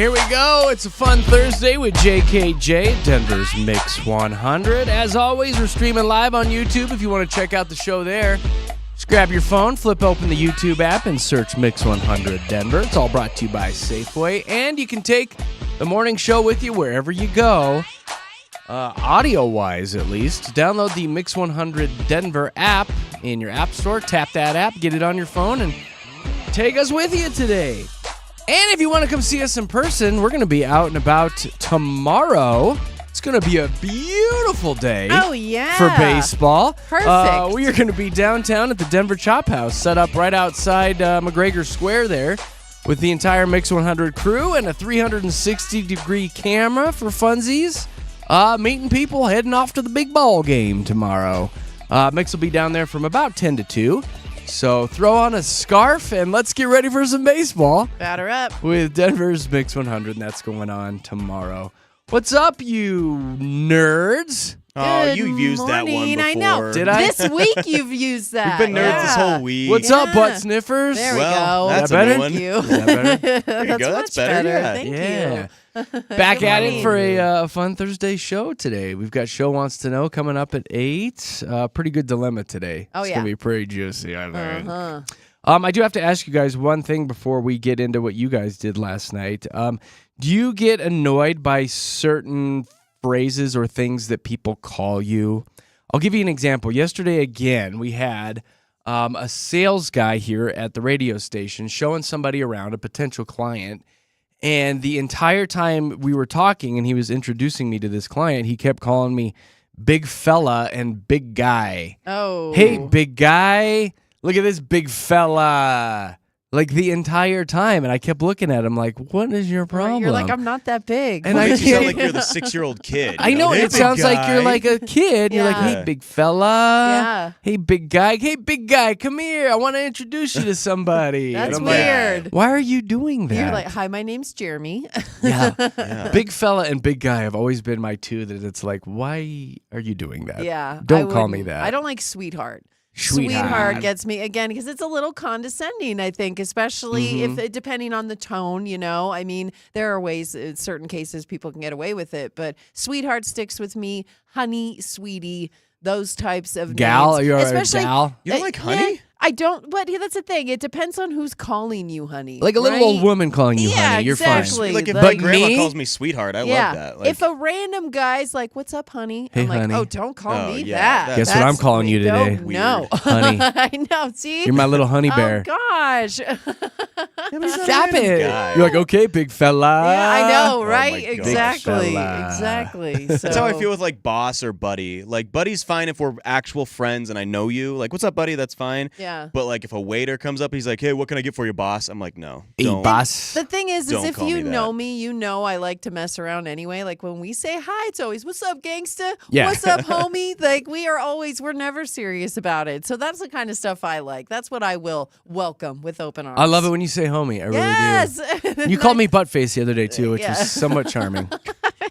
Here we go. It's a fun Thursday with JKJ, Denver's Mix 100. As always, we're streaming live on YouTube if you want to check out the show there. Just grab your phone, flip open the YouTube app, and search Mix 100 Denver. It's all brought to you by Safeway. And you can take the morning show with you wherever you go, audio-wise at least. Download the Mix 100 Denver app in your app store. Tap that app, get it on your phone, and take us with you today. And if you want to come see us in person, we're going to be out and about tomorrow. It's going to be a beautiful day. Oh, yeah. For baseball. Perfect. We are going to be downtown at the Denver Chop House, set up right outside McGregor Square there with the entire Mix 100 crew and a 360-degree camera for funsies. Meeting people, heading off to the big ball game tomorrow. Mix will be down there from about 10 to 2. So throw on a scarf and let's get ready for some baseball. Batter up. With Denver's Mix 100, and that's going on tomorrow. What's up, you nerds? Oh, Good you've used that one morning. before. I know. Did I? This week you've used that. We've been nerds this whole week. What's up, butt sniffers? There we Well, go. that's Is that a new better? one. Thank you. Is that better? There you go. That's much better. Yeah. Thank Yeah. you. Back at it morning. for a fun Thursday show today. We've got Show Wants to Know coming up at 8. Pretty good dilemma today. Oh, it's yeah. going to be pretty juicy, I think. Uh-huh. I do have to ask you guys one thing before we get into what you guys did last night. Do you get annoyed by certain phrases or things that people call you? I'll give you an example. Yesterday, again, we had a sales guy here at the radio station showing somebody around, a potential client, and the entire time we were talking and he was introducing me to this client, he kept calling me big fella and big guy. Oh. Hey, big guy. Look at this big fella. Like the entire time. And I kept looking at him like, what is your problem? You're like, I'm not that big. And It I makes you sound can't- like you're the 6-year-old kid. I know, Hey, it big sounds like guy. you're like a kid. You're like, Yeah. hey, big fella. Yeah. Hey, big guy. Hey, big guy, come here. I want to introduce you to somebody. That's And I'm like, weird. why are you doing that? You're like, hi, my name's Jeremy. yeah. Yeah. Big fella and big guy have always been my two that it's like, why are you doing that? Yeah. Don't I call me wouldn't- that. I don't like sweetheart. Sweetheart. gets me again because it's a little condescending, I think, especially if depending on the tone, you know. I mean, there are ways in certain cases people can get away with it, but sweetheart sticks with me. Honey, sweetie, those types of Gal? names. Are you a Especially, gal? You don't like honey? yeah, I don't, but that's the thing. It depends on who's calling you honey. Like a little right? old woman calling you Yeah, honey. You're exactly. fine. Like if But my grandma me? calls me sweetheart, I Yeah. love that. Like, If a random guy's like, "What's up, honey?" Hey, I'm like, honey. "Oh, don't call Oh, me yeah, that." Guess what I'm That's- calling you today? Don't know. Honey. I know. See, You're my little honey bear. Oh gosh. Stop it. guy. You're like, okay, big fella. Yeah, I know, my right? God. Exactly. Fella. Exactly. That's how I So- feel with like boss or buddy. Like buddy's fine if we're actual friends and I know you. Like, what's up, buddy? That's fine. Yeah. But like if a waiter comes up, he's like, hey, what can I get for you, boss? I'm like, no. Hey, don't. boss. The thing is Don't if call you me that. know me, you know I like to mess around anyway. Like when we say hi, it's always, "What's up, gangsta? Yeah. What's up, homie?" Like we're never serious about it. So that's the kind of stuff I like. That's what I will welcome with open arms. I love it when you say homie. I really Yes. do. You called me buttface the other day, too, which Yeah. was somewut charming.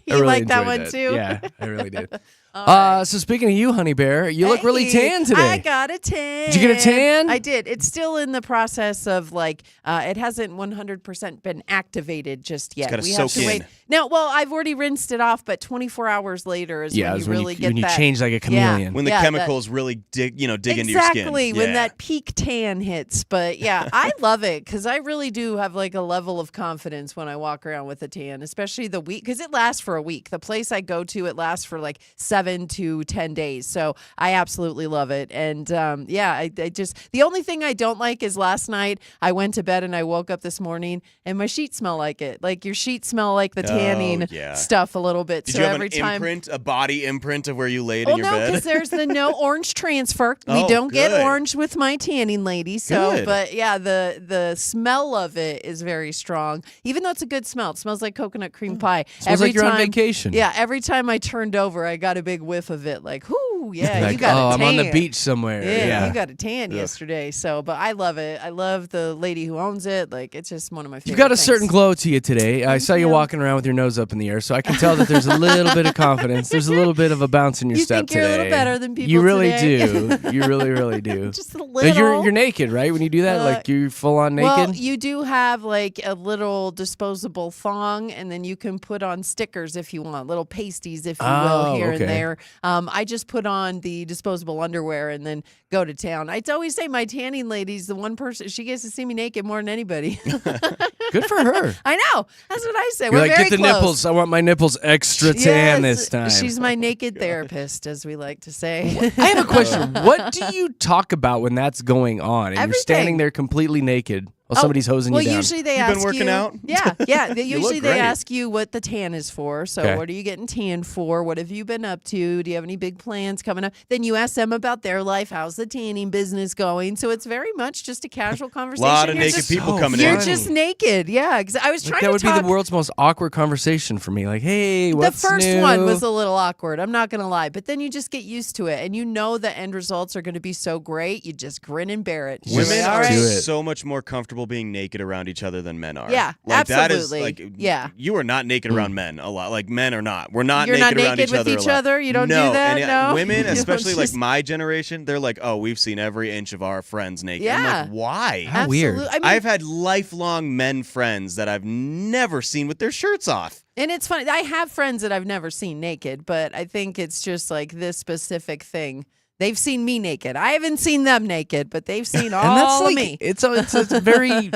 You I really like that enjoyed one too? Yeah, I really did. All right. So speaking of you, honey bear, you look really Hey, tan today. I got a tan. Did you get a tan? I did. It's still in the process of like, it hasn't 100% been activated just yet. gotta We have soak to wait. in. No, well, I've already rinsed it off, but 24 hours later is Yeah, when it's you when really you, get when you that. change like a chameleon. When the Yeah, that- chemicals really dig into your skin. Exactly, when Yeah. that peak tan hits. But yeah, I love it because I really do have like a level of confidence when I walk around with a tan, especially the week, because it lasts for a week. The place I go to, it lasts for like 7 to 10 days. So I absolutely love it. And yeah, I just, the only thing I don't like is last night I went to bed and I woke up this morning and my sheets smell like it. Like your sheets smell like the tanning yeah. stuff a little bit. Did so you have every an time. imprint, a body imprint of where you laid Well, in your no, bed? because there's the no orange transfer. We Oh, don't get good. orange with my tanning lady. So, Good. but yeah, the smell of it is very strong. Even though it's a good smell, it smells like coconut cream pie. Smells like you're on vacation. Yeah, every time I turned over, I got a big whiff of it. Like, whoo, Ooh, yeah, Like, you got a tan. I'm on the beach somewhere. Yeah, you got a tan yesterday. So, but I love it. I love the lady who owns it. Like, it's just one of my favorite You got a things. certain glow to you today. I Thank saw you you. walking around with your nose up in the air, so I can tell that there's a little bit of confidence. There's a little bit of a bounce in your You step think you're today. a little better than people You really today? do. You really, really do. Just a Now, little. You're naked, right? When you do that, like you're full on naked. Well, you do have like a little disposable thong, and then you can put on stickers if you want, little pasties, if you will, here okay. and there. I just put on the disposable underwear and then go to town. I always say my tanning lady's the one person, she gets to see me naked more than anybody. Good for her. I know. That's what I say. You're We're like, very get the close. nipples. I want my nipples extra tan this time. She's my naked therapist, as we like to say. I have a question. What do you talk about when that's going on and you're standing Everything. there completely naked while somebody's hosing you down? Well, usually they You've ask been working you. out? Yeah. Usually they great. ask you what the tan is for. So, Okay. what are you getting tan for? What have you been up to? Do you have any big plans coming up? Then you ask them about their life. How's the tanning business going? So it's very much just a casual A conversation. lot of You're naked just- people so coming You're in. just naked. Yeah, because I was Like, trying that to would talk. be the world's most awkward conversation for me. Like, hey, The what's first new? one was a little awkward. I'm not going to lie. But then you just get used to it. And you know the end results are going to be so great. You just grin and bear it. Just Women All are do it. so much more comfortable being naked around each other than men are. Yeah, like that is absolutely. like Yeah. You are not naked around men a lot. Like men are not. We're not You're naked not around naked each with other. each a lot. other? You don't do no. that? And No? women, You don't especially just- like my generation, they're like, oh, we've seen every inch of our friends naked. I'm Yeah. like, why? How weird. Absolute- I mean, I've had lifelong men friends that I've never seen with their shirts off. and it's funny. I have friends that I've never seen naked, but I think it's just like this specific thing. They've seen me naked. I haven't seen them naked, but they've seen all And that's of like, me. it's very,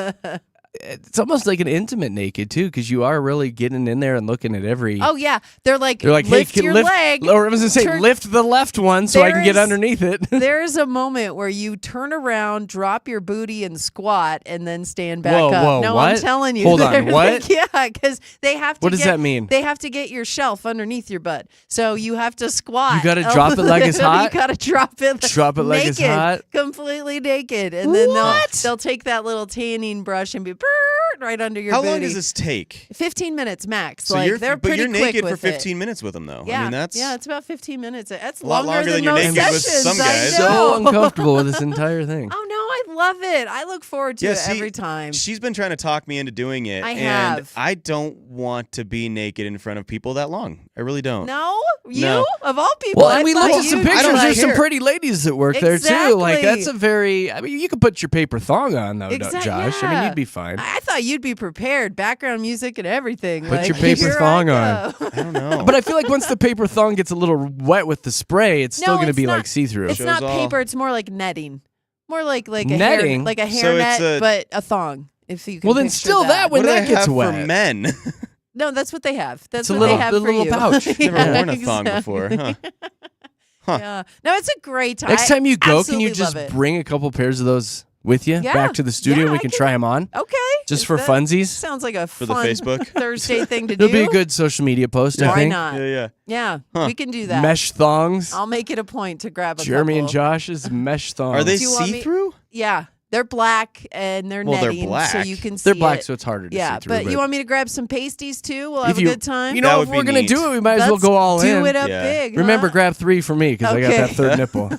it's almost like an intimate naked too, because you are really getting in there and looking at every. Oh yeah, they're like They're like, lift hey, your lift, leg. or I was gonna say, turn- lift the left one so I There can get is- underneath it. There is a moment where you turn around, drop your booty, and squat, and then stand back Whoa, up. whoa, No, what? I'm telling you. Hold on, They're what? like- yeah, because they have to. What does get- that mean? They have to get your shelf underneath your butt, so you have to squat. You gotta drop it like it's hot? You gotta drop it. Drop it like it's naked, hot? completely naked, and then What? they'll take that little tanning brush and be right under your How booty. long does this take? 15 minutes max. So like you're, they're but pretty you're quick naked with for it. 15 minutes with them, though. Yeah, I mean, that's it's about 15 minutes. That's a lot longer than than you're most naked with sessions. some I guys. know. So uncomfortable with this entire thing. Oh no, I love it. I look forward to Yeah, it see, every time. She's been trying to talk me into doing it. I and have. I don't want to be naked in front of people that long. I really don't. No, you No. of all people. Well, I and we thought looked at some you'd pictures. don't There's some care. pretty ladies that work there too. Like Exactly. that's a very. I mean, you could put your paper thong on though, Exact- Josh. I mean, yeah. you'd be fine. I thought you'd be prepared. Background music and everything. Put like, your paper here I thong go. on. I don't know. But I feel like once the paper thong gets a little wet with the spray, it's still No, going to it's be not- like see through. It's Shows not all. paper. It's more like netting. More like a Netting? hair, like a hair So net, it's a- but a thong. If you can Well, then picture still that what when do that they gets have wet. for men? No, that's what they have. That's It's a what little- they have the for little you. pouch. Never Yeah, worn a thong exactly. before, huh? Yeah. No, it's a great time. Next time you go, can you absolutely just love it. bring a couple pairs of those with you Yeah. back to the studio Yeah, and we I can can- try them on? Okay. Just Is for that- funsies? Sounds like a For the fun Facebook? Thursday thing to do. It'll be a good social media post, I Why think. not? Yeah. Yeah, Huh. we can do that. Mesh thongs. I'll make it a point to grab a Jeremy and couple. Josh's mesh thongs. Are they Do you want me- see-through? Yeah, they're black and they're Well, they're netting, so black. you can see They're black, it. so it's harder to Yeah, see through. but you want me to grab some pasties too? We'll if have a you- good time. You That know, would if be we're gonna neat. do it, we might as well Let's go all do in. it up Yeah. big. Remember, huh? grab 3 for me because I got Okay. that third nipple.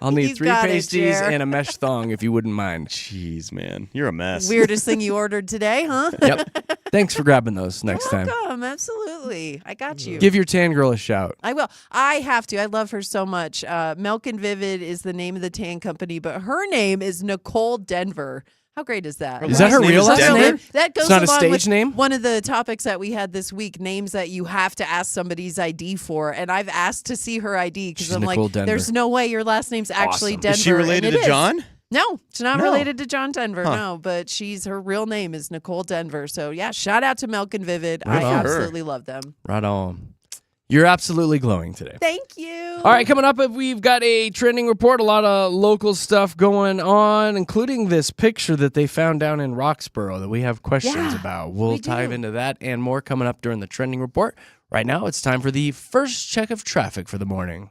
I'll need He's 3 got it, pasties Jer. and a mesh thong if you wouldn't mind. Jeez, man. You're a mess. Weirdest thing you ordered today, huh? Yep. Thanks for grabbing those next time. Welcome, absolutely. I got you. Give your tan girl a shout. I will. I have to. I love her so much. Milk and Vivid is the name of the tan company, but her name is Nicole Denver. How great is that? Is that her last name real is last Denver? name? That goes It's not a along stage with name? one of the topics that we had this week, names that you have to ask somebody's ID for. And I've asked to see her ID because She's I'm Nicole like, Denver. there's no way your last name's actually Awesome. Denver. Is she related and it to John? No, she's not No. related to John Denver. Huh. No, but her real name is Nicole Denver. So yeah, shout out to Milk and Vivid. Right I on. absolutely love them. Right on. You're absolutely glowing today. Thank you. All right, coming up, we've got a trending report, a lot of local stuff going on, including this picture that they found down in Roxborough that we have questions Yeah, about. We'll we dive do. into that and more coming up during the trending report. Right now, it's time for the first check of traffic for the morning.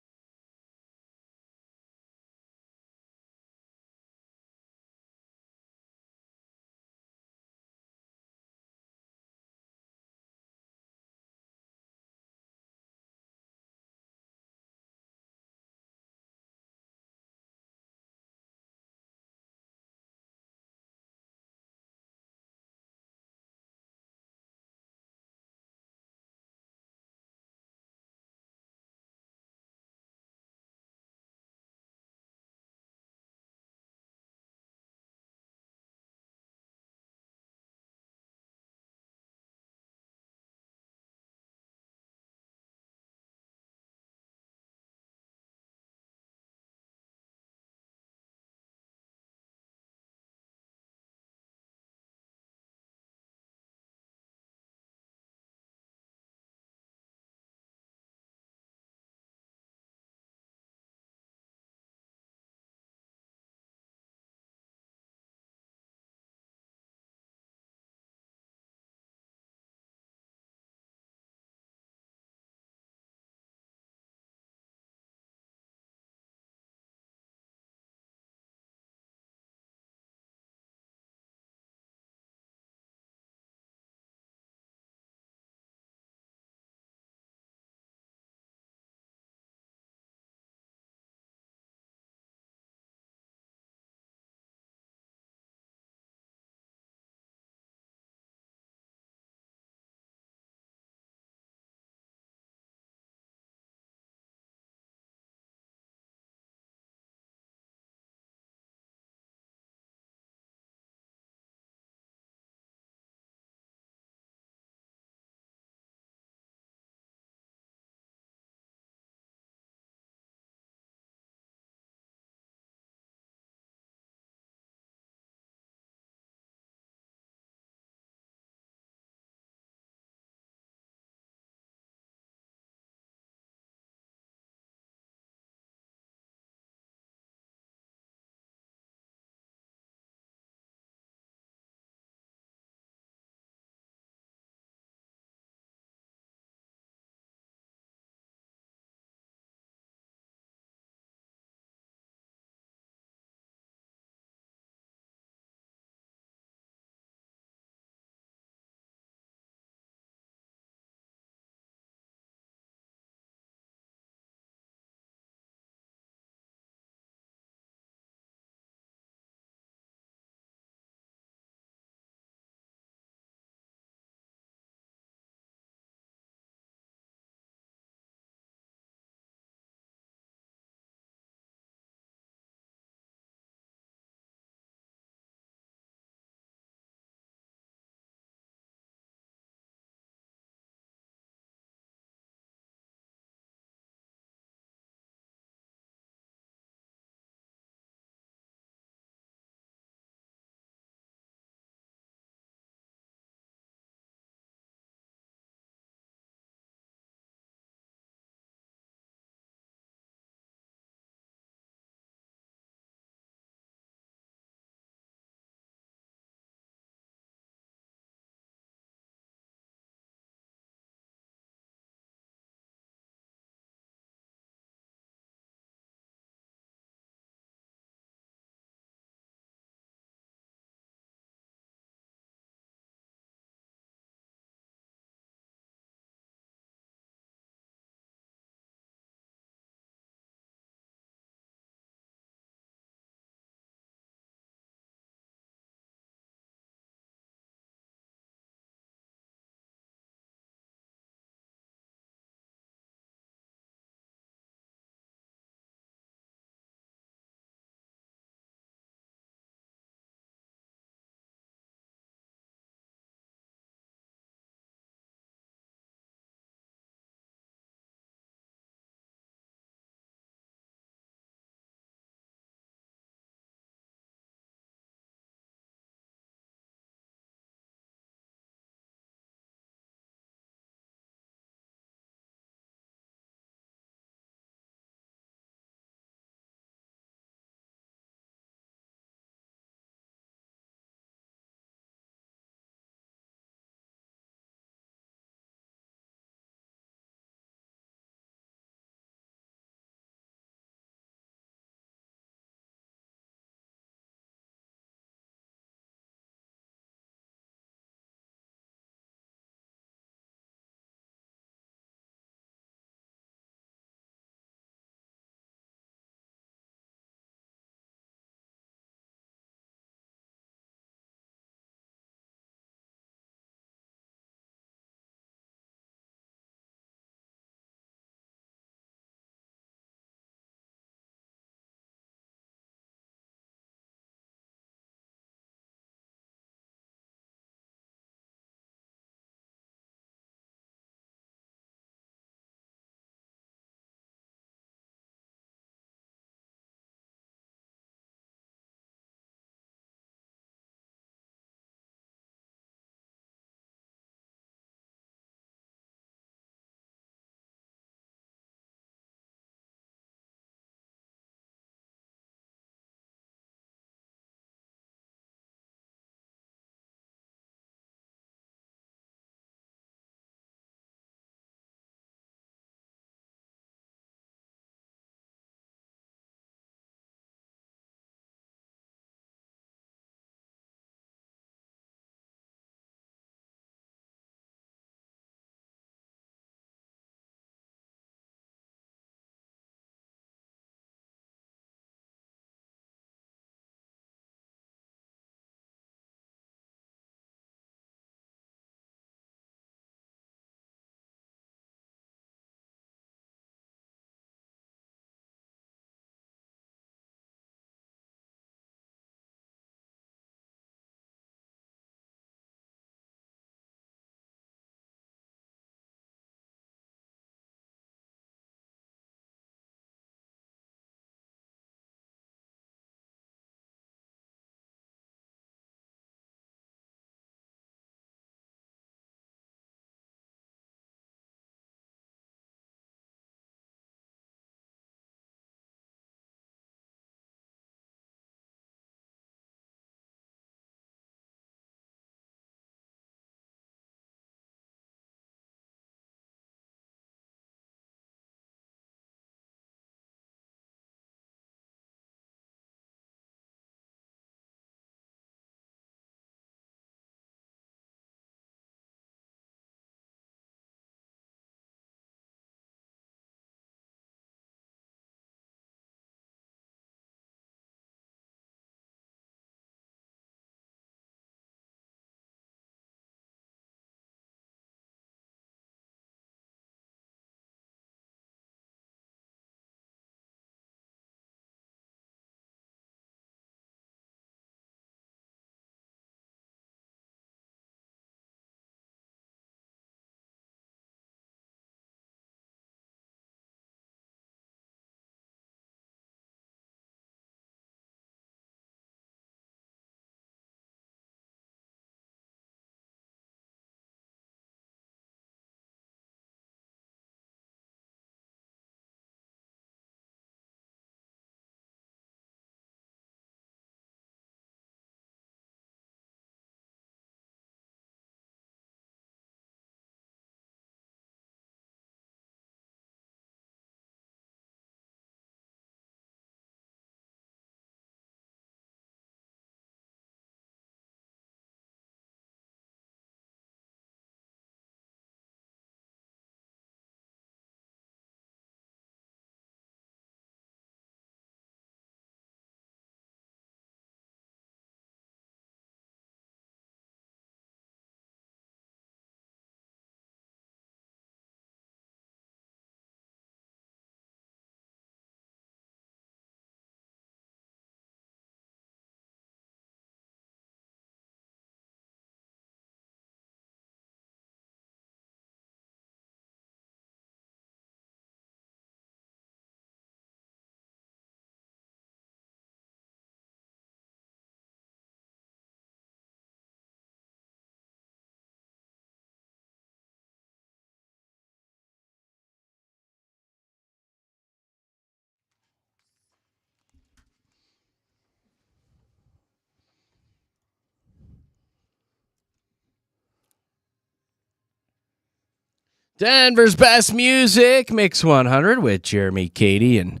Denver's best music, Mix 100 with Jeremy, Katy, and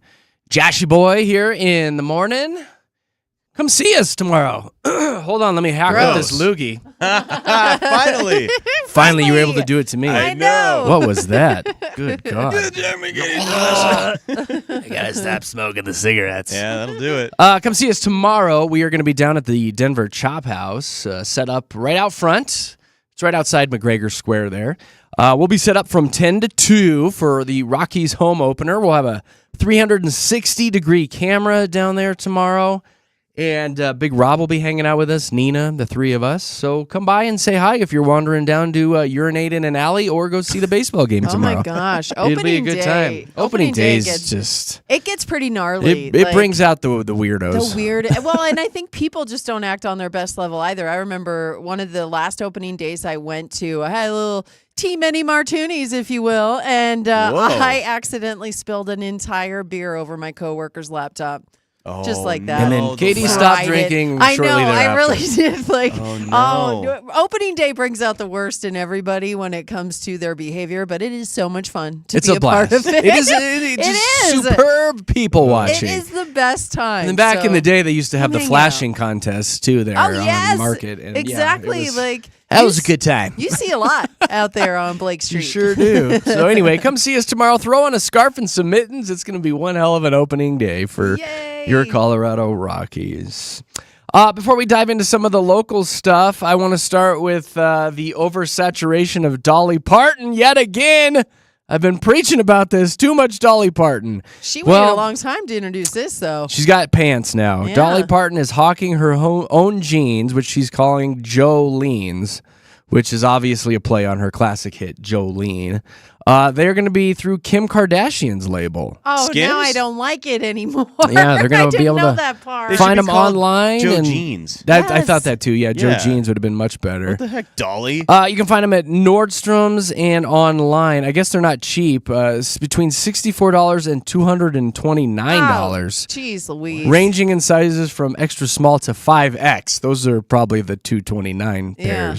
Joshy Boy here in the morning. Come see us tomorrow. Hold on, let me hack up this loogie. Finally. Finally, you were able to do it to me. I know. What was that? Good God. Jeremy, I gotta stop smoking the cigarettes. Yeah, that'll do it. Come see us tomorrow. We are going to be down at the Denver Chop House, set up right out front. It's right outside McGregor Square there. We'll be set up from 10 to 2 for the Rockies home opener. We'll have a 360-degree camera down there tomorrow. And Big Rob will be hanging out with us, Nina, the three of us. So come by and say hi if you're wandering down to urinate in an alley or go see the baseball game tomorrow. Oh, my gosh. It'll be a good day. time. Opening day is It gets pretty gnarly. It brings out the weirdos. The weird. Well, and I think people just don't act on their best level either. I remember one of the last opening days I went to, I had a little T-many martinis, if you will, and I accidentally spilled an entire beer over my coworker's laptop. Just like that. And then Katy stopped drinking I shortly know, thereafter. I really did. Like, Oh, no. Opening day brings out the worst in everybody when it comes to their behavior, but it is so much fun to It's be a part blast. of it. It is is. superb people watching. It is the best time. And then back in the day, they used to have the hang flashing contests too there Oh, on yes. Market. And Exactly. That was a good time. You see a lot out there on Blake Street. You sure do. So anyway, come see us tomorrow. Throw on a scarf and some mittens. It's going to be one hell of an opening day for Yay. your Colorado Rockies. Before we dive into some of the local stuff, I want to start with the oversaturation of Dolly Parton yet again. I've been preaching about this. Too much Dolly Parton. She waited a long time to introduce this, though. She's got pants now. Yeah. Dolly Parton is hawking her own jeans, which she's calling Jolene's, which is obviously a play on her classic hit, Jolene. They're going to be through Kim Kardashian's label. Oh, Skims? now I don't like it anymore. Yeah, they're going to be able know to that part. They should find be them called online. Joe and Jeans. I Yes. thought that too. Yeah, Joe Yeah. Jeans would have been much better. What the heck, Dolly? You can find them at Nordstrom's and online. I guess they're not cheap. It's between $64 and $229. Jeez Louise. Ranging in sizes from extra small to 5X. Those are probably the $229 Yeah.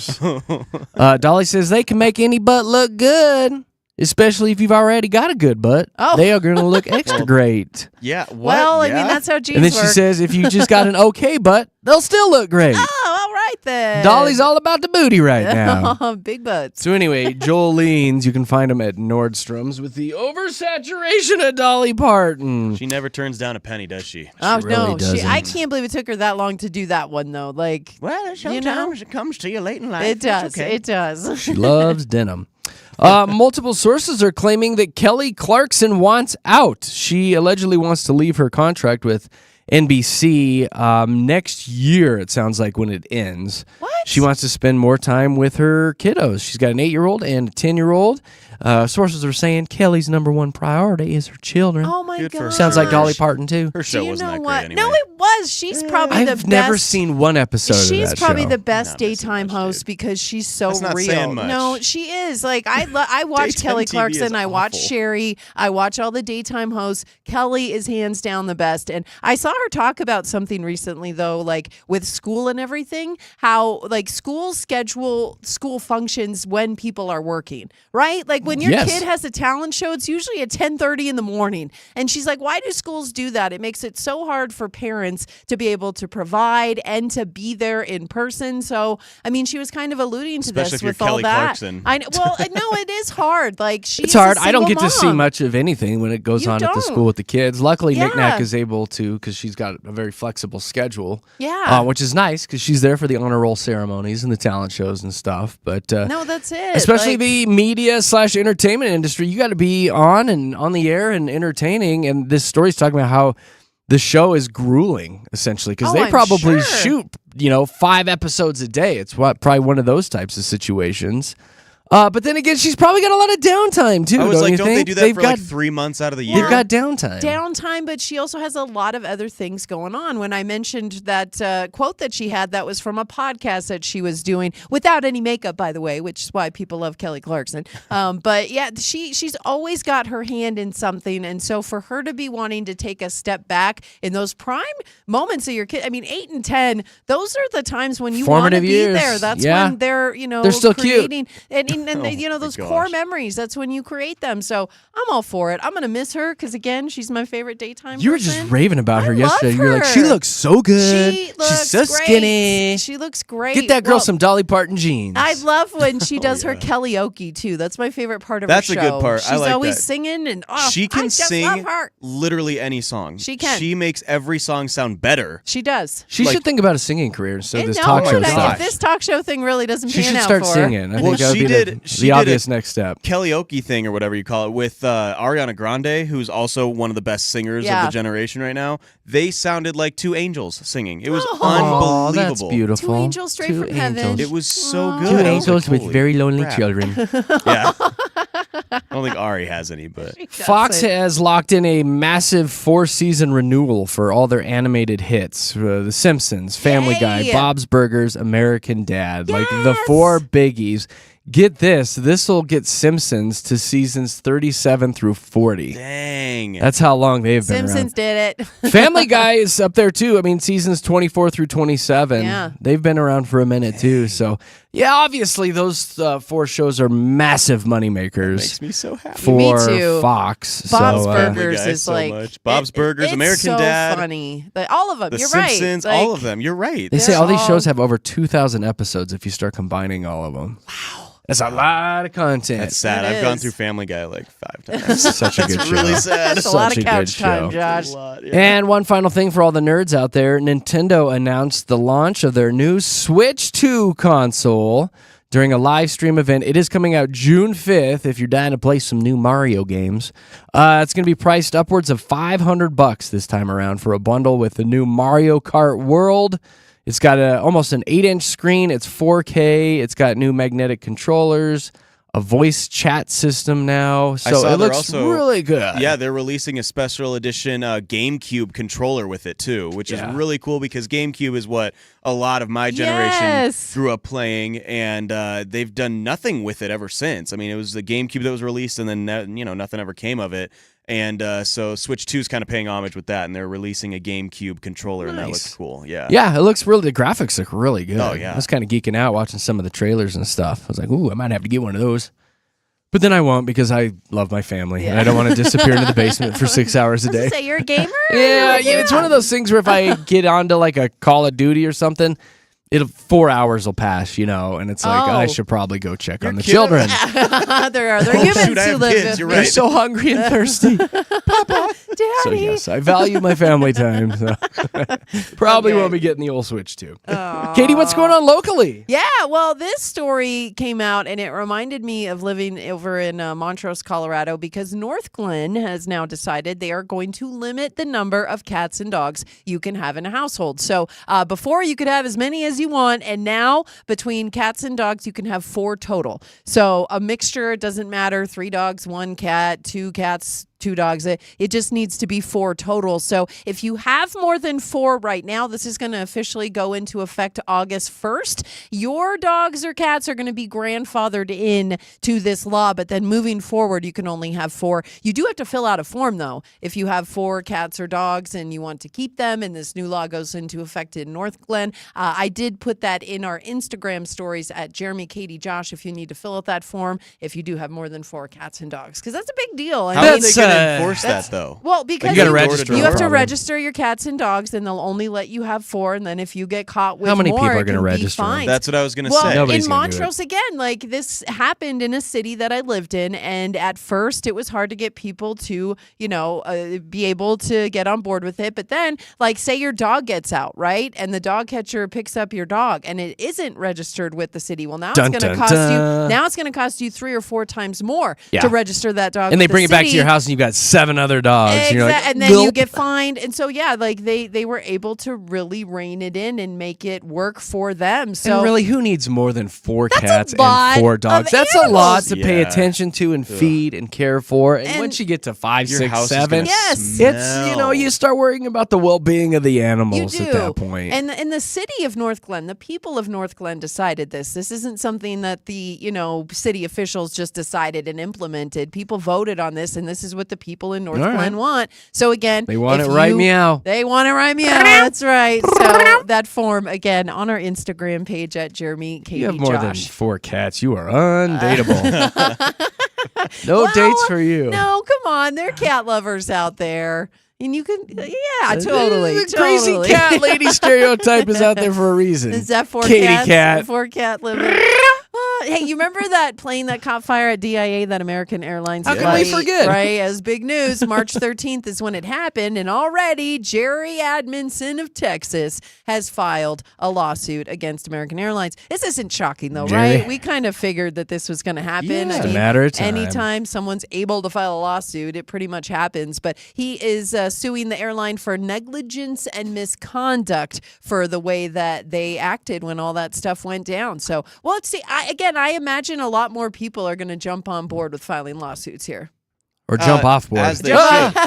pairs. Dolly says they can make any butt look good, especially if you've already got a good butt. Oh. They are going to look extra great. Yeah, what? Well, I Yeah? mean, that's how jeans And then she work. says if you just got an okay butt, they'll still look great. Oh, all right then. Dolly's all about the booty right now. Big butts. So anyway, Jolene's, you can find them at Nordstrom's with the oversaturation of Dolly Parton. She never turns down a penny, does she? Oh, really no. doesn't. I can't believe it took her that long to do that one, though. Like, Well, sometimes it comes to you late in life. it does. It does. She loves denim. Multiple sources are claiming that Kelly Clarkson wants out. She allegedly wants to leave her contract with NBC next year, it sounds like, when it ends. What? She wants to spend more time with her kiddos. She's got an 8-year-old and a 10-year-old. Sources are saying Kelly's number one priority is her children. Oh, my Good for her. God. Sounds like Dolly Parton, too. Her Do show you wasn't know that what? great anyway. No, it was. She's probably the best. I've never seen one episode of She's that probably show. the best Not missing daytime much, host dude. because she's so That's not real. saying much. No, she is. Like I watch Daytime Kelly TV Clarkson. is I watch awful. Sherry. I watch all the daytime hosts. Kelly is hands down the best. And I saw her talk about something recently though, like with school and everything, how like schools schedule school functions when people are working, right? Like when your Yes. kid has a talent show, it's usually at 10:30 in the morning. And she's like, why do schools do that? It makes it so hard for parents to be able to provide and to be there in person. So, I mean, she was kind of alluding to Especially this if you're with all Kelly that. Clarkson. I know. Well, no, it is hard. Like she's It's hard. I don't single get to see mom. much of anything when it goes You on at the don't. school with the kids. Luckily, Knick Knack Yeah. is able to because she's got a very flexible schedule. Yeah. Which is nice because she's there for the honor roll ceremonies and the talent shows and stuff. But No, that's it. especially Like, the media / entertainment industry, you got to be on the air and entertaining. And this story's talking about how the show is grueling essentially because Oh, they I'm probably sure. shoot 5 episodes a day. It's probably one of those types of situations. But then again, she's probably got a lot of downtime too. I was don't like, you don't think? they do that They've for got, like 3 months out of the They've year? got downtime. downtime, but she also has a lot of other things going on. When I mentioned that quote that she had, that was from a podcast that she was doing without any makeup, by the way, which is why people love Kelly Clarkson. But yeah, she's always got her hand in something, and so for her to be wanting to take a step back in those prime moments of your kid, I mean, 8 and 10, those are the times when you want to Formative be years. there. That's Yeah. when they're They're still cute. creating. And mean, and those gosh. core memories. That's when you create them. So I'm all for it. I'm gonna miss her because again, she's my favorite daytime. You were person. just raving about her I yesterday. love You were like, her. she looks so good. She She's looks so great. skinny. She looks great. Get that girl Well, some Dolly Parton jeans. I love when she does yeah. her karaoke too. That's my favorite part of That's her a show. good part. I She's like always that. singing and She I can just sing love her. literally any song. She can. She makes every song sound better. She does. She like- should think about a singing career instead of And this no, talk show if stuff. this talk show thing really doesn't She pan should out start for her. singing. I Well, think that would she be did- she the did obvious a- next step. Karaoke thing or whatever you call it with Ariana Grande, who's also one of the best singers of Yeah. the generation right now. They sounded like two angels singing. It was Oh, that's unbelievable. beautiful. Two angels straight Two from heaven. angels. It was so Aw. good. Two I was angels like, with holy very lonely crap. children. Yeah. I don't think Ari has any, but Fox has locked in a massive 4-season renewal for all their animated hits. The Simpsons, Family Guy, Yay! Bob's Burgers, American Dad. Like the Yes! 4 biggies. Get this. This will get Simpsons to seasons 37 through 40. dang. That's how long they've been Simpsons did it. around. Family Guy is up there too. I mean, seasons 24 through 27. Yeah. They've been around for a minute too. So, yeah, obviously those 4 shows are massive moneymakers Makes me so happy. for Me too. Fox. Bob's so, Burgers Family Guy is so like much. Bob's Burgers, it's American so Dad, funny. All of them. The You're Simpsons, right. Like, all of them. You're right. They say They're all these all- shows have over 2,000 episodes if you start combining all of them. Wow. That's a lot of content. That's sad. It I've gone is. through Family Guy like 5 times. Such a good It's show. really sad. That's a lot Such of a good couch time, show. Josh. A lot, yeah. And one final thing for all the nerds out there, Nintendo announced the launch of their new Switch 2 console during a live stream event. It is coming out June 5th if you're dying to play some new Mario games. It's going to be priced upwards of $500 this time around for a bundle with the new Mario Kart World. It's got almost an 8-inch screen. It's 4K. It's got new magnetic controllers, a voice chat system now. So saw it they're looks also- really good. Yeah, they're releasing a special edition GameCube controller with it too, which is Yeah. really cool because GameCube is what a lot of my generation Yes. grew up playing, and they've done nothing with it ever since. I mean, it was the GameCube that was released, and then nothing ever came of it. And so Switch 2 is kind of paying homage with that, and they're releasing a GameCube controller, and that Nice. looks cool. Yeah. Yeah, it looks really. The graphics look really good. Oh, yeah. I was kind of geeking out watching some of the trailers and stuff. I was like, "Ooh, I might have to get one of those," but then I won't because I love my family and I don't want to disappear into the basement for 6 hours a I was day. gonna say, you're a gamer? Yeah, it's one of those things where if I get onto like a Call of Duty or something, 4 hours will pass, and it's like I Oh. should probably go check on the kidding. children. there are Oh, humans shoot, I who have live kids. in- You're They're right. so hungry and thirsty. Daddy. So yes, I value my family time. So probably Okay. won't be getting the old Switch too. Katie, what's going on locally? Yeah, well, this story came out and it reminded me of living over in Montrose, Colorado, because North Glen has now decided they are going to limit the number of cats and dogs you can have in a household. So before you could have as many as you want, and now between cats and dogs, you can have 4 total. So a mixture, it doesn't matter, 3 dogs, 1 cat, 2 cats, 2 dogs. It just needs to be 4 total. So if you have more than 4 right now, this is going to officially go into effect August 1st. Your dogs or cats are going to be grandfathered in to this law, but then moving forward, you can only have 4. You do have to fill out a form, though, if you have 4 cats or dogs and you want to keep them, and this new law goes into effect in North Glen. I did put that in our Instagram stories at Jeremy, Katy, Josh, if you need to fill out that form, if you do have more than 4 cats and dogs, because that's a big deal. How That's, are they going to uh, enforce that though? Well, because You gotta you, register you have to probably. register your cats and dogs, and they'll only let you have 4. And then if you get caught with How many more, people are it gonna can be register them? fined. That's what I was going to Well, say. Nobody's in gonna do it. Montrose again, like this happened in a city that I lived in, and at first it was hard to get people to, be able to get on board with it. But then, like, say your dog gets out, right, and the dog catcher picks up your dog, and it isn't registered with the city. Well, now Dun, it's going dun, to cost dun. you. Now it's going to cost you 3 or 4 times more Yeah. to register that dog. And they with the bring it back to city. your house, and you've got 7 other dogs. And you're like, And then you "Gulp." get fined. And so, yeah, like they were able to really rein it in and make it work for them. So And really, who needs more than 4 That's a cats lot and 4 of dogs? That's a lot animals. to pay Yeah. attention to and feed and care for. And, And once you get to 5, Your 6, house is 7, gonna Yes. it's you start worrying about the well-being of the you animals do. at that point. And the city of North Glen, the people of North Glen decided this. This isn't something that the, city officials just decided and implemented. People voted on this, and this is what what the people in North All right. Glen want. So again, They want if it right you- meow. They want it right meow. That's right. So that form again on our Instagram page at Jeremy, Katy, You have more than Josh. 4 cats. You are undateable. No Well, dates for you. No, come on. There are cat lovers out there. And you can, yeah, totally. The crazy totally. cat lady stereotype is out there for a reason. Is that four Katy cats? cat. 4 cat living. Hey, you remember that plane that caught fire at DIA, that American Airlines How flight? can we forget? Right, as big news. March 13th is when it happened, and already Jerry Admonson of Texas has filed a lawsuit against American Airlines. This isn't shocking, though, Jerry. right? We kind of figured that this was going to happen. Yeah. It's a matter of time. Anytime someone's able to file a lawsuit, it pretty much happens. But he is suing the airline for negligence and misconduct for the way that they acted when all that stuff went down. So, well, let's see. I imagine a lot more people are going to jump on board with filing lawsuits here. Or jump off board. As they should.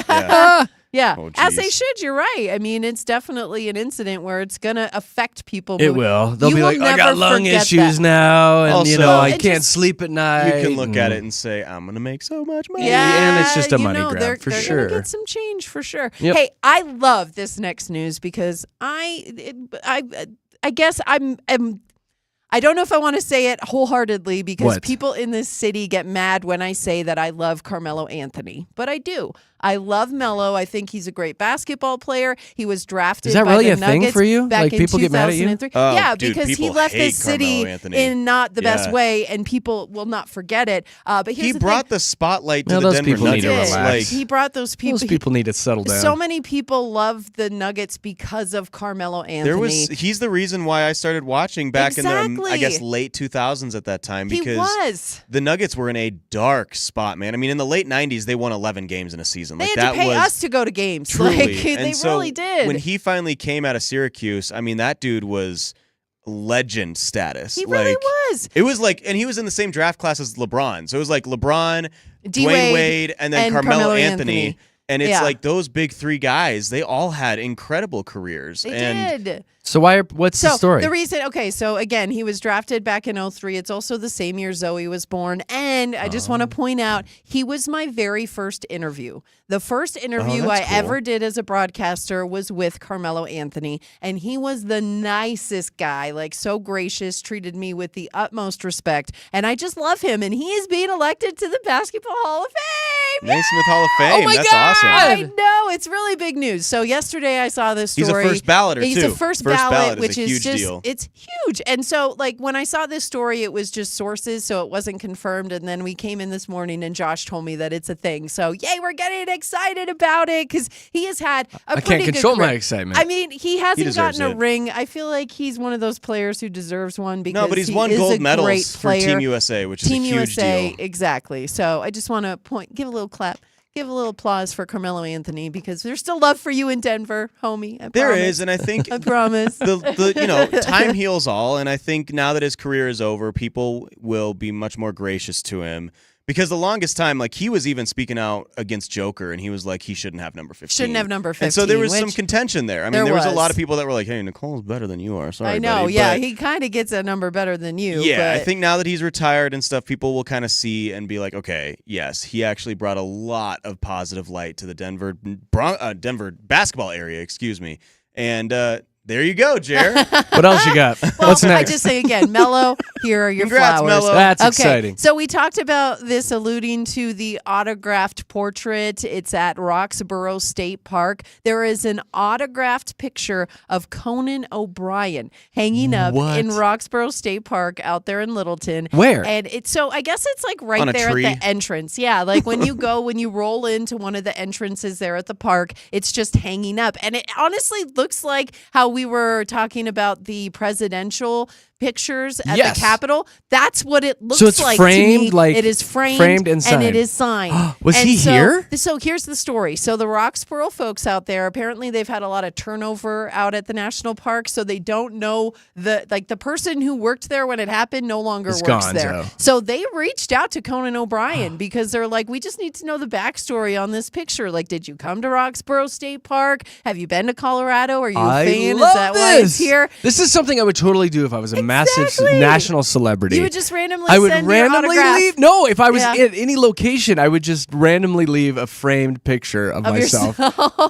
Yeah. Yeah, Oh, as they geez. should. You're right. I mean, it's definitely an incident where it's going to affect people. It will. They'll You be will like, I got never lung forget issues that. now, and Also- I it can't just- sleep at night. You can look at it and say, I'm going to make so much money. Yeah, and it's just a you money know, grab, they're, for they're sure. Gonna get some change for sure. Yep. Hey, I love this next news because I guess I don't know if I want to say it wholeheartedly because What? people in this city get mad when I say that I love Carmelo Anthony, but I do. I love Melo. I think he's a great basketball player. He was drafted. Is that by really the a thing Nuggets for you? Back Like, in people get mad at you? 2003. Oh, yeah, dude, because he people left hate this city Carmelo Anthony. in not the best Yeah. way, and people will not forget it. But here's He the brought thing. the spotlight to Well, the those Denver people need He to Nuggets. did. relax. He brought those people. Those people need to settle down. So many people love the Nuggets because of Carmelo Anthony. He's the reason why I started watching back in the, I Exactly. guess, late 2000s at that time, He because was. the Nuggets were in a dark spot, man. I mean, in the late 90s, they won 11 games in a season. They Like, had that to pay was us to go to games. truly. Like, And they so really did. When he finally came out of Syracuse, I mean, that dude was legend status. He really was. It was like, and he was in the same draft class as LeBron. So it was like LeBron, D-Wade, Dwayne Wade, and then and Carmelo Carmelo Anthony. Anthony. And it's Yeah. like those big three guys, they all had incredible careers. They and did. So what's the story? The reason, okay, so again, he was drafted back in 03. It's also the same year Zoe was born. And I just want to point out, he was my very first interview. The first interview I that's cool. ever did as a broadcaster was with Carmelo Anthony. And he was the nicest guy, like so gracious, treated me with the utmost respect. And I just love him. And he is being elected to the Basketball Hall of Fame. Naismith Hall of Fame. Oh my That's God! awesome. I know, it's really big news. So yesterday I saw this He's a story. first balloter, He's too. a first First ballot, ballot is which a is huge just deal. it's huge. And so like when I saw this story, it was just sources, so it wasn't confirmed. And then we came in this morning and Josh told me that it's a thing. So yay, we're getting excited about it because he has had a I pretty can't good control my career. excitement. I mean, he hasn't deserves gotten a it. ring. I feel like he's one of those players who deserves one because No, but he's he won is a gold great medals for player. Team USA, which is Team a huge USA, deal. exactly. So I just want to give a little clap, give a little applause for Carmelo Anthony because there's still love for you in Denver, homie. I There promise. is, and I think I promise. the time heals all, and I think now that his career is over, people will be much more gracious to him. Because the longest time, like, he was even speaking out against Joker, and he was like, he shouldn't have number 15. Shouldn't have number 15. And so there was some which contention there. I mean, there there was a lot was. of people that were like, hey, Nicole's better than you are. Sorry, I know, buddy. yeah, But, he kind of gets a number better than you. yeah, I but think now that he's retired and stuff, people will kind of see and be like, okay, yes, he actually brought a lot of positive light to the Denver basketball area, excuse me. And there you go, Jer. What else you got? Well, What's next? I just say again, Mello, here are your Congrats, flowers. Mello. That's Okay, exciting. so we talked about this alluding to the autographed portrait. It's at Roxborough State Park. There is an autographed picture of Conan O'Brien hanging up What? in Roxborough State Park out there in Littleton. Where? And it's so I guess it's like right On a there tree? at the entrance. Yeah, like when you roll into one of the entrances there at the park, it's just hanging up. And it honestly looks like how we were talking about the presidential pictures at Yes. the Capitol. That's what it looks So it's like framed, to me. like, it is framed and it signed. is signed. Was And he so, here? So here's the story. So the Roxborough folks out there, apparently they've had a lot of turnover out at the national park, so they don't know the person who worked there when it happened no longer It's works gone, there. so. So they reached out to Conan O'Brien because they're like, we just need to know the backstory on this picture. Like, did you come to Roxborough State Park? Have you been to Colorado? Are you a I fan? love Is that why it's this. here? This is something I would totally do if I was a Exactly. massive Exactly. national celebrity. You would just randomly I would send your randomly autograph leave. No, if I was Yeah. in any location, I would just randomly leave a framed picture of myself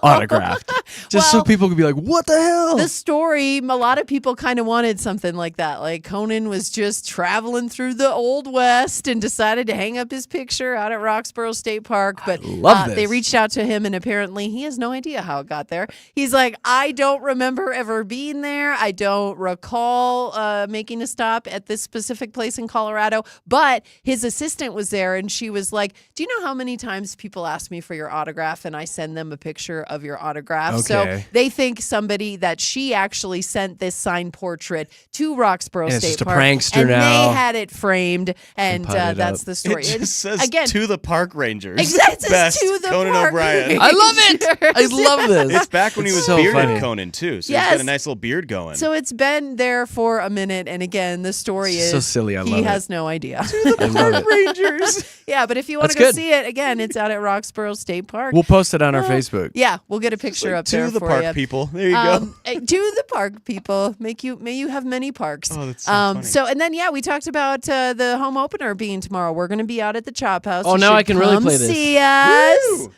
autographed, just so Well, people could be like, "What the hell?" the story, a lot of people kind of wanted something like that. Like Conan was just traveling through the Old West and decided to hang up his picture out at Roxborough State Park. But love they this. reached out to him, and apparently he has no idea how it got there. He's like, I don't remember ever being there. I don't recall making a stop at this specific place in Colorado. But his assistant was there, and she was like, do you know how many times people ask me for your autograph, and I send them a picture of your autograph? So Okay. they think somebody that she actually sent this signed portrait to Roxborough And it's State just a Park, prankster and now. they had it framed, and put it that's up. the story. It And just says again, to the park rangers. exactly, it says Best to the Conan park O'Brien. I love it. I love this. It's back when he It's was so bearded funny. Conan too, so he's Yes. got a nice little beard going. So it's been there for a minute, and again, the story It's is so silly. I he love has no idea. I love it. Rangers. Yeah, but if you want That's to go good. see it, again, it's out at Roxborough State Park. We'll post it on our Facebook. Yeah, we'll get a picture up there to the for park you. people. There you go. To the park people, may you have many parks. Oh, that's so funny. So and then we talked about the home opener being tomorrow. We're going to be out at the Chop House. Oh, You now I should can really come play this. See us. Woo!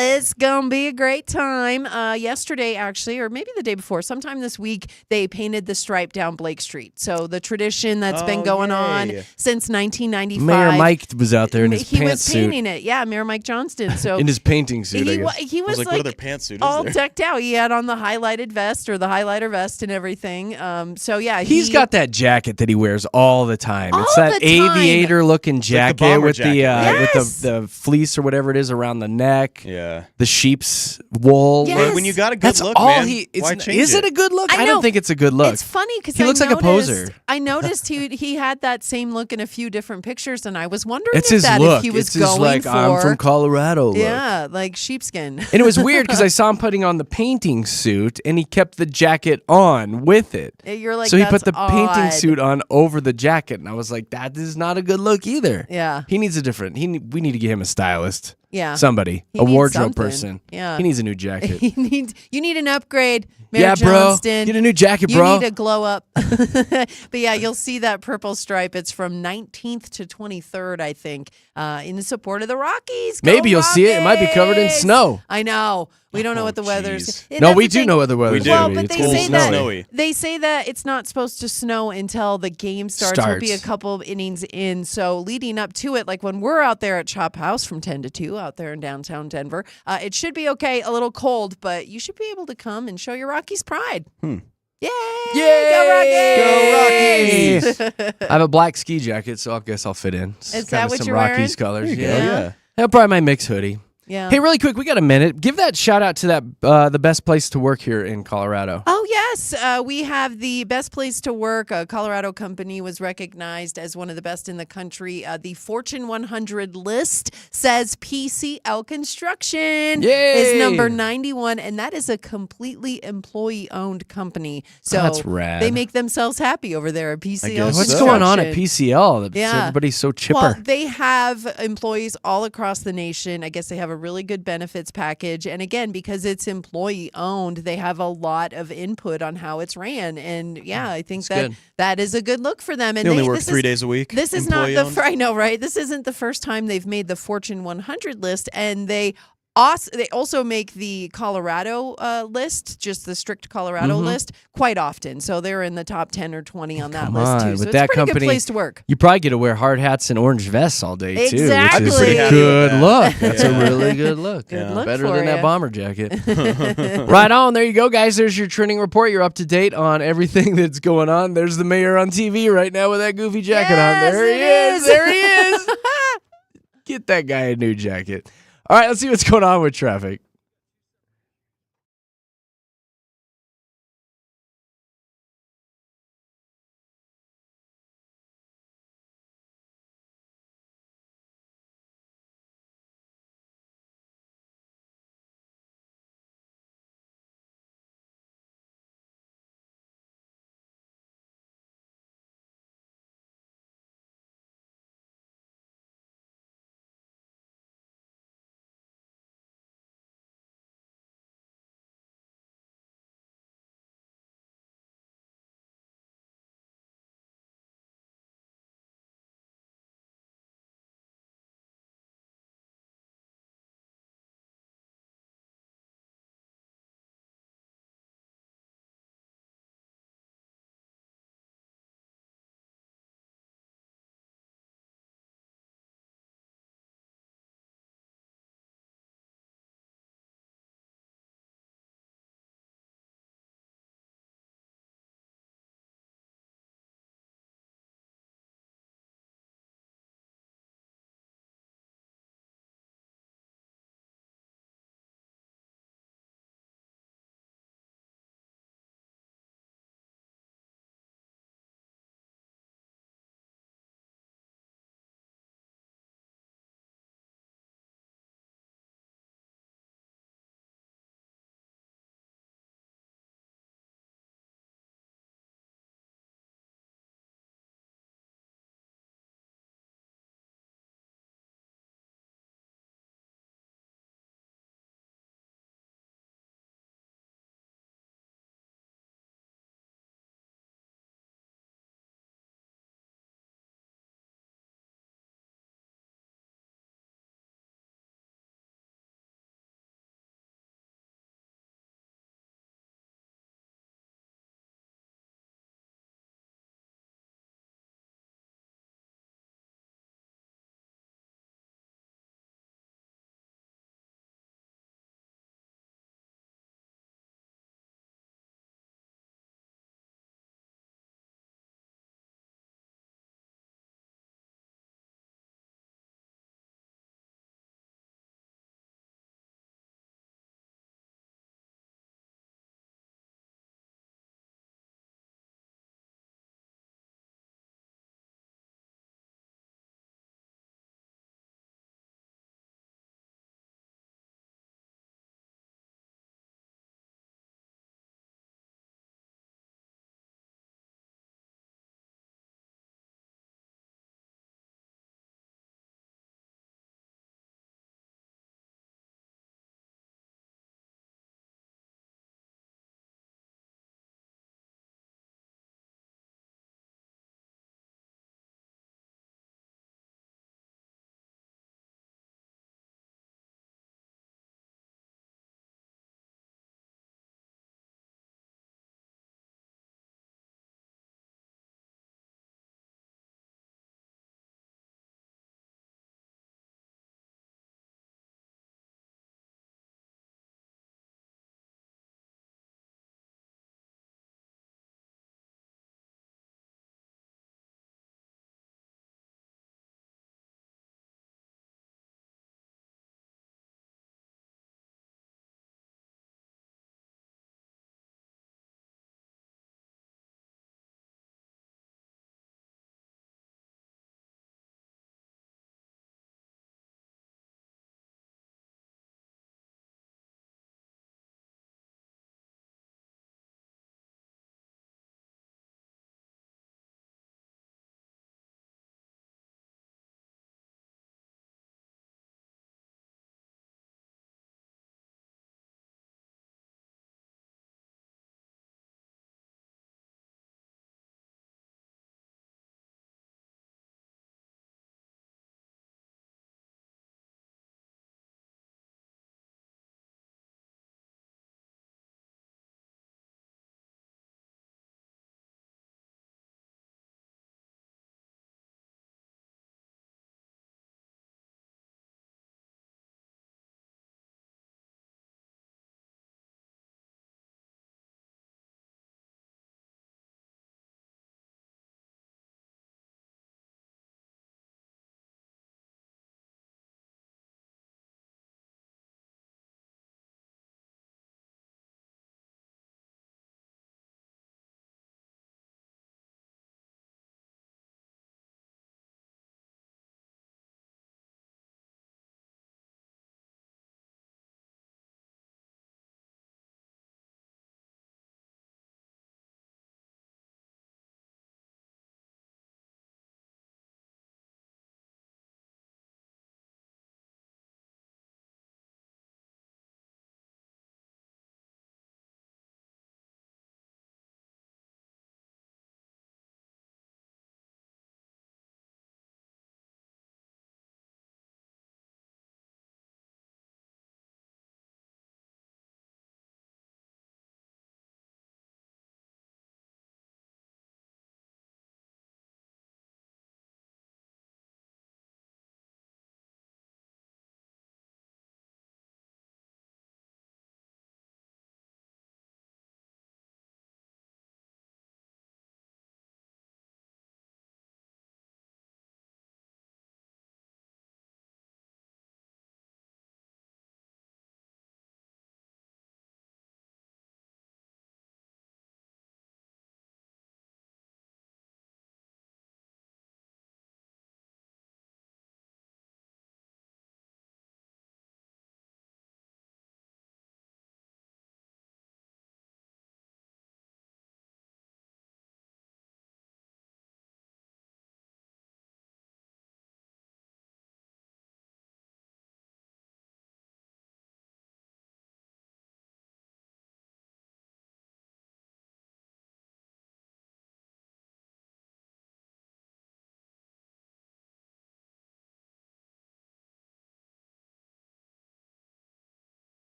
It's gonna be a great time. Yesterday, actually, or maybe the day before, sometime this week, they painted the stripe down Blake Street. So the tradition that's been Oh, going on yay. since 1995. Mayor Mike was out there in his he was pantsuit, painting it. Yeah, Mayor Mike Johnston. So in his painting suit. I he, wa- guess. he I was was like, what other pantsuit is all there? decked out. He had on the highlighted vest or the highlighter vest and everything. So yeah, He's got that jacket that he wears all the time. It's All that the time. aviator-looking like the jacket bomber with jacket, the right? with Yes. the fleece or whatever it is around the neck, Yeah. the sheep's wool. Yes. When you got a good That's look, all man, he. why It's, change is it a good look? I I know. don't think it's a good look. It's funny because He looks like a poser. I noticed he had that same look in a few different pictures, and I was wondering It's if his that look. if he was it's his going like for I'm from Colorado look. yeah, like sheepskin. And it was weird because I saw him putting on the painting suit, and he kept the jacket on with it. You're like, So he that's put the odd. painting suit on over the jacket, and I was like, that is not a good look either. Yeah, He needs a different. We need to get him a stylist. yeah. Somebody, He a needs wardrobe something. person. Yeah. He needs a new jacket. You need an upgrade, Mayor Yeah, bro. Johnston. Get a new jacket, You bro. need a glow up. But yeah, you'll see that purple stripe. It's from 19th to 23rd, I think, in support of the Rockies. Go Maybe you'll see it. It might be covered in Rockies! snow. I know. We don't know Oh, what the weather's. geez. And No, that's we the do thing. know what the weather's do. going Well, to be. but It's they gonna be say that snowy. they say that it's not supposed to snow until the game starts. Will be a Starts. couple of innings in. So leading up to it, like when we're out there at Chop House from 10 to 2 out there in downtown Denver, it should be okay. A little cold, but you should be able to come and show your Rockies pride. Yay! Yay! Go Rockies! I have a black ski jacket, so I guess I'll fit in. It's Is kind that of what some you're Rockies wearing? colors? There you Yeah. go, Yeah. yeah. That's probably my mix hoodie. Yeah. Hey, really quick, we got a minute. Give that shout out to that the best place to work here in Colorado. Oh, yes. We have the best place to work. A Colorado company was recognized as one of the best in the country. The Fortune 100 list says PCL Construction Yay! is number 91, and that is a completely employee-owned company. So That's rad. they make themselves happy over there at PCL guess What's so. going on at Construction. PCL? Yeah. Everybody's so chipper. Well, they have employees all across the nation. I guess they have a really good benefits package. And again, because it's employee owned, they have a lot of input on how it's ran. And yeah, I think That's good. that is a good look for them. And They only work this 3 is- days a week. This is not the employee-owned. I know, right? This isn't the first time they've made the Fortune 100 list, and they also make the Colorado list, just the strict Colorado list, quite often. So they're in the top 10 or 20 on that Come list on, too. with So it's that a pretty company, good place to work. You probably get to wear hard hats and orange vests all day too, Exactly. which is Pretty a happy with good that. look. That's a Yeah. really good look. Good look Better for than that ya. bomber jacket. Right on. There you go, guys. There's your trending report. You're up to date on everything that's going on. There's the mayor on TV right now with that goofy jacket on. Yes, There he it is. is. There he is. Get that guy a new jacket. All right, let's see what's going on with traffic.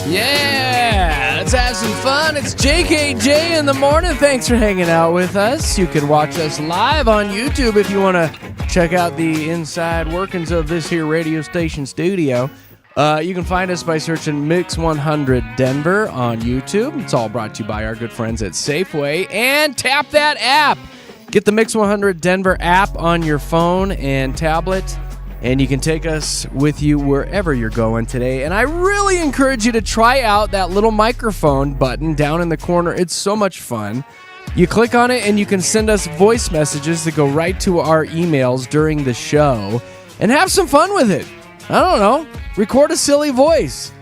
Yeah, let's have some fun. It's JKJ in the morning. Thanks for hanging out with us. You can watch us live on YouTube if you want to check out the inside workings of this here radio station studio. You can find us by searching Mix 100 Denver on YouTube. It's all brought to you by our good friends at Safeway. And tap that app. Get the Mix 100 Denver app on your phone and tablet, and you can take us with you wherever you're going today. And I really encourage you to try out that little microphone button down in the corner. It's so much fun. You click on it, and you can send us voice messages that go right to our emails during the show, and have some fun with it. I don't know. Record a silly voice.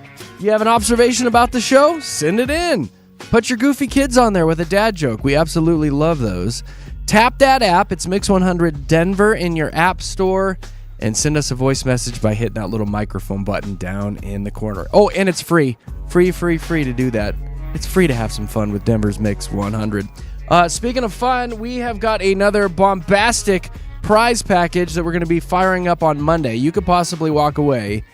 You have an observation about the show? Send it in. Put your goofy kids on there with a dad joke. We absolutely love those. Tap that app. It's Mix 100 Denver in your app store, and send us a voice message by hitting that little microphone button down in the corner. Oh, and it's free. Free to do that. It's free to have some fun with Denver's Mix 100. Speaking of fun, we have got another bombastic prize package that we're going to be firing up on Monday. You could possibly walk away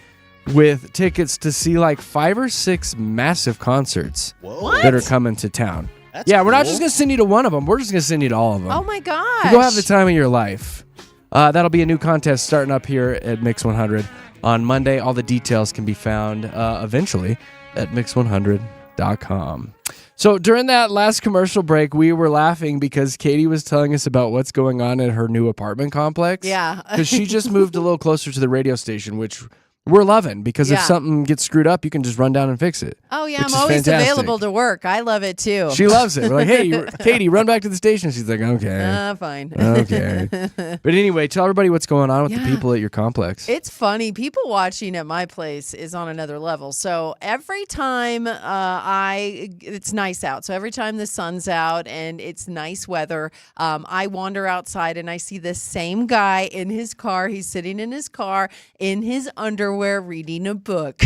with tickets to see like 5 or 6 massive concerts that are coming to town. That's we're not cool. just going to send you to one of them. We're just going to send you to all of them. Oh my gosh. You go have the time of your life. That'll be a new contest starting up here at Mix 100 on Monday. All the details can be found eventually at mix100.com. So during that last commercial break, we were laughing because Katie was telling us about what's going on in her new apartment complex. Yeah. Because she just moved a little closer to the radio station, which we're loving, because if Yeah. something gets screwed up, you can just run down and fix it. Oh, yeah. which I'm is always fantastic. available to work. I love it, too. She loves it. We're like, hey, Katie, run back to the station. She's like, okay. Fine. Okay. But anyway, tell everybody what's going on with the people at your complex. It's funny. People watching at my place is on another level. So every time it's nice out. So every time the sun's out and it's nice weather, I wander outside and I see this same guy in his car. He's sitting in his car in his underwear reading a book.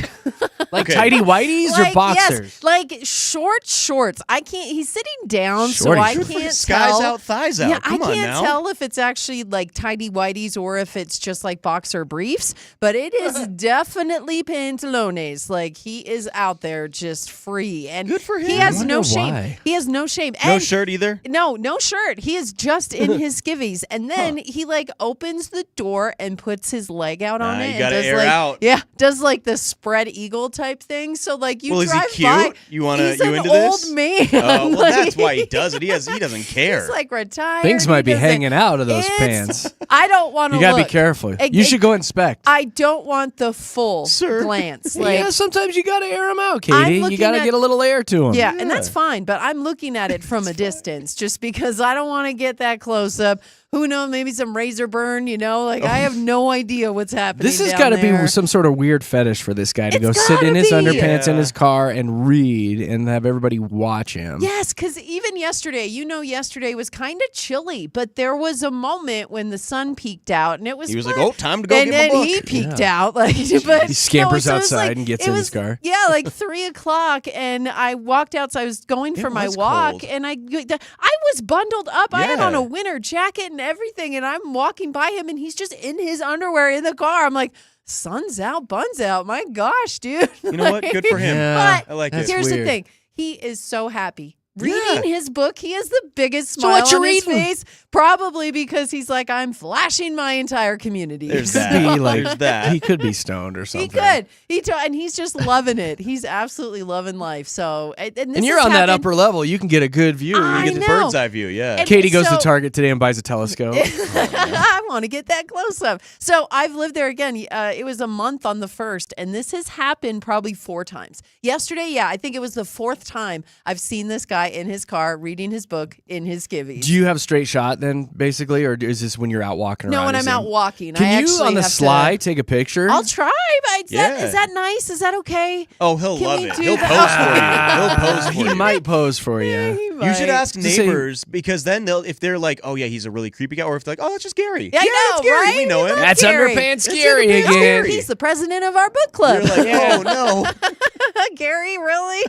Like tidy whities or boxers? Yes, like short shorts. I can't. He's sitting down, so Shorty I shorts. can't Skies tell. out, thighs out. Yeah, Come I on can't now. tell if it's actually like tidy whities or if it's just like boxer briefs, but it is definitely pantalones. Like he is out there just free, and Good for him. He has I no wonder shame. why. He has no shame. No And shirt either? no shirt. He is just in his skivvies, and then he like opens the door and puts his leg out on Nah, it. you and gotta does air like, out. Yeah, does like the spread eagle type thing. So like you Well, is he drive cute? by. You wanna- He's you an into old this? man. Well, Like, that's why he does it. He doesn't care. He's like retired. Things might be He doesn't- hanging out of those It's- pants. I don't want to. You got to be look. careful. It- You it- should go inspect. I don't want the full Sir. glance. Like, Yeah, sometimes you got to air them out, I'm Katie. You looking got to at- get a little air to them. yeah, and that's fine, but I'm looking at it from a distance just because I don't want to get that close up. Who knows? Maybe some razor burn, Like, I have no idea what's happening. This has got to be some sort of weird fetish for this guy to It's go sit in gotta his be. underpants in Yeah. his car and read and have everybody watch him. Yes, because even yesterday, yesterday was kind of chilly, but there was a moment when the sun peeked out, and it was. He was fun. like, "Oh, time to go and get my then book." he peeked out, like, but He scampers no, so it was outside like- and gets it in was, his car. Yeah, like 3:00, and I walked outside. I was going for my was walk, cold. and I was bundled up. I had Yeah. on a winter jacket and everything, and I'm walking by him, and he's just in his underwear in the car. I'm like, sun's out, buns out. My gosh, dude. You know what? Good for him. Yeah. But I like That's it. here's weird. the thing. He is so happy. Reading Yeah. his book, he has the biggest So smile what you on his reading? face, probably because he's like, I'm flashing my entire community. There's Could that. be like There's that. he could be stoned or He something. could. And he's just loving it. He's absolutely loving life. So, and this And you're has on that happened- upper level. You can get a good view. I You get the know. bird's eye view, yeah. And- Katie goes to so- Target today and buys a telescope. I want to get that close up. So I've lived there again. It was a month on the 1st, and this has happened probably 4 times. Yesterday, I think it was the 4th time I've seen this guy in his car reading his book in his skivvies. Do you have straight shot then, basically, or is this when you're out walking around? No, when Is I'm it- out walking. Can I you actually on the have sly to, take a picture? I'll try. But Yeah. is that nice? Is that okay? Oh, he'll Can love we it. do He'll that? pose for you. He'll pose for He you. might pose for you. He You should might. ask Just say- neighbors because then if they're like, oh yeah, he's a really creepy guy, or if they're like, oh, that's just Gary. Yeah, I know, that's Gary. right? We know him. That's That's Gary. underpants That's Gary underpants again. Gary. He's the president of our book club. You're like, oh no, Gary, really?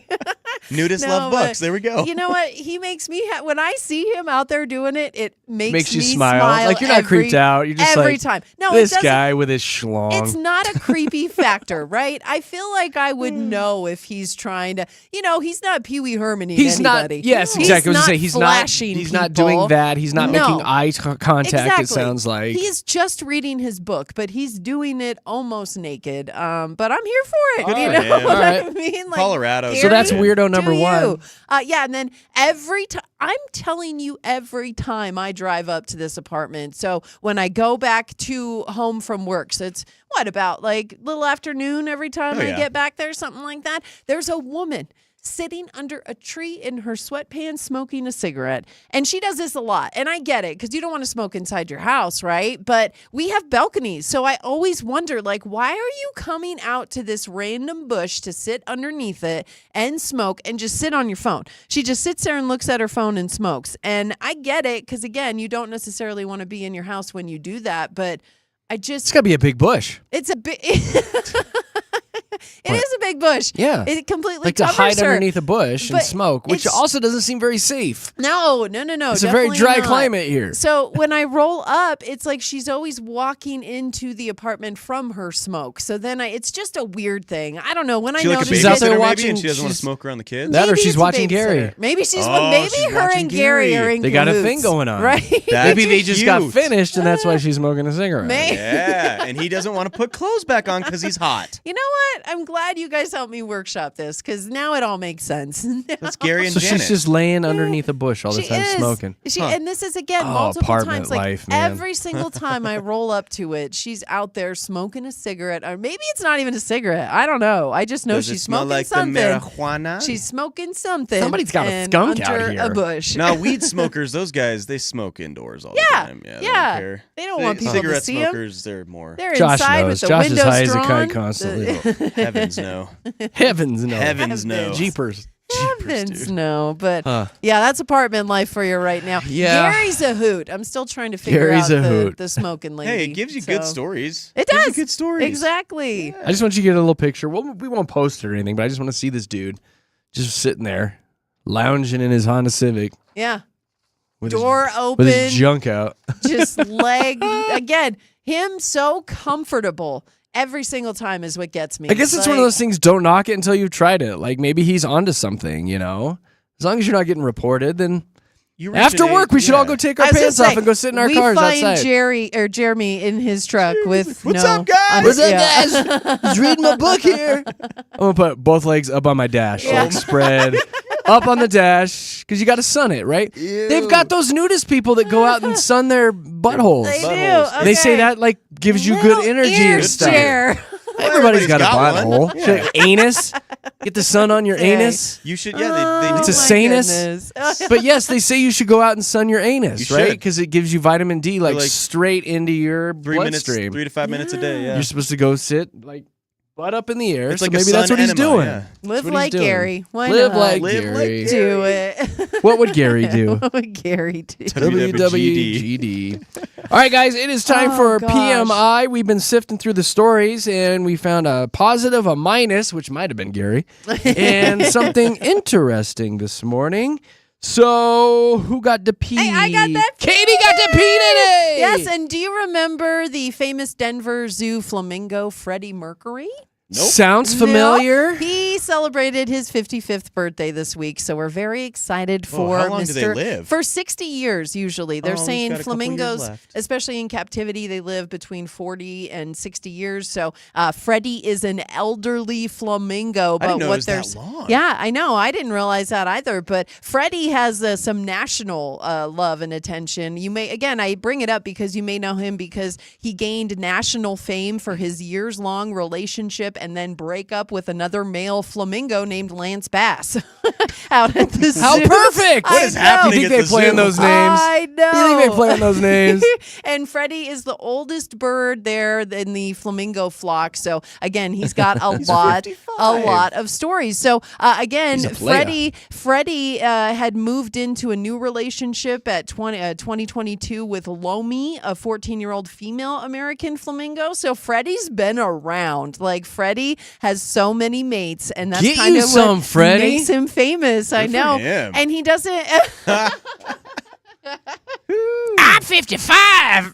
nudists No, love but books. There we go. You know what? He makes me when I see him out there doing it, it makes you me smile. Like you're not creeped out. You're just every like time. No, this it doesn't. guy with his schlong. It's not a creepy factor, right? I feel like I would know if he's trying to, he's not Pee Wee Herman. He's anybody. not. Yes, He's exactly. I was not gonna say he's not. flashing He's not people. doing that. He's not No. making eye contact. Exactly. It sounds like He's just reading his book, but he's doing it almost naked. But I'm here for it. All You right, know yeah. what All right. I mean? Like, Colorado. So that's Gary, weirdo number do you? one. Yeah, and then every time I'm telling you, every time I drive up to this apartment. So when I go back to home from work, so it's about like little afternoon every time I get back there, something like that. There's a woman sitting under a tree in her sweatpants smoking a cigarette. And she does this a lot. And I get it because you don't want to smoke inside your house, right? But we have balconies. So I always wonder, like, why are you coming out to this random bush to sit underneath it and smoke and just sit on your phone? She just sits there and looks at her phone and smokes. And I get it because, again, you don't necessarily want to be in your house when you do that. But it's got to be a big bush. it's a big... It is a big bush. Yeah. It completely Like to covers hide her. underneath a bush and But smoke, which it's- also doesn't seem very safe. No. It's a very definitely dry not. climate here. So when I roll up, it's like she's always walking into the apartment from her smoke. So then it's just a weird thing. I don't know. When She I like a noticed She's out babysitter there maybe, watching- and she doesn't want to she's- smoke around the kids. That or maybe she's it's a watching babysitter. Gary. Maybe she's Oh, maybe she's her watching and Gary are Gary. in They got a cahoots, thing going on. right? That's Maybe they just got cute. finished and that's why she's smoking a cigarette. May- Yeah, and he doesn't want to put clothes back on because he's hot. You know what? I'm glad you guys helped me workshop this because now it all makes sense. That's Gary and So Janet. she's just laying underneath a bush all the She time is. smoking. And this is again Oh, multiple apartment times. Like life, man. every single time I roll up to it, she's out there smoking a cigarette, or maybe it's not even a cigarette. I don't know. I just know Does she's it smell smoking like something. the marijuana? She's smoking something. Somebody's got a and skunk out under here. a bush. No, weed smokers, those guys, they smoke indoors all the Yeah, time. Yeah, yeah. They don't care. They don't want people to Cigarette see 'em. smokers, they're more. They're Josh inside knows. with the Josh is windows high as a drawn. kite constantly. Heavens no. Heavens no. Heavens no. Jeepers. Heavens dude. no, but Huh. yeah, that's apartment life for you right now. Yeah. Gary's a hoot. I'm still trying to figure Gary's out a hoot. the smoking lady. Hey, it gives you good So- stories. It Gives does. you good stories. Exactly. I just want you to get a little picture. We won't post it or anything, but I just want to see this dude just sitting there, lounging in his Honda Civic Yeah. with Door his, open. with his junk out. Just leg again. Him so comfortable every single time is what gets me. I guess it's one of those things. Don't knock it until you've tried it. Like maybe he's onto something. As long as you're not getting reported, then You reach after an work age- we should all yeah. go take I our was gonna pants off say, and go sit in our we cars find outside. Jeremy in his truck with What's no up, guys? What's up, yeah. guys? Just reading my book here. I'm gonna put both legs up on my dash, Yeah. like spread up on the dash, because you got to sun it, right? They've got those nudist people that go out and sun their buttholes. They do. Buttholes. They say Okay. that like gives you Little good energy ear and stuff. share. Everybody's got a Everybody's got butthole. one. Shit, like anus. Get the sun on your Okay. anus. You should, yeah, they It's do a that. sanus. But yes, they say you should go out and sun your anus, You right? should. Because it gives you vitamin D like, Like straight into your 3 minutes, bloodstream. 3 to 5 minutes a day. Yeah, You're supposed to go sit like butt up in the air. It's so like a maybe that's sun what he's enema, doing. yeah. That's Live what he's like doing. Gary. Why Live not? like Live like Gary. Do it. What would Gary do? What would Gary do? WWGD. All right, guys, it is time Oh, for gosh. PMI. We've been sifting through the stories, and we found a positive, a minus, which might have been Gary, and something interesting this morning. So, who got to pee? Hey, I got that pee. Katie got to pee today. Yes, and do you remember the famous Denver Zoo flamingo, Freddie Mercury? Nope. Sounds familiar. No, he celebrated his 55th birthday this week, so we're very excited for how long do Mr. they live? For 60 years, usually. They're Oh, he's saying got a couple years flamingos, left. especially in captivity, they live between 40 and 60 years. So Freddie is an elderly flamingo. I didn't but know what it was that there's long. Yeah, I know. I didn't realize that either. But Freddie has some national love and attention. You may, again, I bring it up because you may know him because he gained national fame for his years-long relationship and then breakup with another male flamingo named Lance Bass out at the zoo. How perfect. What is I happening You think at they the play in zoo? those names? I know. You think they play in those names? And Freddie is the oldest bird there in the flamingo flock. So again, he's got a lot 55. of stories. So again, He's a player. Freddie had moved into a new relationship at 2022 with Lomi, a 14-year-old female American flamingo. So Freddie's been around. Like Freddie has so many mates, and that's Get kind you of some, what Freddie. makes him famous. I Good for know, him. and he doesn't. I'm 55.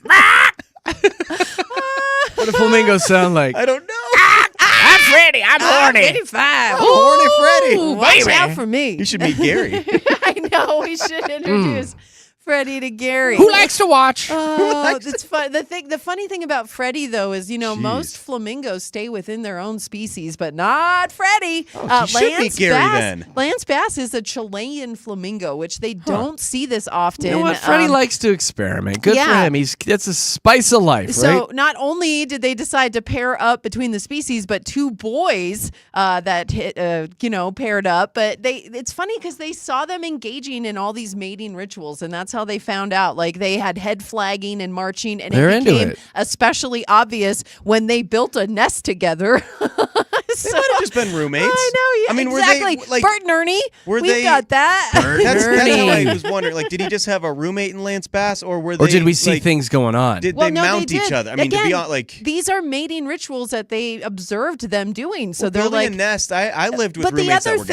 What do flamingos sound like? I don't know. I'm Freddie. I'm horny. 55. Horny Freddie. Ooh, watch baby. out for me. You should meet Gary. I know. We should introduce Freddie to Gary. Who likes to watch? Oh, that's fun. The funny thing about Freddie, though, is Jeez. most flamingos stay within their own species, but not Freddie. You should meet Gary then. Lance Bass is a Chilean flamingo, which they don't see this often. You know what? Freddie likes to experiment. Good for yeah. him. That's a spice of life, So right? not only did they decide to pair up between the species, but two boys that paired up. But it's funny because they saw them engaging in all these mating rituals, and that's how they found out. Like they had head flagging and marching, and They're it into became it. especially obvious when they built a nest together. They might have just been roommates. I know. Yeah, I mean, exactly. were they like? Bert and Ernie. were We've they- got that. That's how I Ernie. was wondering. Like, did he just have a roommate in Lance Bass, or were they? Or did we see like, things going on? Did Well, they no, mount they each did. other? I mean, to be Again, honest, like These are mating rituals that they observed them doing. So they're building like a nest. I lived with but the roommates other that were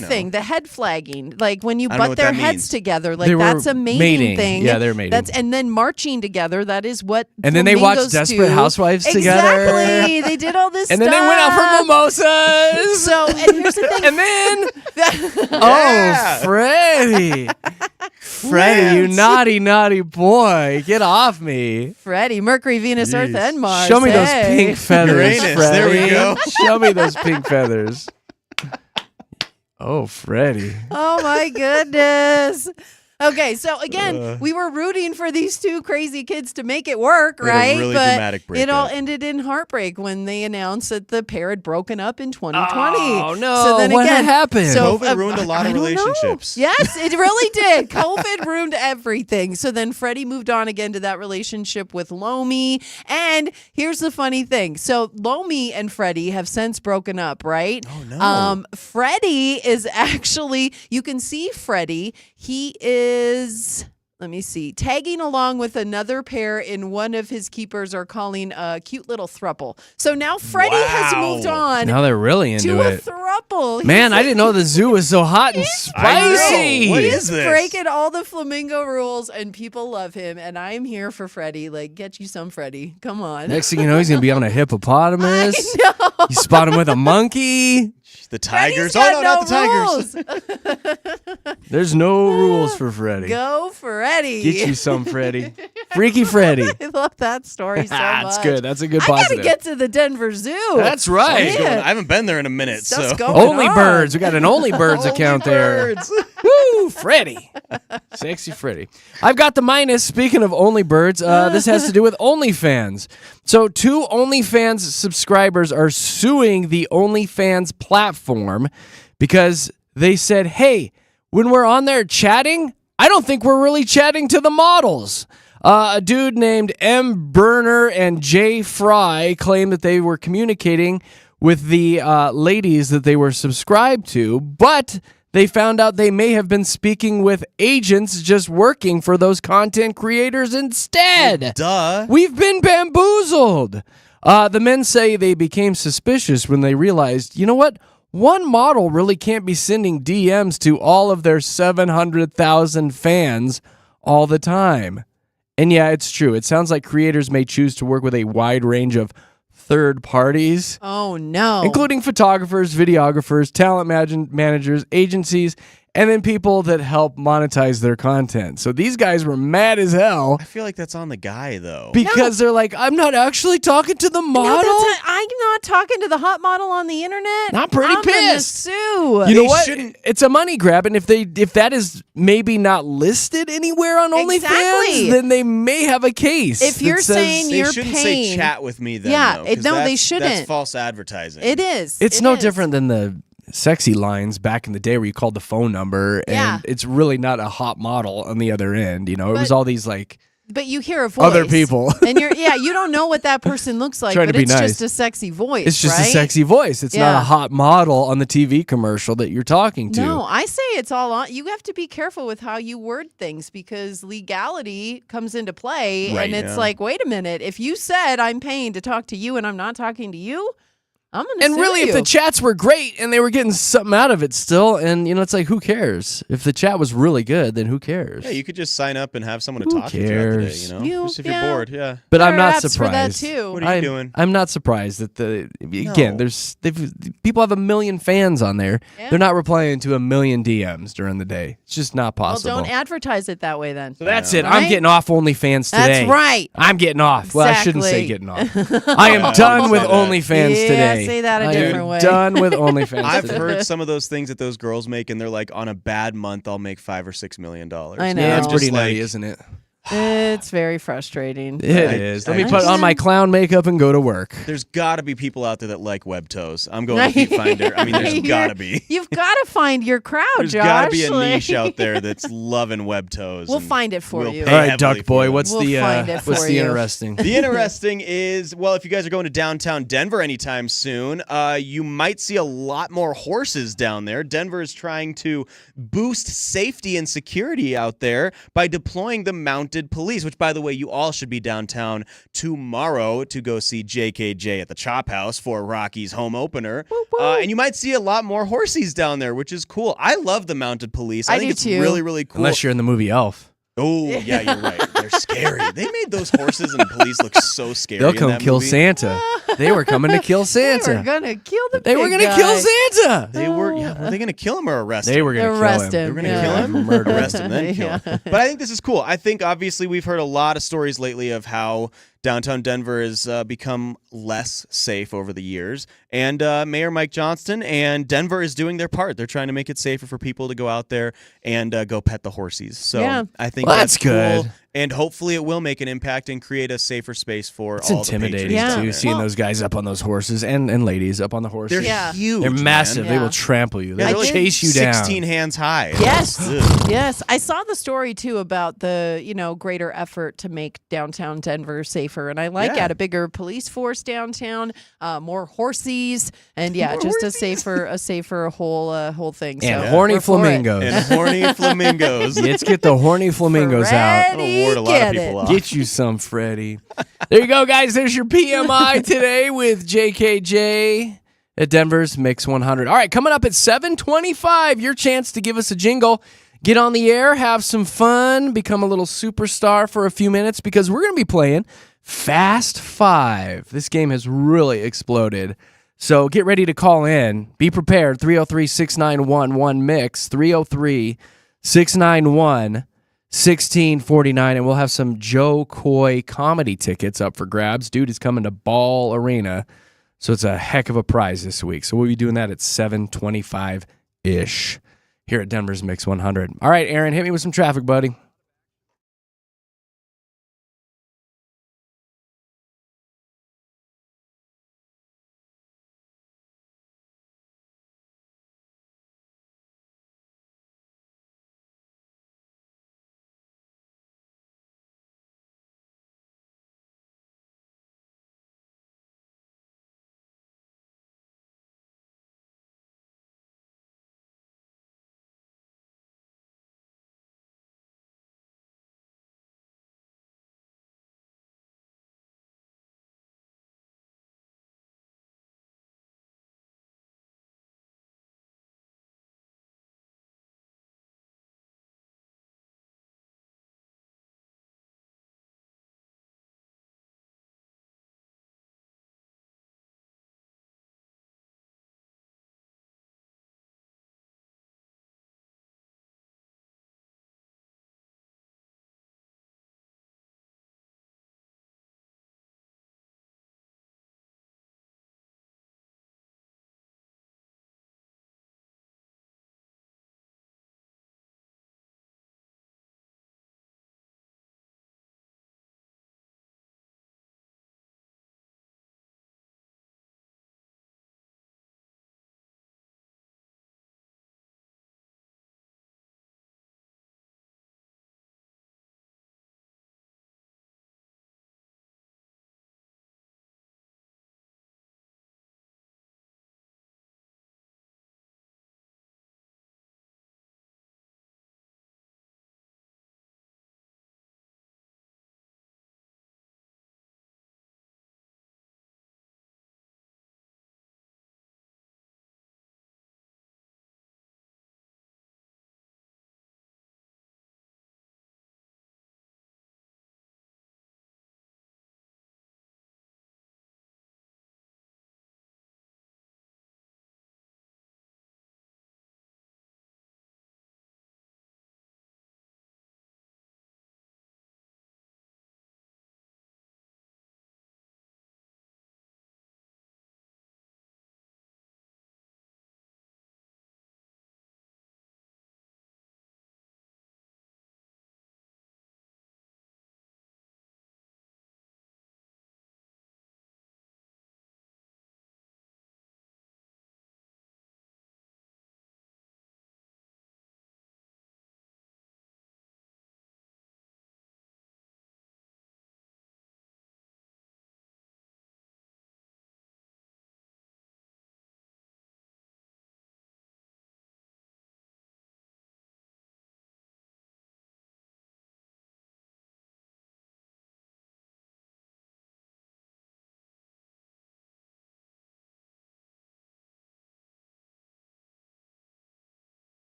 thing, guys. the head flagging, like when you I don't know butt what their that heads means. together, They like were that's a mating mating. thing. Yeah, they're mating. And then marching together. That is what. And then they watched flamingos Desperate do. Housewives together. Exactly. They did all this. And stuff. then they went out for mimosas. So, and here's the thing. And then, Yeah. oh, Freddie. Freddie, you Lance. naughty, naughty boy. Get off me. Freddie, Mercury, Venus, Earth, Jeez. and Mars. Show me those Hey. pink feathers, Uranus, Freddie. there we go. Show me those pink feathers. Oh, Freddie. Oh my goodness. Okay, so again, we were rooting for these two crazy kids to make it work, They had a right? really but dramatic it all breakup. ended in heartbreak when they announced that the pair had broken up in 2020. Oh, no. So then What again, happened? So, COVID ruined a lot of I don't know. relationships. Yes, it really did. COVID ruined everything. So then Freddie moved on again to that relationship with Lomi. And here's the funny thing. So Lomi and Freddie have since broken up, right? Oh, no. Freddie is actually, you can see Freddie. He is, let me see, tagging along with another pair in one of his keepers are calling a cute little thruple. So now Freddie has Wow. moved on Now they're really into to a it. thruple. Man, I didn't know the zoo was so hot and I know. spicy. What He is is this? breaking all the flamingo rules, and people love him. And I'm here for Freddie. Like, get you some Freddie. Come on. Next thing you know, he's going to be on a hippopotamus. I know. You spot him with a monkey. The Freddie's Tigers. Oh got no, not the Tigers. rules. There's no rules for Freddie. Go Freddie. Get you some, Freddie. Freaky Freddie. I love that story so much. That's good. That's a good I positive. gotta get to the Denver Zoo. That's right. Yeah. I haven't been there in a minute, Stuff's so going Only on. Birds. We got an Only Birds account there. Birds. Woo, Freddie. Sexy Freddie. I've got the minus. Speaking of Only Birds, this has to do with OnlyFans. So 2 OnlyFans subscribers are suing the OnlyFans platform because they said, hey, when we're on there chatting, I don't think we're really chatting to the models. A dude named M. Burner and Jay Fry claimed that they were communicating with the ladies that they were subscribed to, but they found out they may have been speaking with agents just working for those content creators instead. Duh. We've been bamboozled. The men say they became suspicious when they realized, you know what? One model really can't be sending DMs to all of their 700,000 fans all the time. And yeah, it's true. It sounds like creators may choose to work with a wide range of third parties, Oh no. including photographers, videographers, talent managers, agencies, and then people that help monetize their content. So these guys were mad as hell I feel like that's on the guy though. because they're like, I'm not actually talking to the model. I'm not talking to the hot model on the internet. I'm pretty gonna pissed. sue. You know They what? shouldn't- It's a money grab, and if that is maybe not listed anywhere on OnlyFans, Exactly. then they may have a case. If that you're says- saying They you're shouldn't paying. say chat with me then. Yeah, though, it- 'cause no, they that's- shouldn't. That's false advertising. It is. it's It no is. different than the sexy lines back in the day where you called the phone number, and Yeah. it's really not a hot model on the other end. You know, it was But- all these like But you hear a voice. other people. and you don't know what that person looks like, Trying but to be it's nice. just a sexy voice. It's just right? a sexy voice. It's not Yeah. a hot model on the TV commercial that you're talking to. No, I say it's all on. You have to be careful with how you word things because legality comes into play. Right, and it's yeah. like, wait a minute. If you said I'm paying to talk to you and I'm not talking to you, I'm gonna And sue really, you. if the chats were great and they were getting something out of it still, and it's like, who cares? If the chat was really good, then who cares? Yeah, you could just sign up and have someone to Who talk to you throughout the day, cares? Just if you're bored, yeah. But There I'm are not apps for that surprised. too. What are you doing? I'm not surprised that again, No. people have a million fans on there. Yeah. They're not replying to a million DMs during the day. It's just not Well, possible. don't advertise it that way then. So that's Yeah. it. I'm Right? getting off OnlyFans today. That's right. I'm getting off. Well, I shouldn't say Exactly. getting off. I am Yeah, done don't with say that. OnlyFans Yeah, today. say that a I different am way. done with OnlyFans I've today. heard some of those things that those girls make, and they're like, on a bad month, I'll make $5 or $6 million. I know. Yeah, it's No. pretty Just nutty, like, isn't it? It's very frustrating. It is. Let me I put on my clown makeup and go to work. There's got to be people out there that like web toes. I'm going to Feet Finder. I mean, there's got to be. You've got to find your crowd, There's Josh. got to be a Like- niche out there that's loving web toes. We'll and find it for we'll you. pay All right, heavily Duck for Boy, them. what's We'll find it what's for the you. interesting? The interesting is, well, if you guys are going to downtown Denver anytime soon, you might see a lot more horses down there. Denver is trying to boost safety and security out there by deploying the mounted police, which, by the way, you all should be downtown tomorrow to go see JKJ at the Chop House for Rocky's home opener. Woo, woo. And you might see a lot more horsies down there, which is cool. I love the mounted police. I think do it's too. really, really cool. Unless you're in the movie Elf. Oh, yeah, you're right. They're scary. They made those horses and police look so scary. They'll in come that kill movie. Santa. They were coming to kill They were Santa. gonna kill the They were big going to kill guy. Santa. They were, yeah. Were they going to kill him or arrest They him? were going to Arrest kill him. him. They were going to Yeah. kill him, Murder him. arrest him, then kill him. Yeah. But I think this is cool. I think obviously we've heard a lot of stories lately of how downtown Denver has become less safe over the years. And Mayor Mike Johnston and Denver is doing their part. They're trying to make it safer for people to go out there and go pet the horsies. So Yeah. I think Well, that's that's good. cool. And hopefully it will make an impact and create a safer space for It's all the intimidating, patrons Yeah. down too, there. seeing Well- those guys up on those horses and ladies up on the horses. They're Yeah. huge. They're massive. Man. They Yeah. will trample you. They Yeah, will they're like chase you down. 16 hands high. Yes. Ugh. Yes, I saw the story too about the greater effort to make downtown Denver safer, and I like Yeah. add a bigger police force downtown, more horsies, and yeah, More just horsies. a safer whole thing. And so horny we're for it. flamingos. And horny flamingos. Let's get the horny flamingos out. That'll ward a lot of Get people it. off. Get you some, Freddie. There you go, guys. There's your PMI today with JKJ at Denver's Mix 100. All right, coming up at 7:25, your chance to give us a jingle. Get on the air, have some fun, become a little superstar for a few minutes because we're going to be playing Fast 5. This game has really exploded. So get ready to call in. Be prepared. 303-691-1MIX. 303-691-1649. And we'll have some Joe Coy comedy tickets up for grabs. Dude is coming to Ball Arena. So it's a heck of a prize this week. So we'll be doing that at 7:25-ish here at Denver's Mix 100. All right, Aaron, hit me with some traffic, buddy.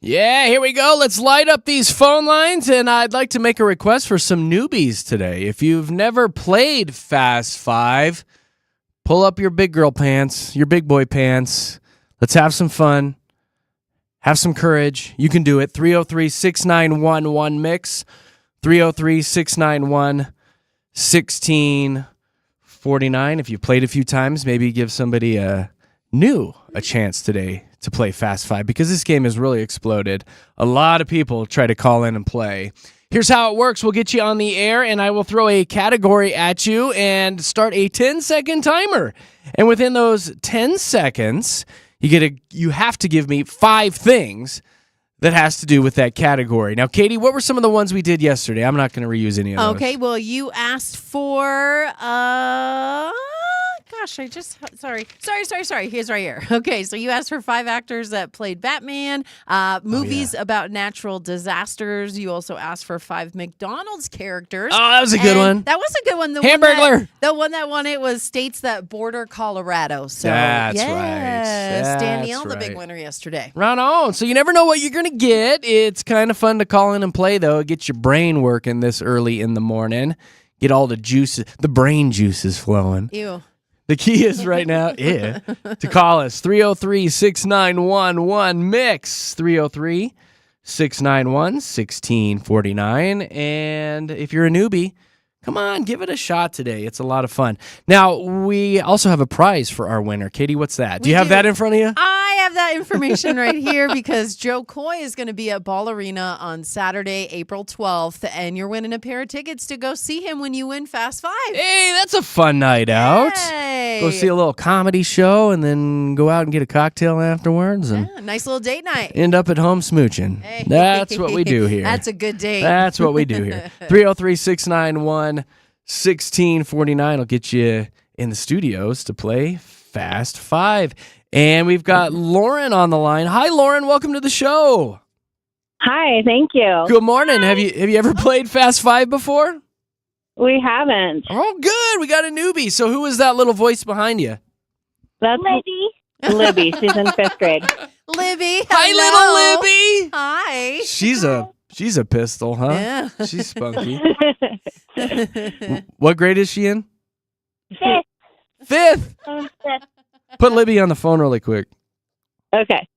Yeah, here we go. Let's light up these phone lines, and I'd like to make a request for some newbies today. If you've never played Fast Five, pull up your big girl pants, your big boy pants. Let's have some fun. Have some courage. You can do it. 303-691-1-MIX. 303-691-1649. If you've played a few times, maybe give somebody a chance today to play Fast Five, because this game has really exploded. A lot of people try to call in and play. Here's how it works. We'll get you on the air, and I will throw a category at you and start a 10-second timer. And within those 10 seconds, you have to give me 5 things that has to do with that category. Now, Katie, what were some of the ones we did yesterday? I'm not going to reuse any of those. Okay, well, you asked for sorry. Here's right here. Okay, so you asked for 5 actors that played Batman, movies about natural disasters. You also asked for 5 McDonald's characters. Oh, that was a good one. That was a good one. Hamburglar. The one that won it was states that border Colorado. So That's right. yes, Danielle, That's the big right. winner yesterday. Right on. So you never know what you're going to get. It's kind of fun to call in and play, though. Get your brain working this early in the morning. Get all the juices, the brain juices flowing. Ew. The key is right now, to call us. 303-691-1-MIX. 303-691-1649. And if you're a newbie, come on, give it a shot today. It's a lot of fun. Now, we also have a prize for our winner. Katie, what's that? Do you have that in front of you? I have that information right here because Joe Coy is going to be at Ball Arena on Saturday, April 12th, and you're winning a pair of tickets to go see him when you win Fast Five. Hey, that's a fun night out. Hey. Go see a little comedy show and then go out and get a cocktail afterwards and Nice little date night. end up at home smooching. Hey. That's what we do here. That's a good date. That's what we do here. 303-691-1649 will get you in the studios to play Fast Five. And we've got Lauren on the line. Hi, Lauren. Welcome to the show. Hi, thank you. Good morning. Have you ever played Fast Five before? We haven't. Oh, good. We got a newbie. So who is that little voice behind you? That's Libby. She's in 5th grade. Libby. Hi, little Libby. Hi. She's a pistol, huh? Yeah. She's spunky. What grade is she in? 5th. 5th. Put Libby on the phone really quick. Okay.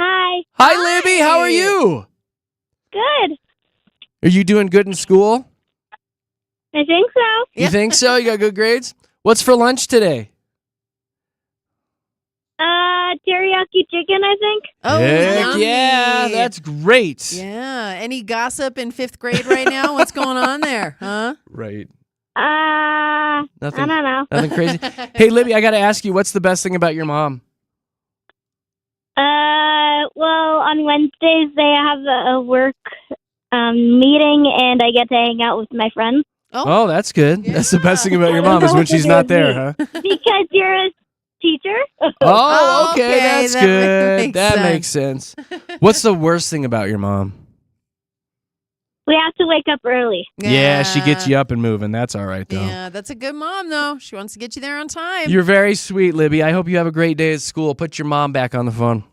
Hi. Hi, Libby. How are you? Good. Are you doing good in school? I think so. You think so? You got good grades? What's for lunch today? Teriyaki chicken, I think. Oh, Heck yummy. yeah, that's great. Yeah. Any gossip in 5th grade right now? What's going on there? Huh? Right. Nothing. I don't know. Nothing crazy. Hey, Libby, I got to ask you, what's the best thing about your mom? Well, on Wednesdays they have a work meeting, and I get to hang out with my friends. Oh, that's good. Yeah. That's the best thing about your mom is when she's not there, huh? Because you're a teacher. Oh, okay. That's that good. makes That sense. makes sense. What's the worst thing about your mom? We have to wake up early. Yeah, she gets you up and moving. That's all right, though. Yeah, that's a good mom, though. She wants to get you there on time. You're very sweet, Libby. I hope you have a great day at school. Put your mom back on the phone.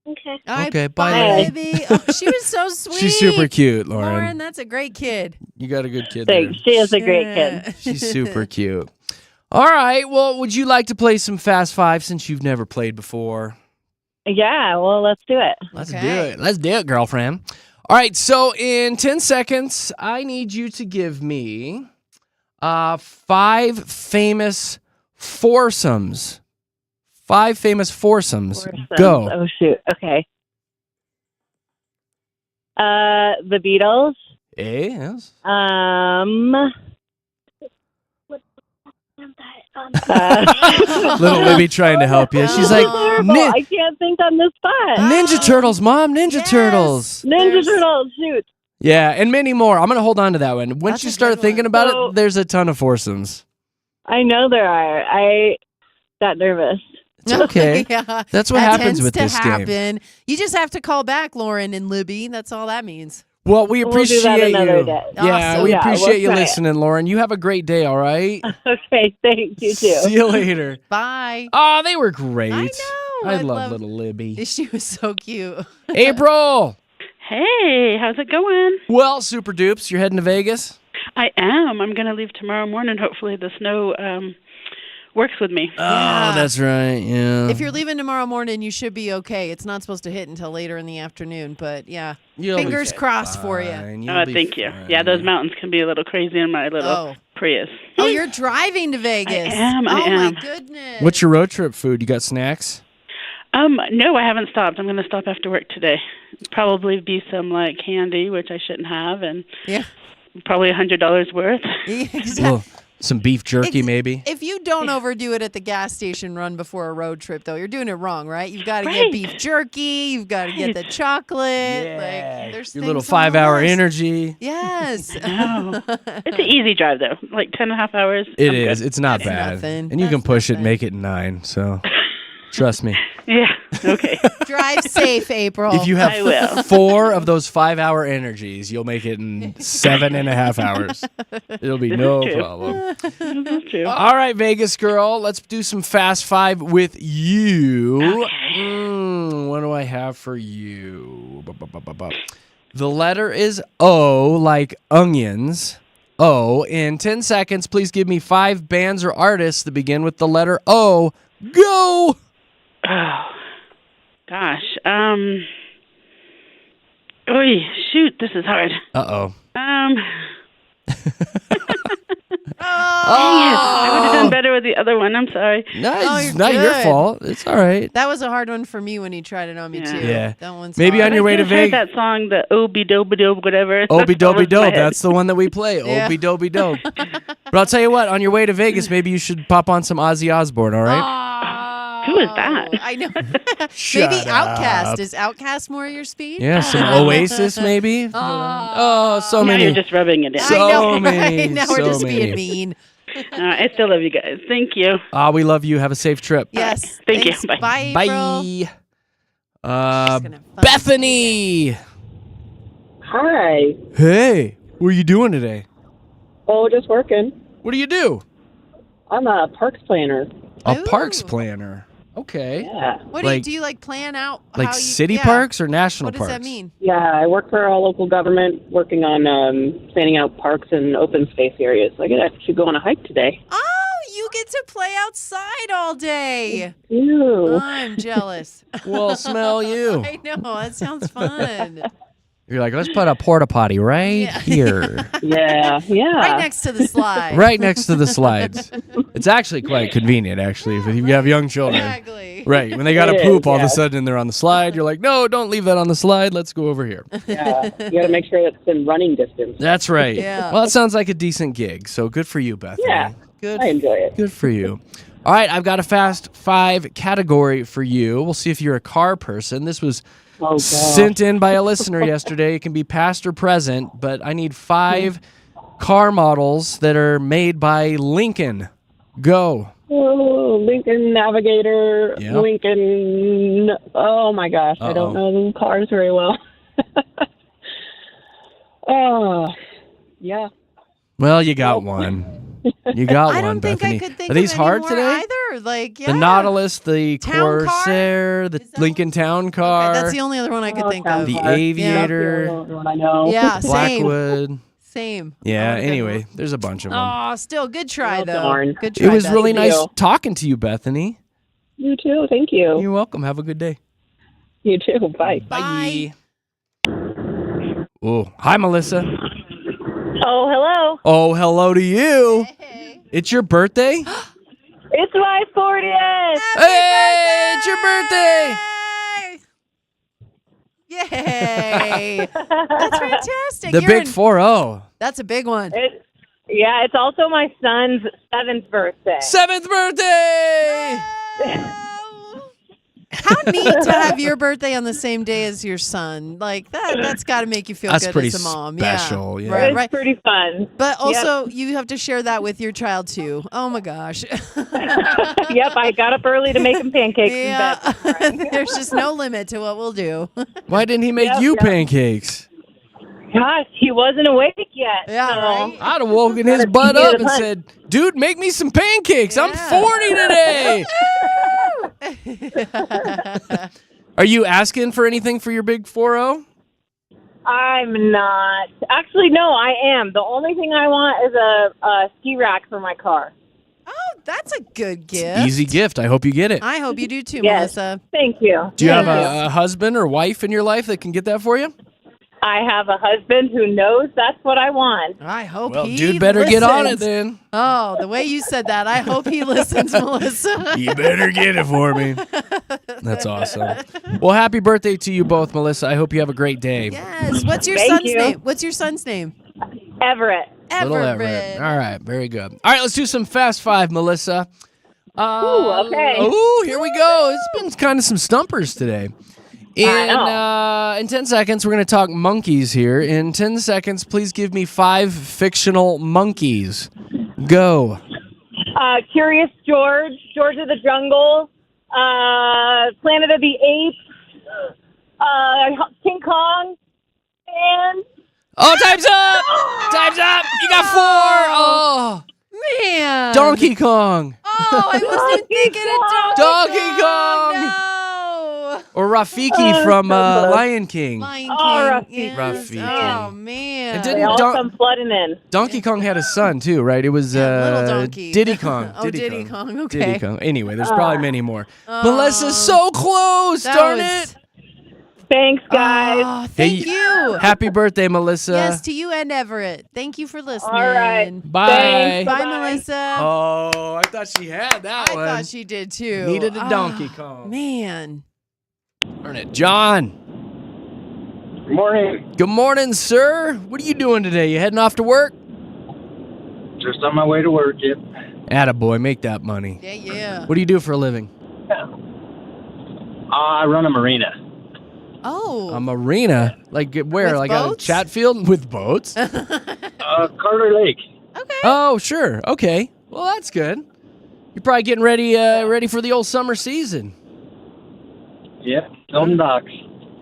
Okay. All right, Okay, bye, bye, Libby. Oh, she was so sweet. She's super cute, Lauren. Lauren, that's a great kid. You got a good kid there. Thanks. She is a great kid. Yeah. She's super cute. All right. Well, would you like to play some Fast Five since you've never played before? Yeah, well, let's do it. Let's do Okay. it. Let's do it, girlfriend. All right. So in 10 seconds, I need you to give me 5 famous foursomes. 5 famous foursomes. Go. Oh, shoot. Okay. The Beatles. Yes. Little Libby trying to help you. She's like, Horrible. I can't think on the spot. Ninja Turtles, Mom. Ninja Yes. Turtles. Ninja Turtles. Shoot. Yeah, and many more. I'm going to hold on to that one. Once That's you a start good thinking one. about So- it, there's a ton of foursomes. I know there are. I got nervous. It's okay. Yeah, That's what that happens tends with to this game. happen. You just have to call back, Lauren and Libby. That's all that means. Well, we We'll do appreciate that another you. day. Yeah, Awesome. we Yeah, appreciate we'll you try it. listening, Lauren. You have a great day, all right? Okay, thank you too. See you later. Bye. Oh, they were great. I know. I love little Libby. She was so cute. April. Hey, how's it going? Well, super dupes. You're heading to Vegas? I am. I'm going to leave tomorrow morning. Hopefully the snow works with me. Oh, that's right. Yeah. If you're leaving tomorrow morning, you should be okay. It's not supposed to hit until later in the afternoon, but yeah. Fingers crossed for you. Thank you. Yeah, those mountains can be a little crazy in my little Prius. Oh, you're driving to Vegas. I am. My goodness. What's your road trip food? You got snacks? No, I haven't stopped. I'm going to stop after work today. Probably be some like candy, which I shouldn't have, and probably $100 worth. Exactly. Well, some beef jerky, maybe. If you don't overdo it at the gas station run before a road trip, though, you're doing it wrong, right? You've got to get beef jerky. You've got to get the chocolate. Yeah. Like, there's your things little on the 5-hour list. energy. Yes. No. It's an easy drive, though. Like 10.5 hours. It I'm is. good. It's not That's bad. nothing. And you can That's push it, nothing. make it 9. So trust me. Yeah. Okay. Drive safe, April. If you I will. have 4 of those 5-hour energies, you'll make it in 7.5 hours. It'll be no true. problem. That's true. All right, Vegas girl, let's do some Fast 5 with you. What do I have for you? The letter is O, like onions. O. In 10 seconds, please give me 5 bands or artists that begin with the letter O. Go! Oh, gosh. Oy, shoot, this is hard. Uh-oh. I would have done better with the other one. I'm sorry. No, it's you're not your good. fault. It's all right. That was a hard one for me when he tried it on me, too. Yeah. That one's Maybe hard. on your way to I just heard Vegas. that song, the Obi-Dobi-Dob, whatever. Obi doby That was my dope. head. That's the one that we play. Yeah. Obi doby dope. But I'll tell you what, on your way to Vegas, maybe you should pop on some Ozzy Osbourne, all right? Who is that? I know. Shut Maybe Outkast. up. Is Outkast more your speed? Yeah, some Oasis maybe. Oh, so Now many. you're just rubbing it in. So I know, many, right? Now we're so just many. being mean. I still love you guys. Thank you. We love you. Have a safe trip. Yes. Thank you. Thanks. Bye. Bye, April. Bye. gonna have fun. Bethany. Hi. Hey, what are you doing today? Oh, just working. What do you do? I'm a parks planner. A Ooh. parks planner. Okay. Yeah. What Like- do you like plan out? Like how you, city yeah. parks or national What does parks? that mean? Yeah, I work for a local government working on planning out parks and open space areas. I get to go on a hike today. Oh, you get to play outside all day. Ew. I'm jealous. Well, smell you. I know. That sounds fun. You're like, let's put a porta potty right Yeah. here. Yeah, yeah. Right next to the slide. Right next to the slides. It's actually quite convenient, actually, if you have young children. Exactly. Right. When they got to It poop, is, all of a yeah. sudden they're on the slide. You're like, no, don't leave that on the slide. Let's go over here. Yeah. You got to make sure it's in running distance. That's right. Yeah. Well, it sounds like a decent gig. So good for you, Bethany. Yeah. Good. I enjoy it. Good for you. All right. I've got a Fast 5 category for you. We'll see if you're a car person. This was Oh, God. sent in by a listener yesterday. It can be past or present, but I need 5 car models that are made by Lincoln. Go. Oh, Lincoln Navigator, Yep. Lincoln. Oh, my gosh. I don't know the cars very well. Oh, yeah. Well, you got one. You got I one, don't think Bethany. I could think Are these of any hard more today? either. Like, yeah. The Nautilus, the Town car? Corsair, the Is that Lincoln Town Car, Okay, that's the only other one I could think Town of. the car. Aviator, That's the only one I know. Yeah, same. Blackwood. Same. Yeah, Oh, good anyway, one. there's a bunch of them. Oh, still good try Oh, though. darn. Good try. It was Beth. really nice you. talking to you, Bethany. You too. Thank you. You're welcome. Have a good day. You too. Bye. Bye. Oh, hi, Melissa. Oh, hello. Oh, hello to you. Hey. It's your birthday? It's my 40th. Hey, it's your birthday. Yay! That's fantastic. The You're big in- 4-0. That's a big one. It's also my son's 7th birthday. 7th birthday. Oh. How neat to have your birthday on the same day as your son. Like that's got to make you feel That's good pretty as a mom. special, yeah. Right, It's right. pretty fun. But also you have to share that with your child too. Oh my gosh. Yep, I got up early to make him pancakes in Yeah. bed. There's just no limit to what we'll do. Why didn't he make Yep, you yep. pancakes? Gosh, he wasn't awake yet. Yeah, so- right? I'd have woken his Gotta butt beat you up to and the punch. said, dude, make me some pancakes. I'm Yeah. 40 today. Are you asking for anything for your big 4-0? I'm not. Actually, no, I am. The only thing I want is a ski rack for my car. Oh, that's a good gift. Easy gift. I hope you get it. I hope you do too, Yes. Melissa. Thank you. Do you have a husband or wife in your life that can get that for you? I have a husband who knows that's what I want. I hope Well, he dude better get on it listens. then. Oh, the way you said that, I hope he listens, Melissa. You better get it for me. That's awesome. Well, happy birthday to you both, Melissa. I hope you have a great day. Yes. What's your Thank son's you. name? What's your son's name? Everett. Little Everett. All right, very good. All right, let's do some Fast Five, Melissa. Ooh, okay. Ooh, here we go. It's been kind of some stumpers today. In 10 seconds, we're going to talk monkeys here. In 10 seconds, please give me 5 fictional monkeys. Go. Curious George, George of the Jungle, Planet of the Apes, King Kong, and... Oh, time's up! Time's up! You got 4! Oh, Man. Donkey Kong. Oh, I wasn't thinking of Donkey Kong. No. Or Rafiki from Lion King. Lion King. Oh, yes. Rafiki. Oh, man. And They didn't all Don- come flooding in. Donkey Kong had a son, too, right? It was Little Donkey. Diddy Kong. Oh, Diddy Kong. Okay. Diddy Kong. Anyway, there's probably many more. Melissa's so close. That Darn was- it. Thanks, guys. Oh, thank Hey, you. Happy birthday, Melissa. Yes, to you and Everett. Thank you for listening. All right. Bye. Thanks. Bye, Bye-bye. Melissa. Oh, I thought she had that I one. thought she did too. Needed a Donkey Ah, Kong. Man. Darn it. John. Good morning. Good morning, sir. What are you doing today? You heading off to work? Just on my way to work, yep. Attaboy, make that money. Yeah. What do you do for a living? I run a marina. Oh. A marina? Like where? With Like boats? a chat field with boats? Carter Lake. Okay. Oh, sure. Okay. Well, that's good. You're probably getting ready for the old summer season. Yep, building docks.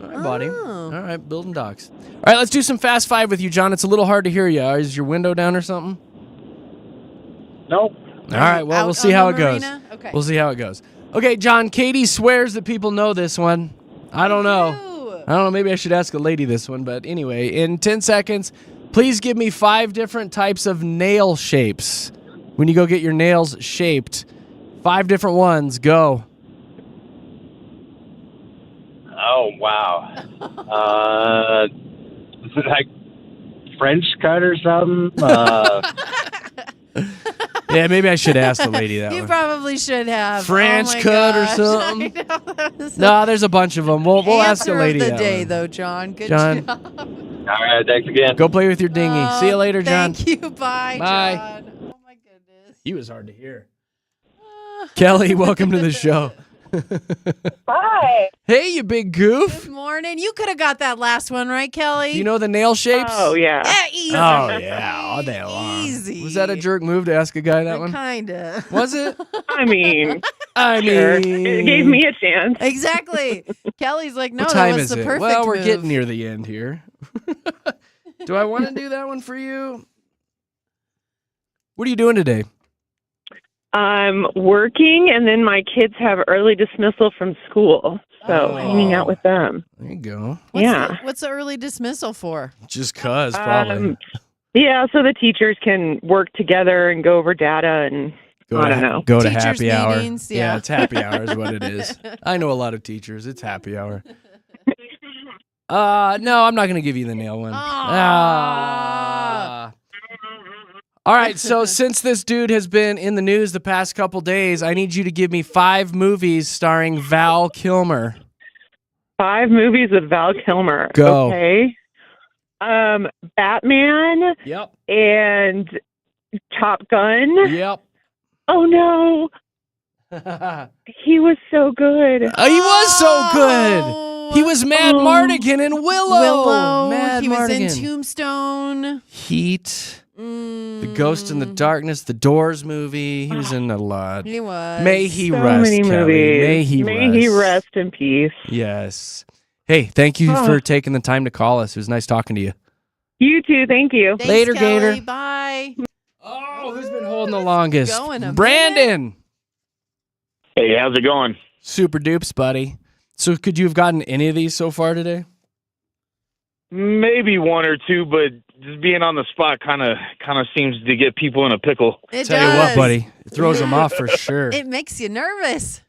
All right, buddy. Oh. All right, building docks. All right, let's do some Fast Five with you, John. It's a little hard to hear you. Is your window down or something? Nope. All right, well, Out we'll see on how the it goes. marina? Okay. We'll see how it goes. Okay, John, Katie swears that people know this one. I don't know. I don't know. Maybe I should ask a lady this one. But anyway, in 10 seconds, please give me 5 different types of nail shapes. When you go get your nails shaped, 5 different ones. Go. Oh, wow. Like French cut or something? Yeah, maybe I should ask the lady that You one. probably should have. French Oh my cut or gosh. something. I know, that was No, there's a bunch of them. We'll ask the answer lady of the that day, one. though, John. Good John. job. All right, thanks again. Go play with your dinghy. See you later, John. Thank you. Bye, Bye. John. Oh, my goodness. He was hard to hear. Kelly, welcome to the show. Hi. Hey, you big goof. Good morning. You could have got that last one, right, Kelly? Do you know the nail shapes? Oh, yeah. Yeah, easy. Oh, yeah, all day long. Easy. Was that a jerk move to ask a guy that one? Kinda. Was it? I mean, I sure. mean, It gave me a chance. Exactly. Kelly's like, no, what that time was is the it? perfect Well, we're move. getting near the end here. Do I want to do that one for you? What are you doing today? I'm working, and then my kids have early dismissal from school, so Oh. hanging out with them. There you go. What's the early dismissal for? Just cuz, probably. Yeah, so the teachers can work together and go over data and I don't know. Go to Teachers' happy hour. meetings, yeah. It's happy hour is what it is. I know a lot of teachers. It's happy hour. No, I'm not going to give you the nail one. Aw. All right, so since this dude has been in the news the past couple days, I need you to give me 5 movies starring Val Kilmer. 5 movies with Val Kilmer. Go. Okay. Batman Yep. and Top Gun. Yep. Oh no, he was so good. He was so good. Oh. He was Mad Mardigan in Willow. Willow. Mad He was in Mardigan. Tombstone. Heat. Mm, The Ghost in the Darkness, the Doors movie. He was in a lot. He was. May he So rest, many Kelly. movies. May he rest in peace. Yes. Hey, thank you for taking the time to call us. It was nice talking to you. You too. Thank you. Thanks, Later, Kelly. Gator. Bye. Oh, who's been holding the longest? going a Brandon. Hey, how's it going? Super dupes, buddy. So could you have gotten any of these so far today? Maybe one or two, but just being on the spot kind of seems to get people in a pickle. It Tell does. you what, buddy, it throws them off for sure. It makes you nervous.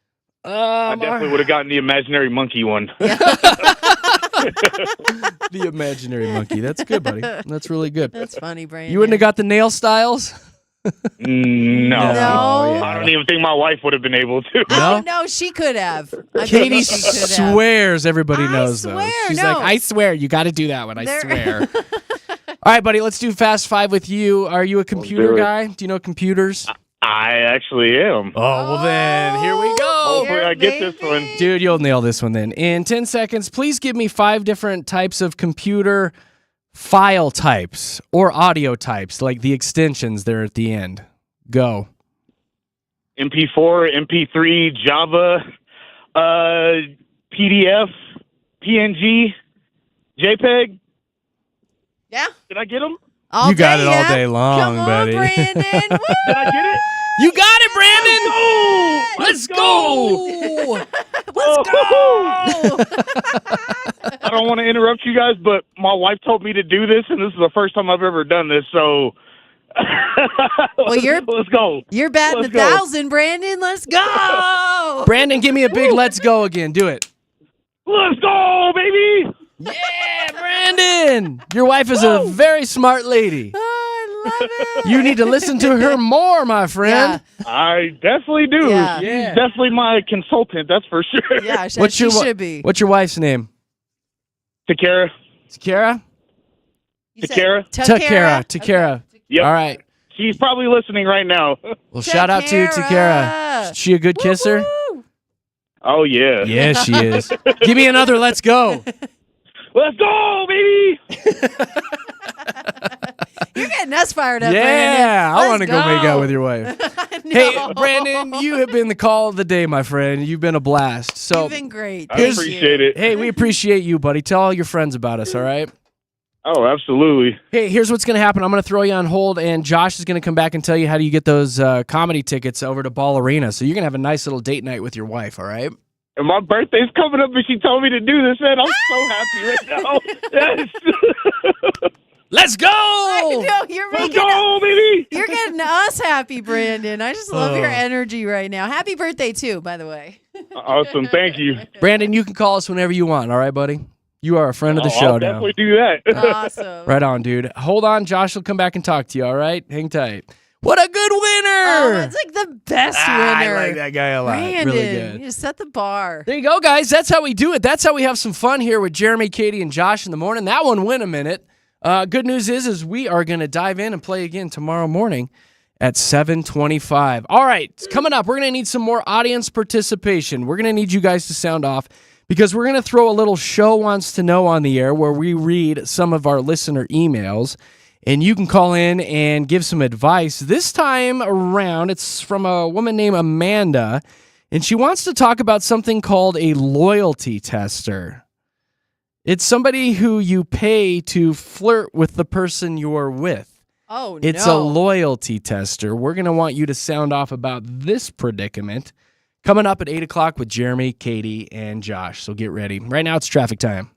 I definitely would have gotten the imaginary monkey one. The imaginary monkey. That's good, buddy. That's really good. That's funny, Brandon. You wouldn't have got the nail styles? No. No. I don't even think my wife would have been able to. Oh, no, she could have. I Katie bet she could have. swears everybody I knows those. swear, She's no. like, I swear, you got to do that one. I There- swear. All right, buddy, let's do Fast Five with you. Are you a computer do it. guy? Do you know computers? I actually am. Oh, well then, here we go. Hopefully I get this one. Dude, you'll nail this one then. In 10 seconds, please give me 5 different types of computer file types or audio types, like the extensions there at the end. Go. MP4, MP3, Java, PDF, PNG, JPEG. Yeah. Did I get them? All You got day, it all yeah? day long, Come on, buddy. Brandon. Woo! Did I get it? You got it, Brandon! Let's go! Let's go. I don't want to interrupt you guys, but my wife told me to do this, and this is the first time I've ever done this, so let's go. You're batting Let's go. 1,000, Brandon. Let's go. Brandon, give me a big let's go again. Do it. Let's go, baby! Yeah, Brandon! Your wife is a very smart lady. Oh, I love it. You need to listen to her more, my friend. I definitely do. Yeah. She's Yeah. definitely my consultant, that's for sure. Yeah, What's she your wi- should be. What's your wife's name? Takara. Takara? You said Takara? Takara. Takara. Yep. All right. She's probably listening right now. Well, shout out to Takara. Is she a good kisser? Woo-hoo. Oh, yeah. Yeah, she is. Give me another let's go. Let's go, baby! You're getting us fired up, Yeah, I want to Let's go make out with your wife. Brandon. Hey, No. Brandon, you have been the call of the day, my friend. You've been a blast. So, You've been great. I Thank appreciate you. it. hey, we appreciate you, buddy. Tell all your friends about us, all right? Oh, absolutely. Hey, here's what's going to happen. I'm going to throw you on hold, and Josh is going to come back and tell you how do you get those comedy tickets over to Ball Arena. So you're going to have a nice little date night with your wife, all right? And my birthday's coming up, and she told me to do this, and I'm so happy right now. Yes. Let's go! I know, you're Let's making go, baby! You're getting us happy, Brandon. I just love your Oh. energy right now. Happy birthday, too, by the way. Awesome. Thank you. Brandon, you can call us whenever you want, all right, buddy? You are a friend of the show I'll now. definitely do that. Awesome. Right on, dude. Hold on. Josh will come back and talk to you, all right? Hang tight. What a good winner! Oh, that's like the best winner. I like that guy a lot. Brandon, Really good. you just set the bar. There you go, guys. That's how we do it. That's how we have some fun here with Jeremy, Katie, and Josh in the morning. That one went a minute. Good news is we are going to dive in and play again tomorrow morning at 7:25. All right, coming up, we're going to need some more audience participation. We're going to need you guys to sound off because we're going to throw a little Show Wants to Know on the air where we read some of our listener emails. And you can call in and give some advice. This time around, it's from a woman named Amanda, and she wants to talk about something called a loyalty tester. It's somebody who you pay to flirt with the person you're with. Oh, It's no. a loyalty tester. We're going to want you to sound off about this predicament coming up at 8 o'clock with Jeremy, Katie, and Josh. So get ready. Right now, it's traffic time.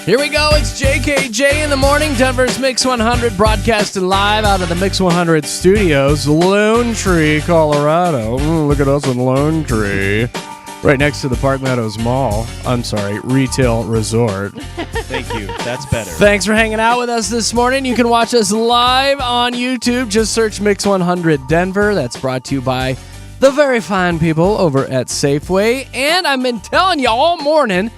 Here we go. It's JKJ in the morning. Denver's Mix 100 broadcasting live out of the Mix 100 studios, Lone Tree, Colorado. Look at us in Lone Tree. Right next to the Park Meadows Mall. I'm sorry, Retail Resort. Thank you. That's better. Thanks for hanging out with us this morning. You can watch us live on YouTube. Just search Mix 100 Denver. That's brought to you by the very fine people over at Safeway. And I've been telling you all morning,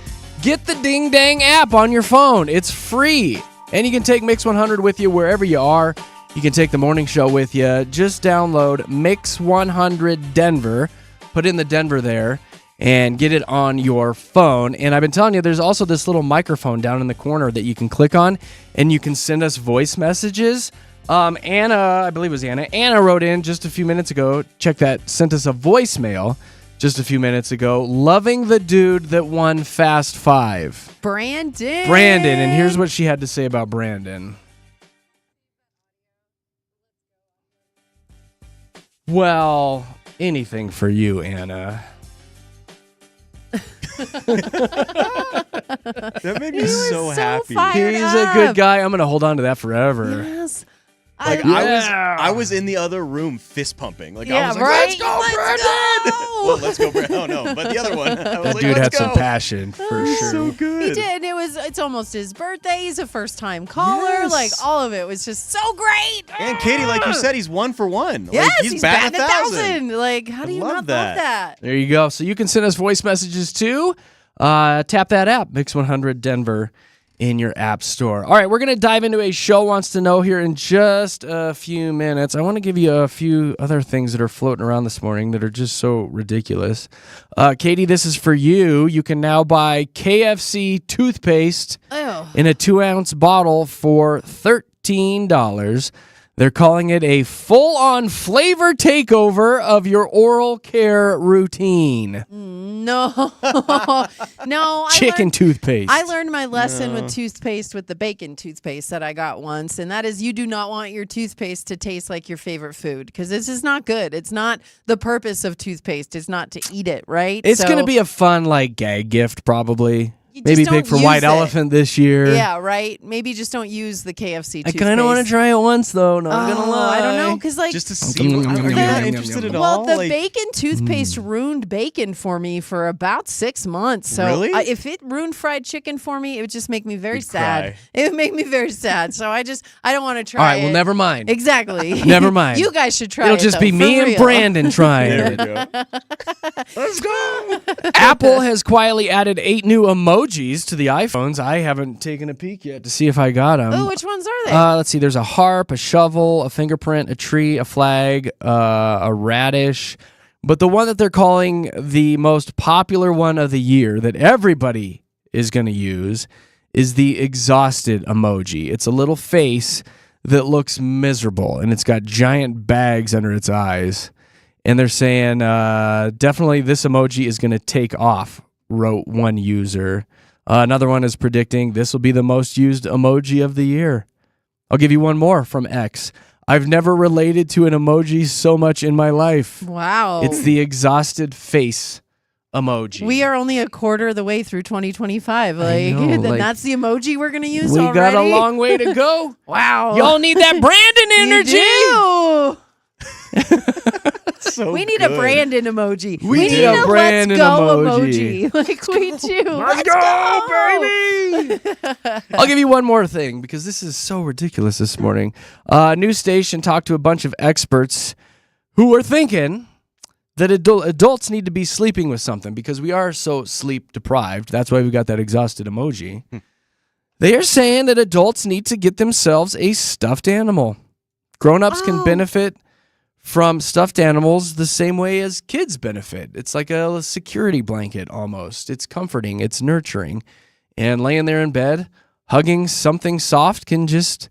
get the Ding Dang app on your phone. It's free. And you can take Mix 100 with you wherever you are. You can take the morning show with you. Just download Mix 100 Denver. Put in the Denver there and get it on your phone. And I've been telling you, there's also this little microphone down in the corner that you can click on, and you can send us voice messages. Anna, I believe it was Anna. Anna wrote in just a few minutes ago. Check that. Sent us a voicemail just a few minutes ago. Loving the dude that won Fast 5. Brandon. And here's what she had to say about Brandon. Well, anything for you, Anna. That made me so happy. He's a good guy. I'm going to hold on to that forever. Yes. Like I was in the other room fist pumping. Like I was like, right? let's go, Brandon! Well, let's go, Brandon. Oh no, but the other one. I was That like, dude had let's some go. passion for sure. So good. He did. It's almost his birthday. He's a first-time caller. Yes. Like, all of it was just so great. And Katie, like you said, he's 1 for 1. Yes, Like, he's batting batting 1,000. Like, how do you love not that. love that? There you go. So you can send us voice messages too. Tap that app, Mix 100 Denver, in your app store. All right, we're going to dive into a show wants to know here in just a few minutes. I want to give you a few other things that are floating around this morning that are just so ridiculous. Katie, this is for you. You can now buy KFC toothpaste in a 2-ounce bottle for $13. They're calling it a full-on flavor takeover of your oral care routine. No. No. Chicken toothpaste. I learned my lesson with toothpaste with the bacon toothpaste that I got once, and that is you do not want your toothpaste to taste like your favorite food because this is not good. It's not the purpose of toothpaste is not to eat it, right? It's going to be a fun gag gift probably. You Maybe just pick don't for White use it. Elephant this year. Yeah, right? Maybe just don't use the KFC I toothpaste. kind of want to try it once though. Not going to lie. I don't know because Just to see. Are you not interested at all? Well, the bacon toothpaste ruined bacon for me for about 6 months. So Really? if it ruined fried chicken for me, it would just make me very You'd sad. cry. It would make me very sad. So I don't want to try All right, it. well, never mind. Exactly. Never mind. You guys should try It'll it. just though, be me for and real. Brandon trying There we it. go. Let's go. Apple has quietly added 8 new emojis to the iPhones. I haven't taken a peek yet to see if I got them. Oh, which ones are they? Let's see. There's a harp, a shovel, a fingerprint, a tree, a flag, a radish. But the one that they're calling the most popular one of the year that everybody is going to use is the exhausted emoji. It's a little face that looks miserable, and it's got giant bags under its eyes. And they're saying definitely this emoji is going to take off, wrote one user. Another one is predicting this will be the most used emoji of the year. I'll give you one more from X. I've never related to an emoji so much in my life. Wow. It's the exhausted face emoji. We are only a quarter of the way through 2025. know, Then like, that's the emoji we're going to use We already? got a long way to go. Wow. Y'all need that Brandon energy. You do. So We need good. a Brandon emoji. We need need a a Brandon let's go emoji. emoji. Like we do. Let's go, baby. I'll give you one more thing because this is so ridiculous this morning. News station talked to a bunch of experts who were thinking that adults need to be sleeping with something because we are so sleep deprived. That's why we got that exhausted emoji. They are saying that adults need to get themselves a stuffed animal. Grown-ups can benefit from stuffed animals the same way as kids benefit. It's like a security blanket almost. It's comforting, it's nurturing. And laying there in bed, hugging something soft can just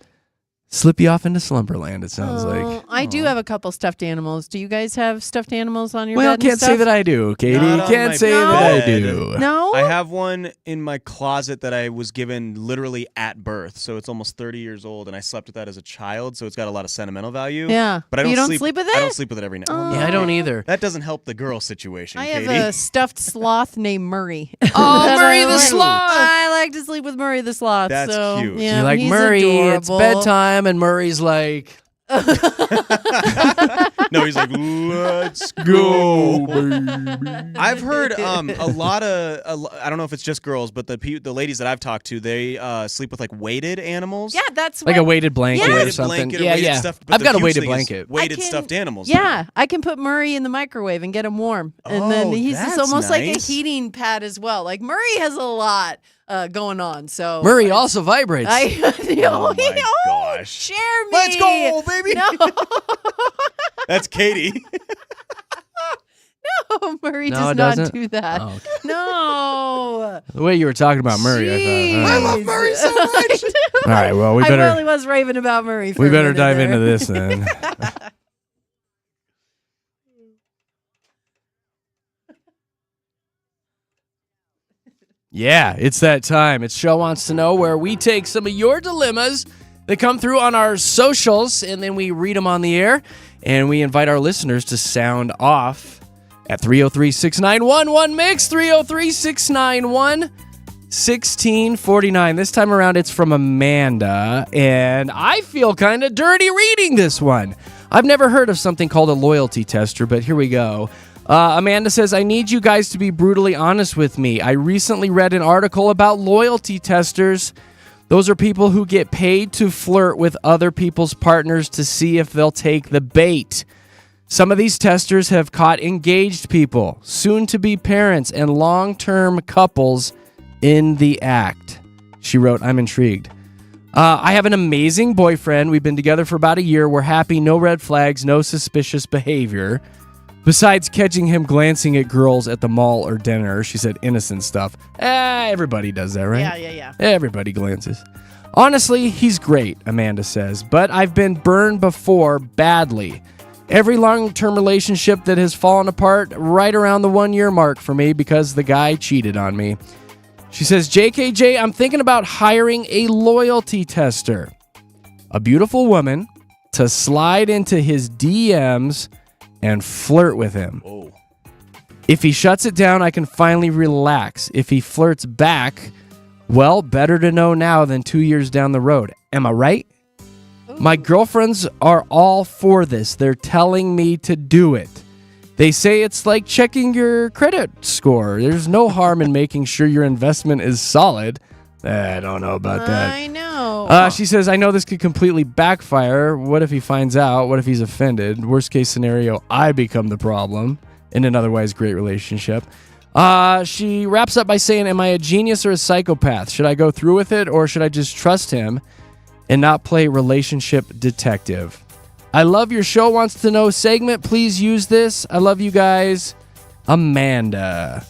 slip you off into slumberland, it sounds like. I do have a couple stuffed animals. Do you guys have stuffed animals on your Well, bed? and can't say stuff? that I do, Katie. Not on Can't my say bed. that I do. No? I have one in my closet that I was given literally at birth, so it's almost 30 years old, and I slept with that as a child, so it's got a lot of sentimental value. Yeah. But I don't You don't sleep with it? I don't sleep with it every night. Oh. Yeah, I don't either. That doesn't help the girl situation, I Katie. have a stuffed sloth named Murray. Oh, That Murray I the like. sloth. I like to sleep with Murray the sloth. That's so, cute. Yeah, You're like, he's Murray, it's adorable. bedtime, and Murray's like, No, he's like, let's go, baby. I've heard a lot of, I don't know if it's just girls, but the ladies that I've talked to, they sleep with like weighted animals. Yeah, that's like what, a weighted blanket Yeah. or Weighted something. blanket or Yeah, weighted yeah. stuffed, but I've the got a huge weighted thing is blanket. Weighted I can- stuffed animals. Yeah, I can put Murray in the microwave and get him warm. And then Oh, it's that's almost like a nice. heating pad as well. Like Murray has a lot going on. So Murray also vibrates. Oh my gosh. Share me. Let's go, baby. No, That's Katie. Murray No, does it not doesn't? do that. Oh, okay. No. The way you were talking about Murray, I thought. Jeez. all right. love Murray so much. All right, well, we I better really was raving about Murray. For we a better minute dive there. into this then. Yeah, it's that time. It's Show Wants to Know, where we take some of your dilemmas that come through on our socials, and then we read them on the air, and we invite our listeners to sound off at 303-691-1MIX, 303-691-1649. This time around, it's from Amanda, and I feel kind of dirty reading this one. I've never heard of something called a loyalty tester, but here we go. Amanda says, I need you guys to be brutally honest with me. I recently read an article about loyalty testers. Those are people who get paid to flirt with other people's partners to see if they'll take the bait. Some of these testers have caught engaged people, soon-to-be parents, and long-term couples in the act. She wrote, I'm intrigued. I have an amazing boyfriend. We've been together for about a year. We're happy, no red flags, no suspicious behavior. Besides catching him glancing at girls at the mall or dinner, she said innocent stuff. Everybody does that, right? Yeah. Everybody glances. Honestly, he's great, Amanda says, but I've been burned before badly. Every long-term relationship that has fallen apart right around the 1-year mark for me because the guy cheated on me. She says, JKJ, I'm thinking about hiring a loyalty tester. A beautiful woman to slide into his DMs and flirt with him. Oh. If he shuts it down, I can finally relax. If he flirts back, well, better to know now than 2 years down the road. Am I right? My girlfriends are all for this. They're telling me to do it. They say it's like checking your credit score. There's no harm in making sure your investment is solid. I don't know about that. I know. She says, I know this could completely backfire. What if he finds out? What if he's offended? Worst case scenario, I become the problem in an otherwise great relationship. She wraps up by saying, am I a genius or a psychopath? Should I go through with it, or should I just trust him and not play relationship detective? I love your Show Wants to Know segment. Please use this. I love you guys. Amanda.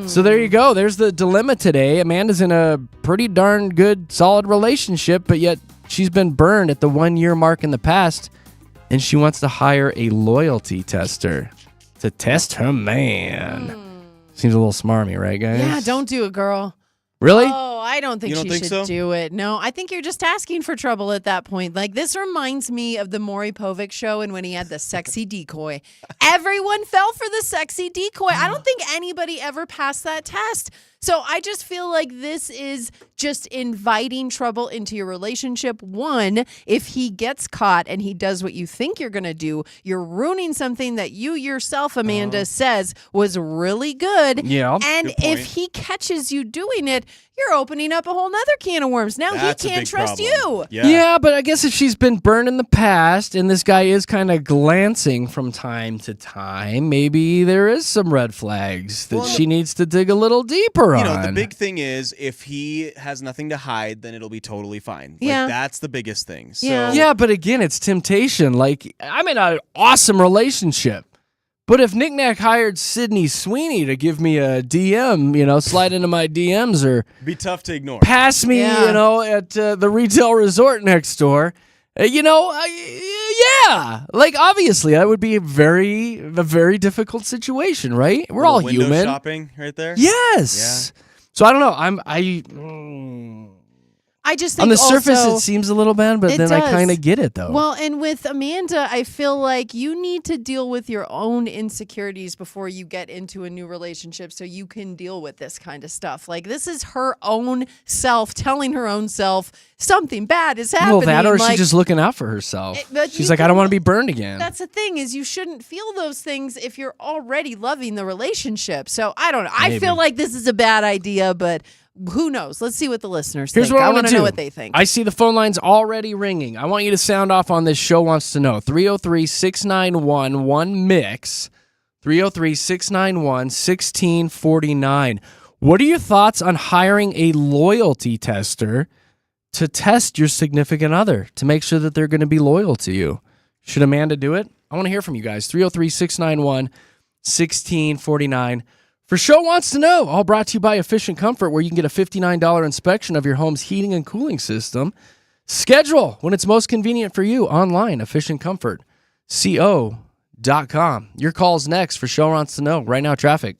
So there you go. There's the dilemma today. Amanda's in a pretty darn good, solid relationship, but yet she's been burned at the 1-year mark in the past, and she wants to hire a loyalty tester to test her man. Seems a little smarmy, right, guys? Yeah, don't do it, girl. Really? Oh, I don't think You don't she think should so? do it. No, I think you're just asking for trouble at that point. Like, this reminds me of the Maury Povich show and when he had the sexy decoy. Everyone fell for the sexy decoy. I don't think anybody ever passed that test. So I just feel like this is just inviting trouble into your relationship. One, if he gets caught and he does what you think you're going to do, you're ruining something that you yourself, Amanda, says was really good. Yeah. And Good point. if he catches you doing it, you're opening up a whole nother can of worms. Now That's he a can't big trust problem. you. Yeah, but I guess if she's been burned in the past and this guy is kind of glancing from time to time, maybe there is some red flags that she needs to dig a little deeper You on. know, the big thing is if he has nothing to hide, then it'll be totally fine. Yeah. Like, that's the biggest thing. So, Yeah. Yeah, but again, it's temptation. Like, I'm in an awesome relationship. But if Nick Nack hired Sydney Sweeney to give me a DM, slide into my DMs or be tough to ignore. pass me, Yeah. at the retail resort next door, Yeah. Like, obviously, that would be a very difficult situation, right? We're all window human. shopping right there. Yes. So I don't know. I just think on the surface also, it seems a little bad, but then I does. kind of get it though. Well, and with Amanda, I feel like you need to deal with your own insecurities before you get into a new relationship so you can deal with this kind of stuff. Like, this is her own self telling her own self something bad is happening. Well, that or like, she's just looking out for herself. but She's you like, I can- don't want to be burned again. That's the thing, is you shouldn't feel those things if you're already loving the relationship. So I don't know. I feel like this is a bad idea, but who knows? Let's see what the listeners Here's think. what I want want to to know do. what they think. I see the phone lines already ringing. I want you to sound off on this show wants to know. 303-691-1MIX. 303-691-1649. What are your thoughts on hiring a loyalty tester to test your significant other to make sure that they're going to be loyal to you? Should Amanda do it? I want to hear from you guys. 303-691-1649. For Show Wants to Know, all brought to you by Efficient Comfort, where you can get a $59 inspection of your home's heating and cooling system. Schedule when it's most convenient for you online, efficientcomfortco.com. Your call's next for Show Wants to Know. Right now, traffic.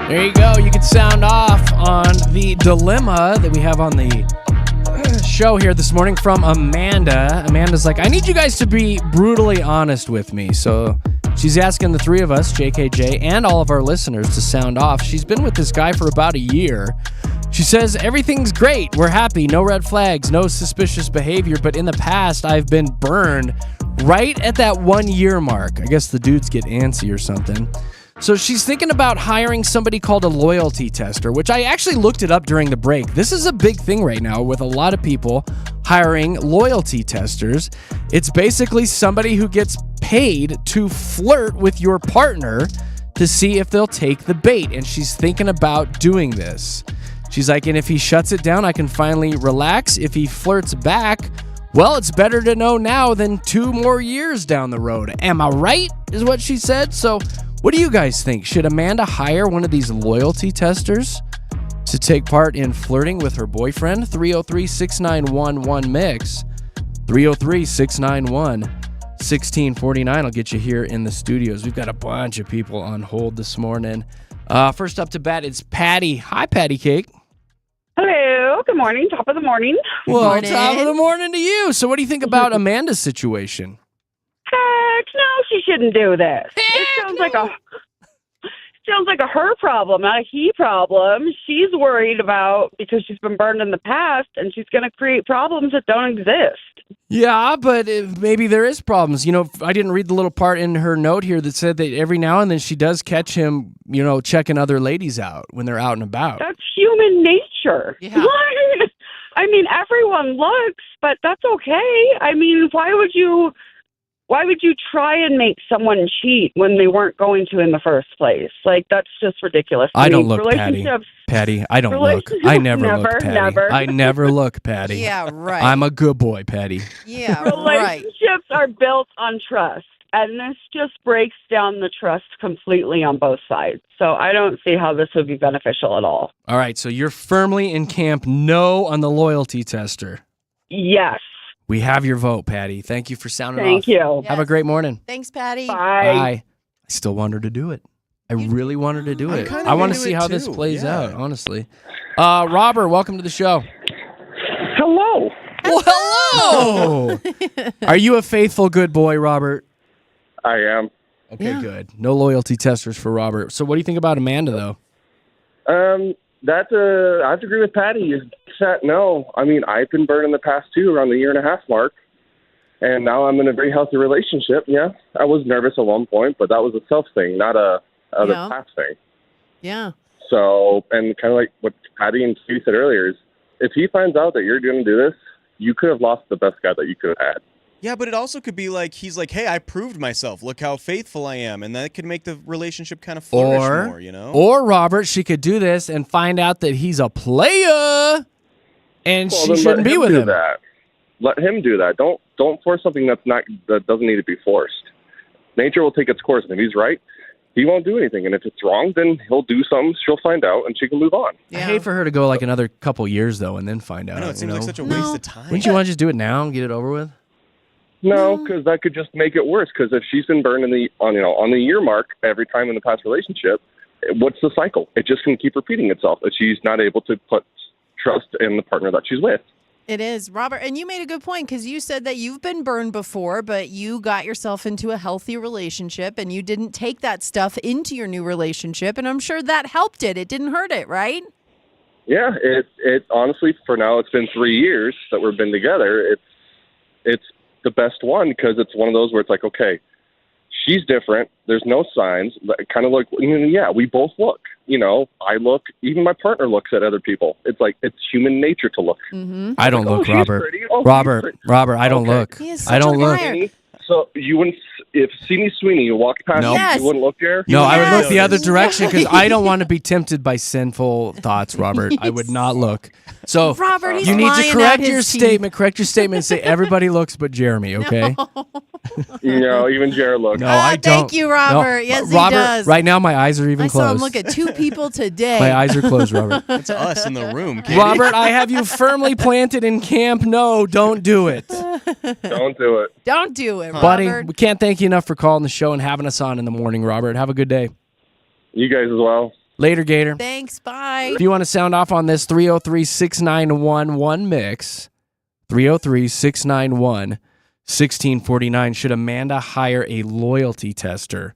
There you go. You can sound off on the dilemma that we have on the show here this morning from Amanda. Amanda's like, I need you guys to be brutally honest with me. So she's asking the three of us, JKJ, and all of our listeners to sound off. She's been with this guy for about a year. She says, everything's great. We're happy. No red flags, no suspicious behavior. But in the past, I've been burned right at that 1 year mark. I guess the dudes get antsy or something. So she's thinking about hiring somebody called a loyalty tester, which I actually looked it up during the break. This is a big thing right now with a lot of people hiring loyalty testers. It's basically somebody who gets paid to flirt with your partner to see if they'll take the bait. And she's thinking about doing this. She's like, and if he shuts it down, I can finally relax. If he flirts back, well, it's better to know now than 2 more years down the road. Am I right? Is what she said. So what do you guys think? Should Amanda hire one of these loyalty testers to take part in flirting with her boyfriend? 303-691-1MIX. 303-691-1649. I'll get you here in the studios. We've got a bunch of people on hold this morning. First up to bat, it's Patty. Hi, Patty Cake. Hello. Good morning. Top of the morning. Well, Morning. top of the morning to you. So what do you think about Amanda's situation? Heck no, she shouldn't do this. It sounds like a her problem, not a he problem. She's worried about because she's been burned in the past, and she's going to create problems that don't exist. Yeah, but maybe there is problems. You know, I didn't read the little part in her note here that said that every now and then she does catch him, you know, checking other ladies out when they're out and about. That's human nature. Yeah. I mean, everyone looks, but that's okay. I mean, why would you try and make someone cheat when they weren't going to in the first place? Like, that's just ridiculous. I don't look, Patty. Patty, I don't look. I never look, Patty. Never. I never look, Patty. Yeah, right. I'm a good boy, Patty. Yeah, right. Relationships are built on trust, and this just breaks down the trust completely on both sides. So I don't see how this would be beneficial at all. All right, so you're firmly in camp no on the loyalty tester. Yes. We have your vote, Patty. Thank you for sounding off. Thank you. Have a great morning. Thanks, Patty. Bye. Bye. I still want her to do it. I really want her to do it. kinda I want to into see it how this too, plays yeah. out, honestly. Robert, welcome to the show. Hello. Well, hello. Are you a faithful good boy, Robert? I am. Okay, good. No loyalty testers for Robert. So what do you think about Amanda, though? I have to agree with Patty. No. I mean, I've been burned in the past too, around the 1.5 year mark. And now I'm in a very healthy relationship. Yeah. I was nervous at one point, but that was a self thing, not a other past thing. Yeah. So, and kind of like what Patty and Steve said earlier is, if he finds out that you're going to do this, you could have lost the best guy that you could have had. Yeah, but it also could be like he's like, hey, I proved myself. Look how faithful I am. And that could make the relationship kind of flourish more, you know? Or Robert, she could do this and find out that he's a player and Well, she then shouldn't let be with do him. That. Let him do that. Don't force something that doesn't need to be forced. Nature will take its course, and if he's right, he won't do anything. And if it's wrong, then he'll do something. She'll find out, and she can move on. I hate for her to go like another couple years though, and then find out. I know, it seems like such a waste of time. Wouldn't you want to just do it now and get it over with? No, because that could just make it worse. Because if she's been burned on the year mark every time in the past relationship, what's the cycle? It's just going to keep repeating itself. If she's not able to put trust in the partner that she's with. It is, Robert. And you made a good point because you said that you've been burned before, but you got yourself into a healthy relationship and you didn't take that stuff into your new relationship. And I'm sure that helped it. It didn't hurt it, right? Yeah, it honestly, for now, it's been 3 years that we've been together. It's the best one because it's one of those where it's like, okay, she's different. There's no signs. Kind of like, yeah, we both look. I look. Even my partner looks at other people. It's like it's human nature to look. Mm-hmm. I don't look, she's Robert. pretty. Oh, Robert, I don't look. He is I such don't a look. liar. So you wouldn't, if Simi Sweeney, you walked past No. me, Yes. you wouldn't look there? No, I would Yes. look the other direction because I don't want to be tempted by sinful thoughts, Robert. I would not look. So Robert, he's you need lying to out correct his your teeth. statement. Correct your statement and say everybody looks but Jeremy, okay? Even Jared looks. No, I don't. Thank you, Robert. No, Yes, Robert, he does. right now my eyes are even I closed. saw him look at 2 people today. My eyes are closed, Robert. It's us in the room, Katie. Robert, I have you firmly planted in camp. No, don't do it. Don't do it. Don't do it, Buddy, Robert. we can't thank you enough for calling the show and having us on in the morning, Robert. Have a good day. You guys as well. Later, Gator. Thanks. Bye. If you want to sound off on this, 303-691-1MIX. 303-691-1649. Should Amanda hire a loyalty tester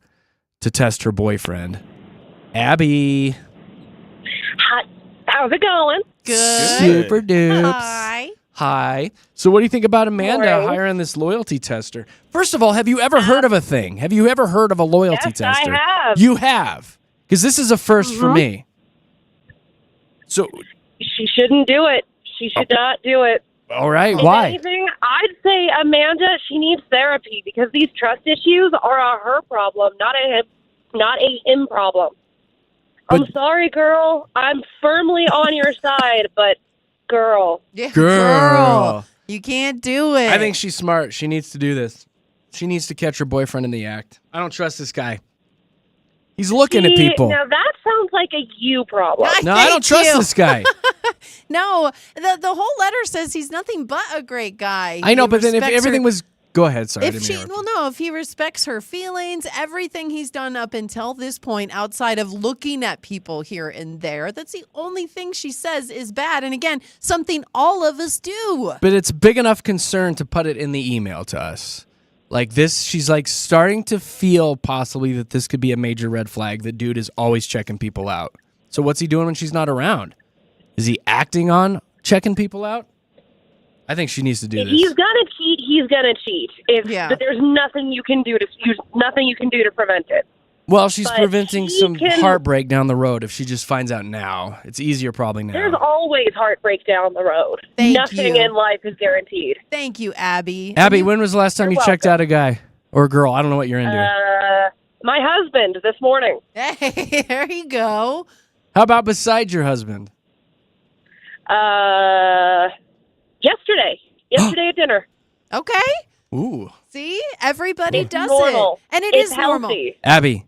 to test her boyfriend? Abby. Hi. How's it going? Good. Super dupes. Hi. Hi. So what do you think about Amanda Morning. hiring this loyalty tester? First of all, have you ever heard of a thing? Have you ever heard of a loyalty Yes, tester? I have. You have? Because this is a first for me. So, She shouldn't do it. She should not do it. all right, If why? anything, I'd say Amanda, she needs therapy because these trust issues are a her problem, not a him problem. I'm But- sorry, girl. I'm firmly on your side, but girl. Yeah, Girl. You can't do it. I think she's smart. She needs to do this. She needs to catch her boyfriend in the act. I don't trust this guy. He's looking at See, people. Now that sounds like a you problem. No, I don't trust this guy. No, the whole letter says he's nothing but a great guy. I know, He but then if respects everything her- was... Go ahead, sorry. I If didn't she, mean to well, no, if he respects her feelings, everything he's done up until this point, outside of looking at people here and there, that's the only thing she says is bad. And again, something all of us do. But it's big enough concern to put it in the email to us. Like this, she's like starting to feel possibly that this could be a major red flag. The dude is always checking people out. So what's he doing when she's not around? Is he acting on checking people out? I think she needs to do If this. he's gonna cheat, he's gonna cheat. But there's nothing you can do to prevent it. Well, she's but preventing he some can- heartbreak down the road if she just finds out now. It's easier probably now. There's always heartbreak down the road. Thank Nothing you. in life is guaranteed. Thank you, Abby. Abby, when was the last time you You're checked out a guy or a girl? I don't know what you're into. My husband this morning. Hey, there you go. How about besides your husband? Yesterday at dinner. Okay. Ooh. See, everybody It's does normal. it. And It's is normal. healthy. Abby,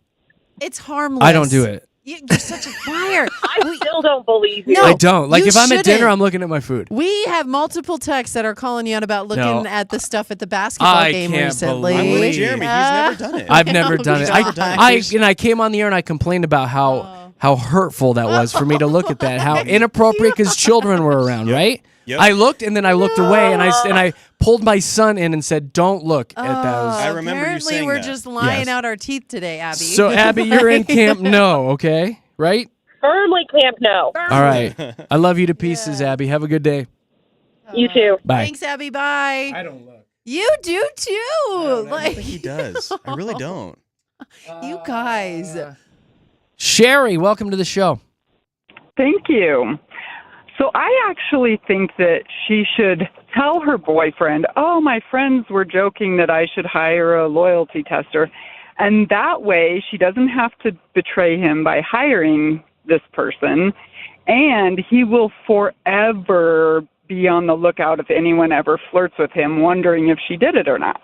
It's harmless. I don't do it. You're such a liar. I still don't believe you. No, I don't. Like you if I'm at dinner, shouldn't. I'm looking at my food. We have multiple texts that are calling you out about looking No. at the stuff at the basketball I game can't recently. believe- I'm with Jeremy. He's never done it. I've never done it. Never done it. I came on the air and I complained about how hurtful that was for me to look at that. How inappropriate because children were around, right? Yep. I looked and then I looked away and I pulled my son in and said, "Don't look at those." I remember you Apparently, saying we're that. just lying Yes. out our teeth today, Abby. So Abby, you're in camp no, okay? Right? Firmly camp no. All right. I love you to pieces, Abby. Have a good day. You too. Bye. Thanks, Abby. Bye. I don't look. You do too. I don't Like think he does. I really don't. you guys. Sherry, welcome to the show. Thank you. So I actually think that she should tell her boyfriend, "Oh, my friends were joking that I should hire a loyalty tester." And that way she doesn't have to betray him by hiring this person. And he will forever be on the lookout if anyone ever flirts with him, wondering if she did it or not.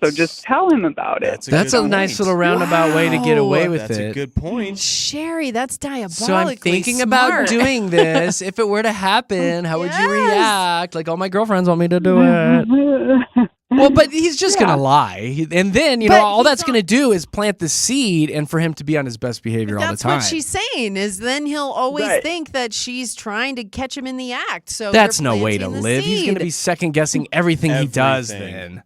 So just tell him about it. That's a nice little roundabout way to get away with That's it. a good point. Sherry, that's diabolically So I'm thinking smart. about doing this. If it were to happen, how would you react? Like all my girlfriends want me to do it. Well, but he's just going to lie. And then, But all he's that's going to do is plant the seed and for him to be on his best behavior all the That's time. what she's saying is then he'll always Right. think that she's trying to catch him in the act. So That's you're no way to planting the live. He's going to seed. be second guessing everything he does Everything. then.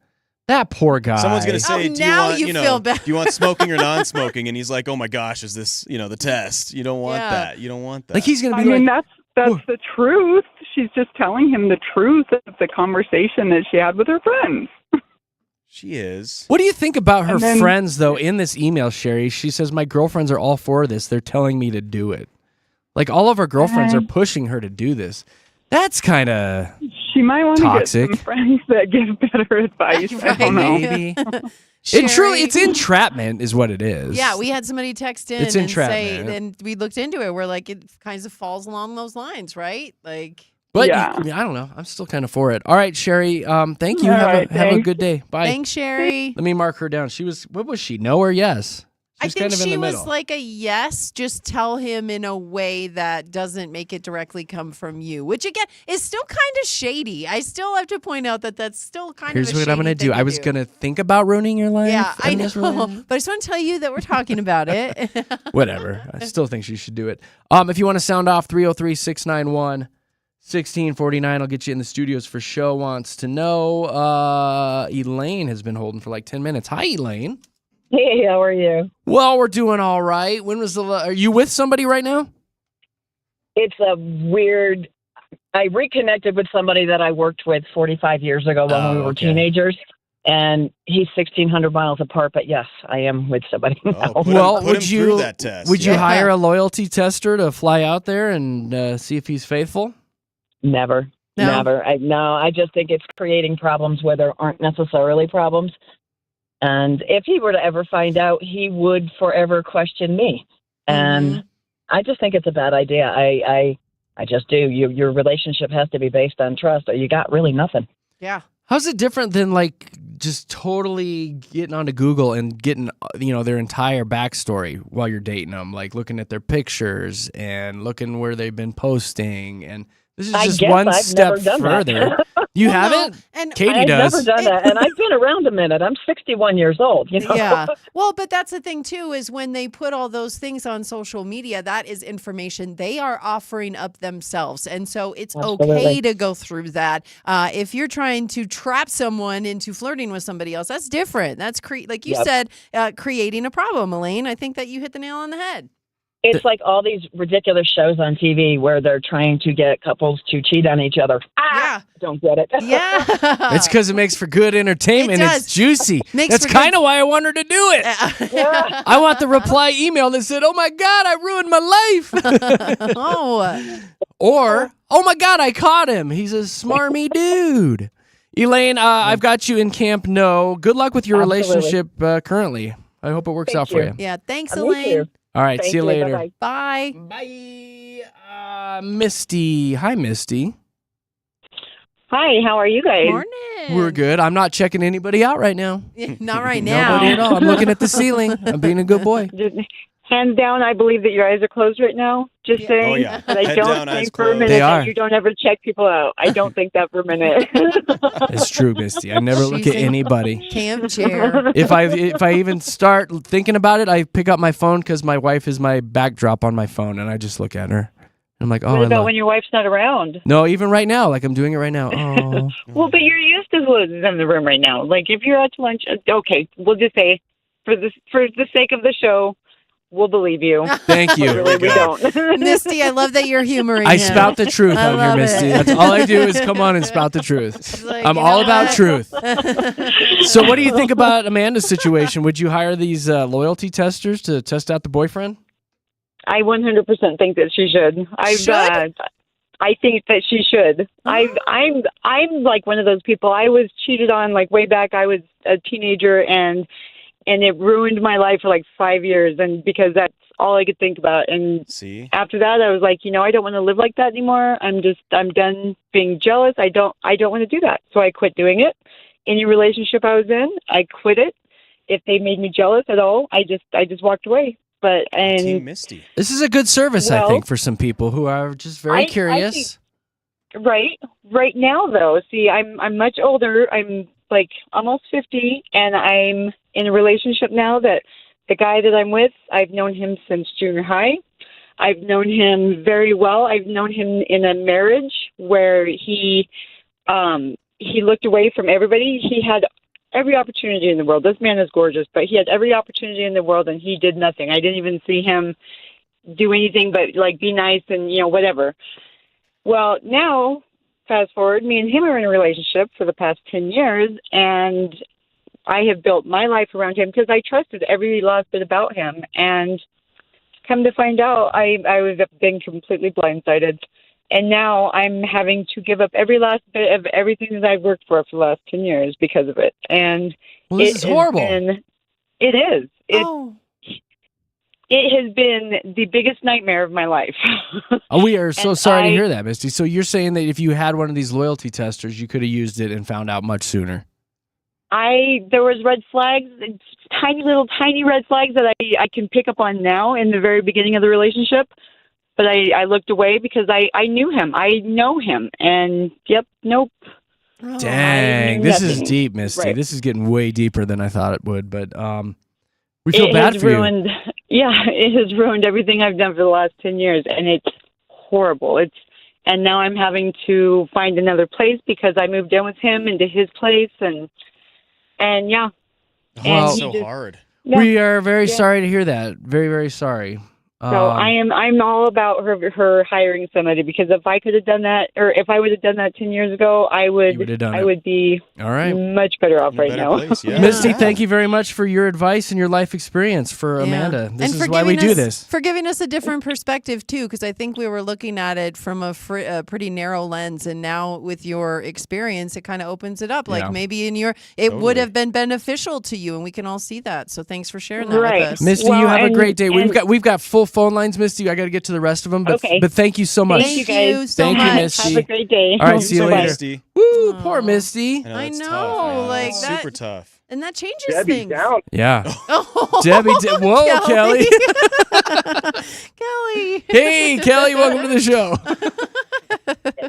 That poor guy. Someone's gonna say, "Do you now want, you feel bad. do you want smoking or non-smoking?" And he's like, "Oh my gosh, is this, the test? You don't want Yeah. that. You don't want that." Like he's going to I be mean, like, that's the truth. She's just telling him the truth of the conversation that she had with her friends. She is. what do you think about her And then- friends, though, in this email, Sherry? She says, my girlfriends are all for this. They're telling me to do it. Like, all of her girlfriends are pushing her to do this. That's kind of She might want to get Toxic. some friends that give better advice. I don't know. maybe. Sherry- It's entrapment is what it is. Yeah, we had somebody text in It's and say, entrapment. and we looked into it. We're like, it kind of falls along those lines, right? Like, But Yeah. I mean, I don't know. I'm still kind of for it. All right, Sherry. Thank you. All Have right, a have a thanks. good day. Bye. thanks, Sherry. Let me mark her down. What was she? No or yes? I think kind of in she the was middle. like a yes, just tell him in a way that doesn't make it directly come from you, which again is still kind of shady. I still have to point out that that's still kind Here's of a what I'm shady gonna do. thing I was gonna think about ruining your life. Yeah, I in know. this relationship. But I just want to tell you that we're talking about it. Whatever. I still think she should do it. If you want to sound off, 303-691-1649. I'll get you in the studios for show. Wants to know. Elaine has been holding for like 10 minutes. Hi, Elaine. Hey, how are you? Well, we're doing all right. When was are you with somebody right now? It's a weird. I reconnected with somebody that I worked with 45 years ago when we were teenagers, and he's 1,600 miles apart. But yes, I am with somebody now. Would you hire a loyalty tester to fly out there and see if he's faithful? Never. I just think it's creating problems where there aren't necessarily problems. And if he were to ever find out, he would forever question me. And I just think it's a bad idea. I just do. Your relationship has to be based on trust, or you got really nothing. Yeah. How's it different than like just totally getting onto Google and getting their entire backstory while you're dating them, like looking at their pictures and looking where they've been posting, and this is just one step further. You haven't? And Katie I've does. never done that, and I've been around a minute. I'm 61 years old. Yeah. Well, but that's the thing too, is when they put all those things on social media, that is information they are offering up themselves. And so it's okay to go through that. If you're trying to trap someone into flirting with somebody else, that's different. That's like you said, creating a problem, Elaine. I think that you hit the nail on the head. It's like all these ridiculous shows on TV where they're trying to get couples to cheat on each other. Don't get it. Yeah. It's because it makes for good entertainment. It's juicy. That's kind of why I want her to do it. I want the reply email that said, "Oh my God, I ruined my life." Or, "Oh my God, I caught him. He's a smarmy dude." Elaine, I've got you in Camp No. Good luck with your relationship currently. I hope it works out for you. Yeah. Thanks, Elaine. All right. See you later. Bye. Bye. Misty. Hi, Misty. Hi, how are you guys? Morning. We're good. I'm not checking anybody out right now. Not right now. Nobody at all. I'm looking at the ceiling. I'm being a good boy. Hands down, I believe that your eyes are closed right now. Just saying. Oh, yeah. But I Head don't down, eyes think for a closed. minute They are. that you don't ever check people out. I don't think that for a minute. It's true, Misty. I never look at anybody. Camp chair. If I even start thinking about it, I pick up my phone because my wife is my backdrop on my phone, and I just look at her. I'm like, oh, What I about love. when your wife's not around? No, even right now, like I'm doing it right now. Oh, Well, but you're used to who's in the room right now. Like if you're at lunch, okay, we'll just say for the sake of the show, we'll believe you. thank you. But really, we don't. Misty, I love that you're humoring I him. spout the truth I out here, love Misty. it. That's all I do is come on and spout the truth. Like, I'm you all know about what? truth. So, what do you think about Amanda's situation? Would you hire these loyalty testers to test out the boyfriend? I 100% think that she should. I think that she should. I'm like one of those people. I was cheated on like way back. I was a teenager and it ruined my life for like 5 years, and because that's all I could think about. And after that, I was like, I don't want to live like that anymore. I'm done being jealous. I don't want to do that. So I quit doing it. Any relationship I was in, I quit it. If they made me jealous at all, I just walked away. Team Misty. This is a good service, I think, for some people who are just very curious. Right now, though, see, I'm much older. I'm like almost 50, and I'm in a relationship now that the guy that I'm with, I've known him since junior high. I've known him very well. I've known him in a marriage where he looked away from everybody. He had every opportunity in the world. This man is gorgeous, but he had every opportunity in the world, and he did nothing. I didn't even see him do anything but like be nice and whatever. Well, now fast forward, me and him are in a relationship for the past 10 years, and I have built my life around him because I trusted every last bit about him. And come to find out, I was been completely blindsided. And now I'm having to give up every last bit of everything that I've worked for the last 10 years because of it. And this is horrible. It is. It has been the biggest nightmare of my life. Oh, we are so sorry to hear that, Misty. So you're saying that if you had one of these loyalty testers, you could have used it and found out much sooner. there was red flags, tiny red flags that I can pick up on now in the very beginning of the relationship. But I looked away because I knew him. I know him. And, nope. Dang, this is nothing. deep, Misty. Right. This is getting way deeper than I thought it would, but we feel bad for you. Yeah, it has ruined everything I've done for the last 10 years, and it's horrible. And now I'm having to find another place because I moved in with him into his place, and yeah. Well, It's so hard. Yeah. We are very sorry to hear that. Very, very sorry. So I'm all about her hiring somebody, because if I could have done that, or if I would have done that 10 years ago, I would be all right. much better off right now. Misty, thank you very much for your advice and your life experience for Amanda. This is why we do this. For giving us a different perspective, too, because I think we were looking at it from a pretty narrow lens, and now with your experience, it kind of opens it up. Like maybe it would have been beneficial to you, and we can all see that. So thanks for sharing that with us. Misty, you have a great day. We've got full phone lines, Misty. I got to get to the rest of them, but thank you so much. Thank you guys. Thank you, Misty. Have a great day. All right, see you Sorry, later. Misty. Woo, poor Misty. I know, Tough, like it's that, super tough. and that changes Debbie's things. down. Yeah. Oh, Debbie, whoa, Kelly. Kelly. Hey, Kelly, welcome to the show.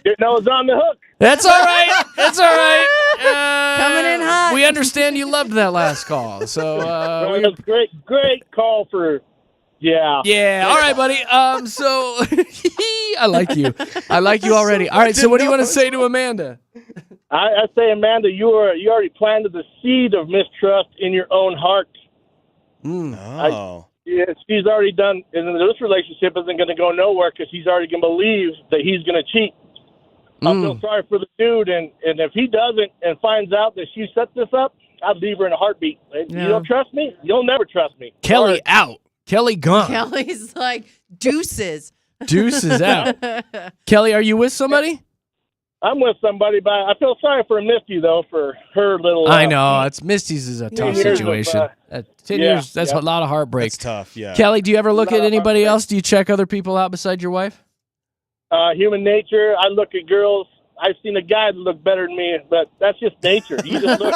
Didn't know it was on the hook. That's all right. That's all right. Coming in hot. We understand you loved that last call, so It was great call for. Yeah. Yeah. All right, buddy. So I like you. I like you already. All right. So what do you want to say to Amanda? I say, Amanda, you already planted the seed of mistrust in your own heart. Oh. She's already done, and this relationship isn't going to go nowhere because he's already going to believe that he's going to cheat. I feel sorry for the dude, and if he doesn't and finds out that she set this up, I'd leave her in a heartbeat. You don't trust me? You'll never trust me. Kelly out. Kelly gone. Kelly's like deuces. Deuces out. Kelly, are you with somebody? I'm with somebody, but I feel sorry for Misty, though, for her little... I know. It's Misty's is a tough years of, situation. 10 years, that's a lot of heartbreak. It's tough, yeah. Kelly, do you ever look at anybody else? Do you check other people out besides your wife? Human nature. I look at girls. I've seen a guy that look better than me, but that's just nature. You just look...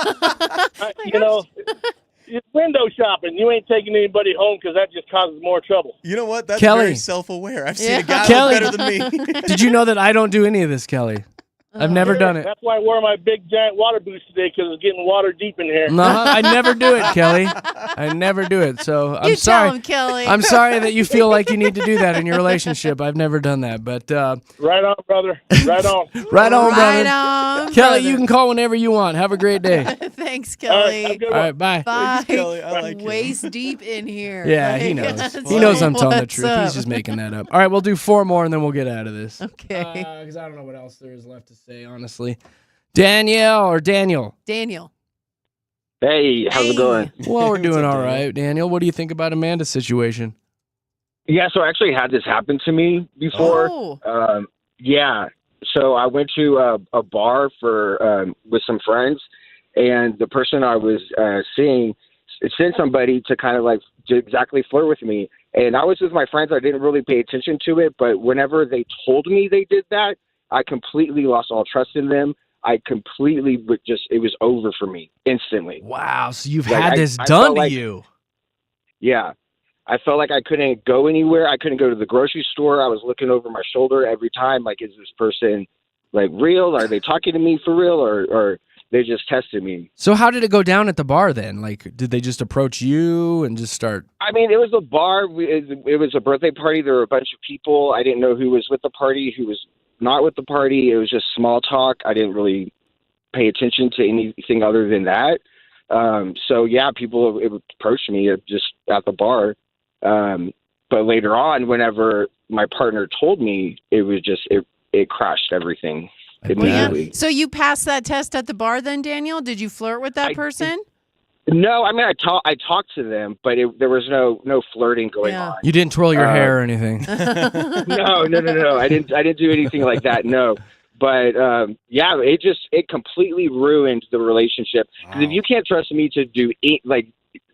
It's window shopping. You ain't taking anybody home because that just causes more trouble. You know what? That's Kelly. very self-aware. I've seen a guy Kelly. look better than me. Did you know that I don't do any of this, Kelly? I've never done it. That's why I wore my big giant water boots today, because it's getting water deep in here. No, I never do it, Kelly. I never do it. So I'm You sorry. tell him, Kelly. I'm sorry that you feel like you need to do that in your relationship. I've never done that, but Right on, brother. Right on. right on, brother. Right on, Kelly, brother. you can call whenever you want. Have a great day. Thanks, Kelly. All right, bye. Bye. Kelly. I like you. Waist deep in here. Yeah, he Like, knows. that's He knows I'm telling the what's truth. up. He's just making that up. All right, we'll do 4 more and then we'll get out of this. Okay. Because I don't know what else there is left to say, honestly. Danielle or Daniel? Daniel. Hey, how's it going? Well, we're doing all right. Daniel, what do you think about Amanda's situation? Yeah, so I actually had this happen to me before. Oh. Yeah, so I went to a bar for with some friends, and the person I was seeing sent somebody to kind of like to exactly flirt with me. And I was with my friends. I didn't really pay attention to it, but whenever they told me they did that, I completely lost all trust in them. I completely would it was over for me instantly. Wow, so you've Like, had this I done felt to like- you. Yeah. I felt like I couldn't go anywhere. I couldn't go to the grocery store. I was looking over my shoulder every time. Like, is this person like real? Are they talking to me for real, or they just tested me? So how did it go down at the bar then? Like, did they just approach you and just start? I mean, it was a bar. It was a birthday party. There were a bunch of people. I didn't know who was with the party, who was not with the party. It was just small talk. I didn't really pay attention to anything other than that. So yeah, people approached me just at the bar. But later on, whenever my partner told me, it was just, it crashed everything immediately. So you passed that test at the bar then, Daniel? Did you flirt with that person? No, I mean, I talked to them, but there was no flirting going on. You didn't twirl your hair or anything. No. I didn't do anything like that. No. But yeah, it completely ruined the relationship. Because if you can't trust me to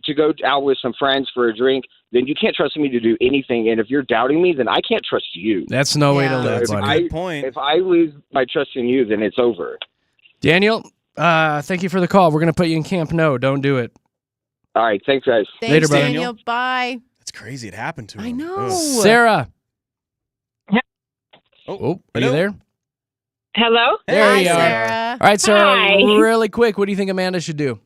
to go out with some friends for a drink, then you can't trust me to do anything. And if you're doubting me, then I can't trust you. That's no way to live, So buddy. if I lose my trust in you, then it's over. Daniel, Thank you for the call. We're going to put you in Camp No. Don't do it. All right. Thanks, guys. Thanks, Later, brother. Daniel. Bye. That's crazy. It happened to him. I know. Sarah. Oh, are you there? Hello? There you are. Sarah. All right, Sarah, Hi. really quick, what do you think Amanda should do?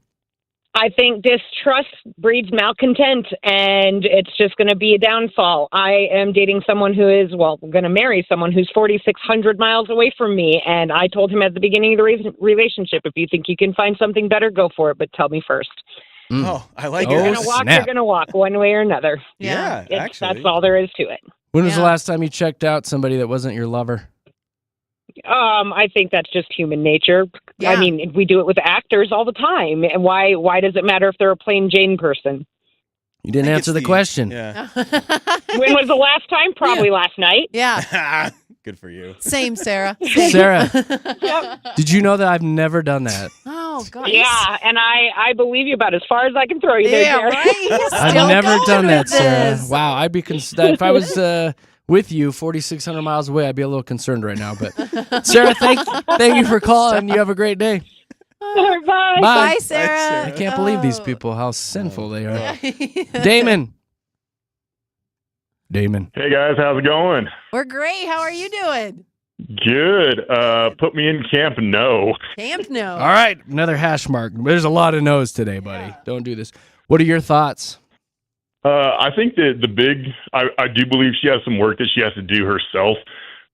I think distrust breeds malcontent, and it's just going to be a downfall. I am dating someone who is, going to marry someone who's 4,600 miles away from me, and I told him at the beginning of the relationship, if you think you can find something better, go for it, but tell me first. Oh, I like You're it. going to walk, you're going to walk one way or another. Yeah, actually. That's all there is to it. When was the last time you checked out somebody that wasn't your lover? I think that's just human nature. Yeah. I mean, we do it with actors all the time. And why does it matter if they're a plain Jane person? You didn't answer the question. Yeah. When was the last time? Probably last night. Yeah. Good for you. Same, Sarah. Same. Sarah, did you know that I've never done that? Oh, God. Yeah, and I believe you about as far as I can throw you there, Yeah, Jared. right? He's I've still never going done that, with Sarah. this. Wow, I'd be if I was with you 4,600 miles away, I'd be a little concerned right now. But Sarah, thank you for calling. You have a great day. Bye. Bye, Sarah. I can't believe these people, how sinful they are. Damon. Hey guys, how's it going? We're great. How are you doing? Good. Put me in Camp No. Camp No. All right, another hash mark. There's a lot of no's today, buddy. Don't do this. What are your thoughts? I think that I do believe she has some work that she has to do herself,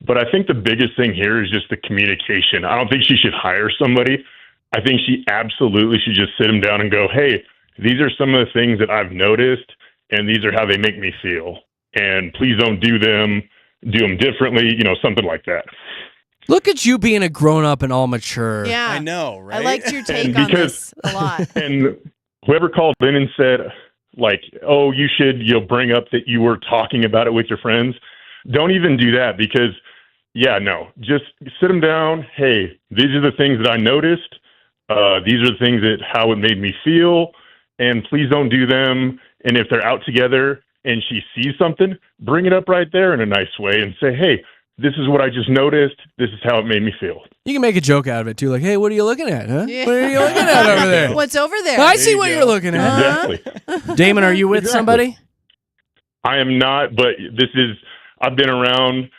but I think the biggest thing here is just the communication. I don't think she should hire somebody. I think she absolutely should just sit them down and go, hey, these are some of the things that I've noticed, and these are how they make me feel. And please don't do them differently, something like that. Look at you being a grown-up and all mature. Yeah. I know, right? I liked your take on this a lot. And whoever called in and said, like, oh, you should, bring up that you were talking about it with your friends. Don't even do that because, just sit them down. Hey, these are the things that I noticed. These are the things how it made me feel. And please don't do them. And if they're out together and she sees something, bring it up right there in a nice way and say, hey, this is what I just noticed. This is how it made me feel. You can make a joke out of it, too. Like, hey, what are you looking at, huh? Yeah. What are you looking at over there? What's over there? I see what you're looking at. Exactly. Damon, are you with somebody? I am not, but I've been around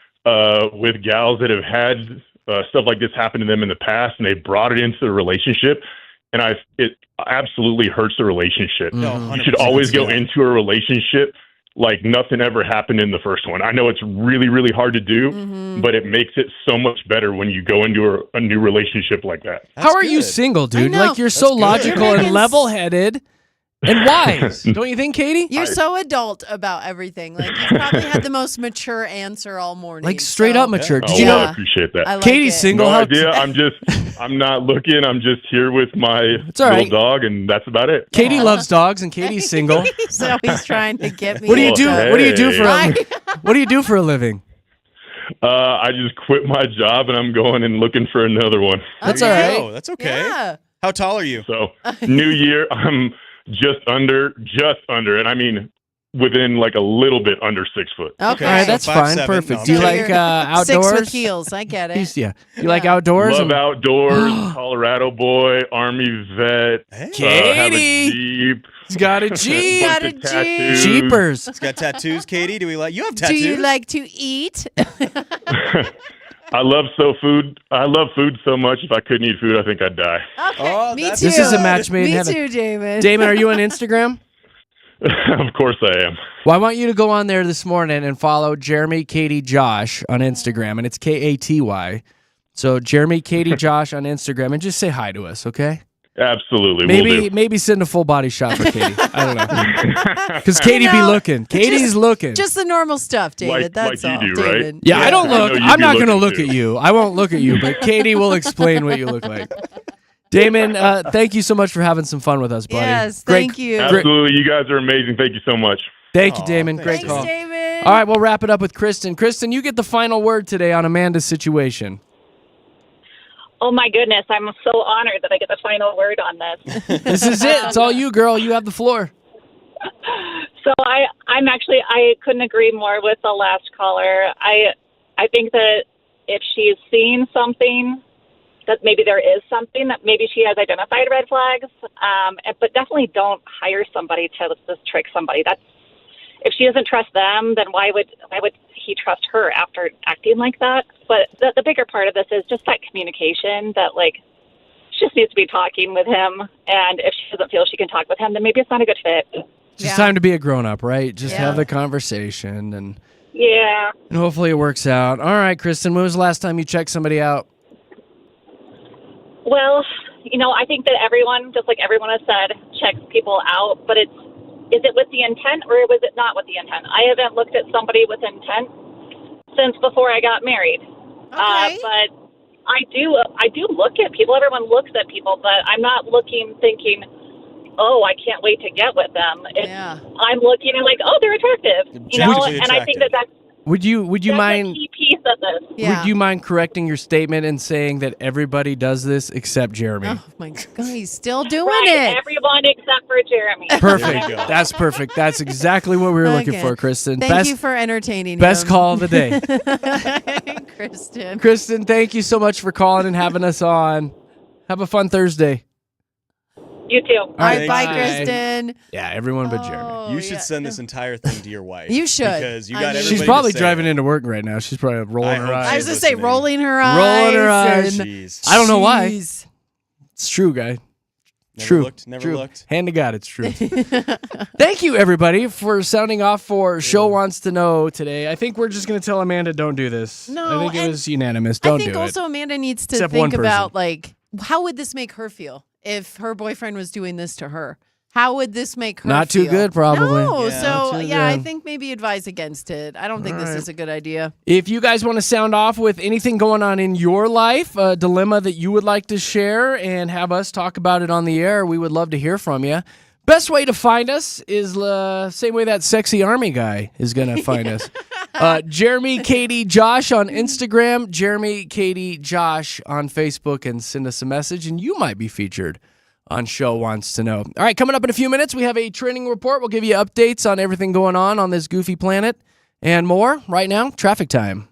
with gals that have had stuff like this happen to them in the past, and they brought it into the relationship, and it absolutely hurts the relationship. Mm-hmm. You should always go into a relationship like nothing ever happened in the first one. I know it's really, really hard to do, but it makes it so much better when you go into a new relationship like that. How are you single, dude? know. Like, you're so logical and level-headed and wise. Don't you think, Katie? You're so adult about everything. Like, you've probably had the most mature answer all morning. Like, straight up mature. Did Oh, you know? I appreciate that. I like Katie's it. single. No How- idea. I'm not looking. I'm just here with my all little right. dog, and that's about it. Katie loves dogs, and Katie's single. He's always trying to get me. What do you do? Hey. What do you do for What do you do for a living? I just quit my job, and I'm going and looking for another one. That's all right. Oh, that's okay. Yeah. How tall are you? So, new year, I'm just under, and I mean within like a little bit under 6 foot. Okay. All right, So that's 5'7". fine. No, Perfect. I'm Do you kidding. like outdoors? 6 with heels. I get it. Yeah. Do you like outdoors? Love outdoors, Colorado boy, Army vet. Hey. Have a Katie! Jeep. He's got a Jeep. Got a bunch of tattoos. Jeepers. It's got tattoos, Katie. Do we like? You have Do tattoos. you like to eat? I love food. I love food so much. If I couldn't eat food, I think I'd die. Okay. Oh, Me that's too. This is a match made in Me heaven. too, Damon. Damon, are you on Instagram? Of course I am. Well, I want you to go on there this morning and follow Jeremy, Katy, Josh on Instagram, and it's Katy. So Jeremy, Katy, Josh on Instagram, and just say hi to us, okay? Absolutely. Will do. Maybe send a full body shot for Katie. I don't know, because Katie be No, looking. Katie's looking. Just the normal stuff, David. That's like you all. do, right? David. Yeah, I don't I know look. you'd I'm be not going to looking look too. at you. I won't look at you, but Katie will explain what you look like. Damon, thank you so much for having some fun with us, buddy. Yes, Great- thank you. Absolutely. You guys are amazing. Thank you so much. Thank you, Damon. Great Thanks, call. David. All right, we'll wrap it up with Kristen. Kristen, you get the final word today on Amanda's situation. Oh, my goodness. I'm so honored that I get the final word on this. This is it. It's all you, girl. You have the floor. So I couldn't agree more with the last caller. I think that if she's seeing something that maybe there is something, that maybe she has identified red flags. But definitely don't hire somebody to just trick somebody. That's, if she doesn't trust them, then why would he trust her after acting like that? But the bigger part of this is just that communication, that like she just needs to be talking with him, and if she doesn't feel she can talk with him, then maybe it's not a good fit. Just time to be a grown-up, right? Just have the conversation, and hopefully it works out. All right, Kristen, when was the last time you checked somebody out? Well, I think that everyone, just like everyone has said, checks people out, but is it with the intent or was it not with the intent? I haven't looked at somebody with intent since before I got married. But I do look at people. Everyone looks at people, but I'm not looking thinking, oh, I can't wait to get with them. I'm looking and like, oh, they're attractive. And I think that's Would you mind a key piece of this. Would you mind correcting your statement and saying that everybody does this except Jeremy? Oh my God, he's still doing Right, it. everyone except for Jeremy. Perfect. That's perfect. That's exactly what we were looking for, Kristen. Thank you for entertaining Best him. call of the day. Kristen. Kristen, thank you so much for calling and having us on. Have a fun Thursday. You too. All right, bye, Kristen. Yeah, everyone but Jeremy. You should send this entire thing to your wife. You should. Because you got everybody She's probably to say driving it. into work right now. She's probably rolling her eyes. I was going to say rolling her eyes. Rolling her eyes. and- I don't know why. Jeez. It's true, guy. Never True. looked, never True. looked. Hand to God, it's true. Thank you, everybody, for sounding off for Show Wants to Know today. I think we're just going to tell Amanda, don't do this. No, I think it and was unanimous. Don't I think do also it. Amanda needs to Except one think person. about, like, how would this make her feel if her boyfriend was doing this to her? How would this make her Not feel? too good, probably. No, Yeah, so not too I good. think maybe advise against it. I don't think All this right. is a good idea. If you guys want to sound off with anything going on in your life, a dilemma that you would like to share and have us talk about it on the air, we would love to hear from you. Best way to find us is the same way that sexy army guy is going to find us. Jeremy, Katy, Josh on Instagram, Jeremy, Katy, Josh on Facebook, and send us a message, and you might be featured on Show Wants to Know. All right, coming up in a few minutes, we have a trending report. We'll give you updates on everything going on this goofy planet and more. Right now, traffic time.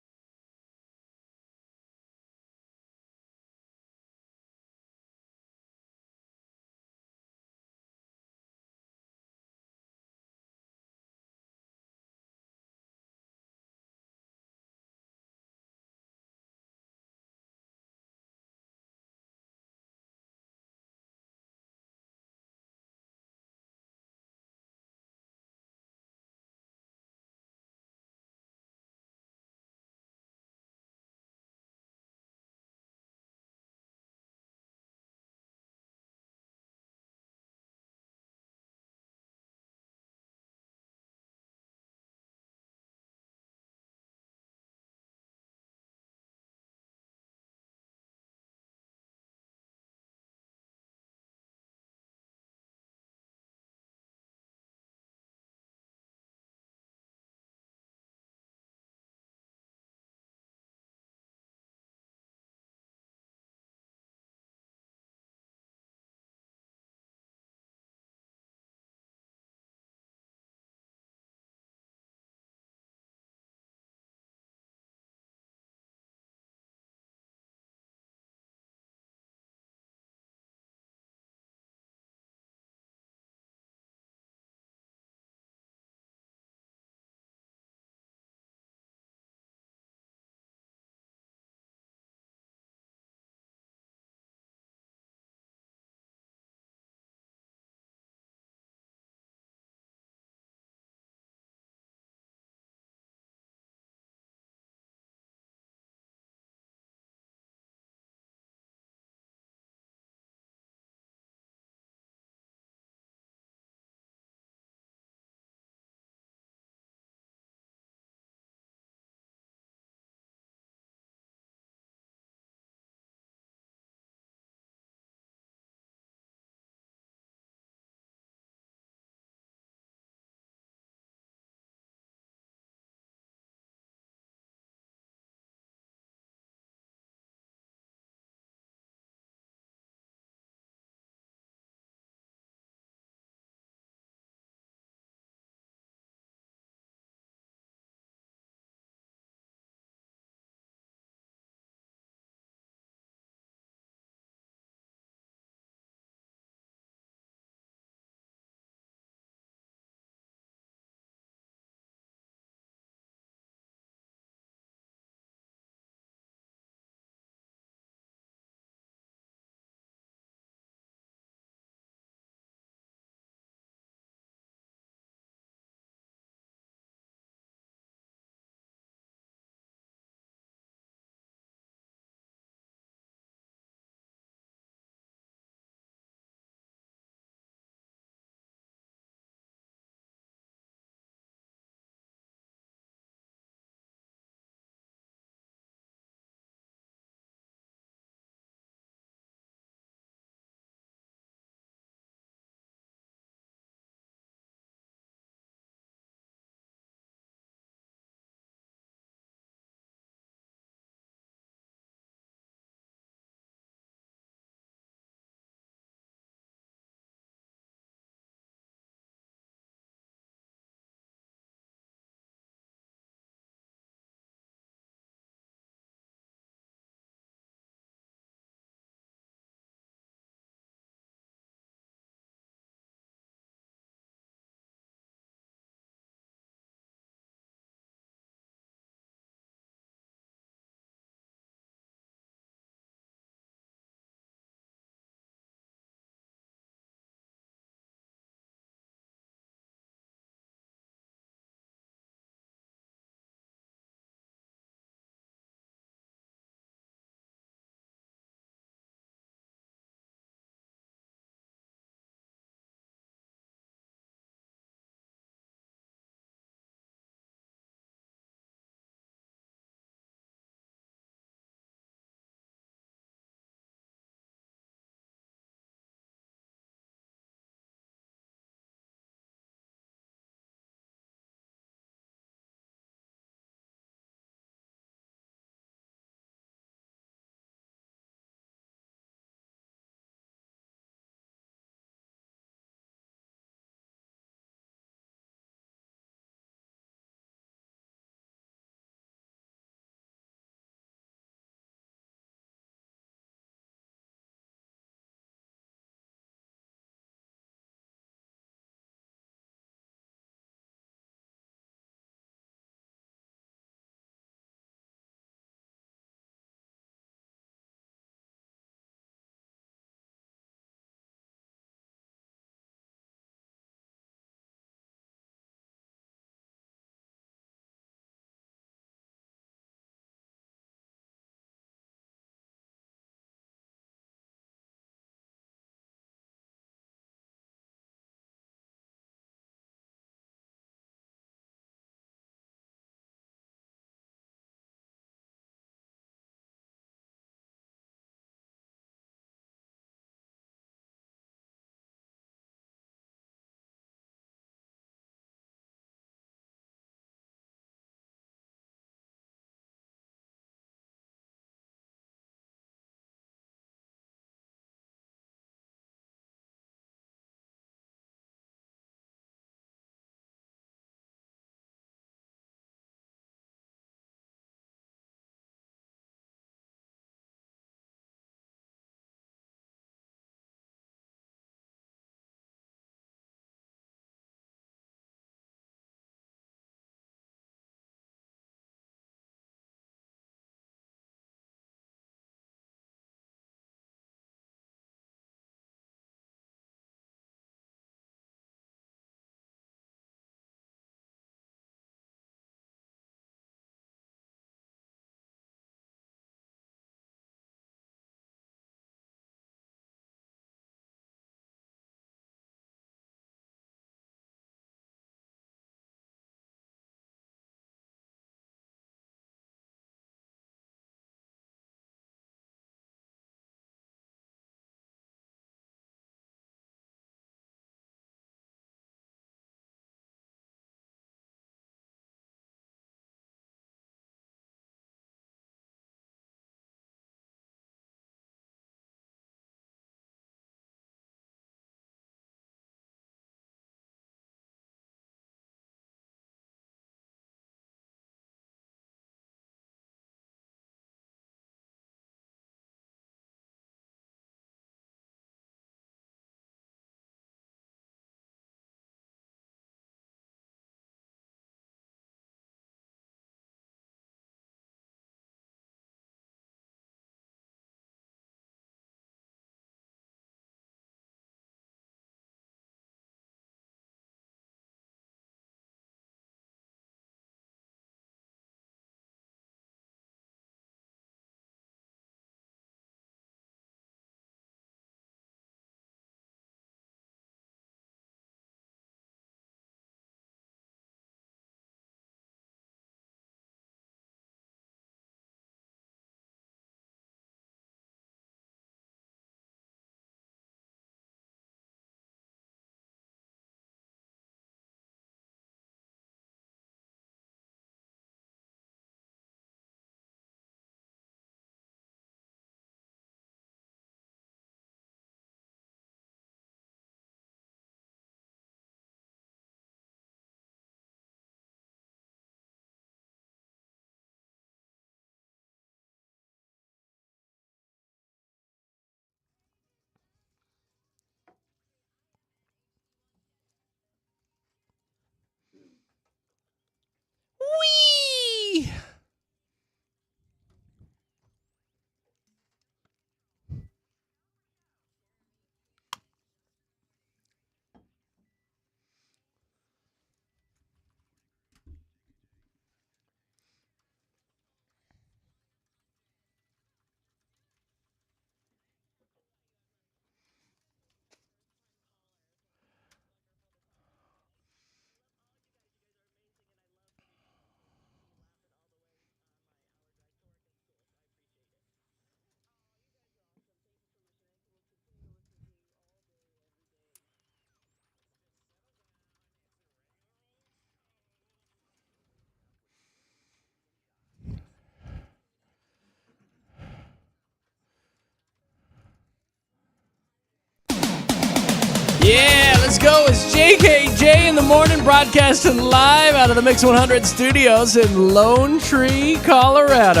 Jay in the morning, broadcasting live out of the Mix 100 studios in Lone Tree, Colorado.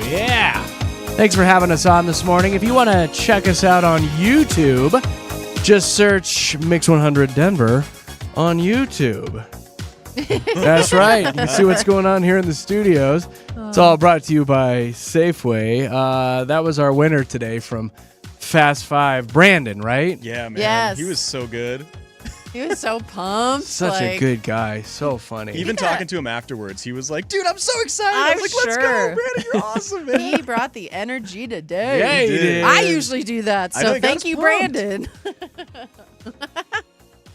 Yeah. Thanks for having us on this morning. If you want to check us out on YouTube, just search Mix 100 Denver on YouTube. That's right. You can see what's going on here in the studios. It's all brought to you by Safeway. That was our winner today from Fast Five, Brandon, right? Yeah, man. Yes. He was so good. He was so pumped. Such a good guy. So funny. Even talking to him afterwards, he was like, dude, I'm so excited. I I'm was like, let's go, sure. Brandon. You're awesome, man. He brought the energy today. Yeah, he did. I usually do that, I know, so he got thank us you, pumped. Brandon.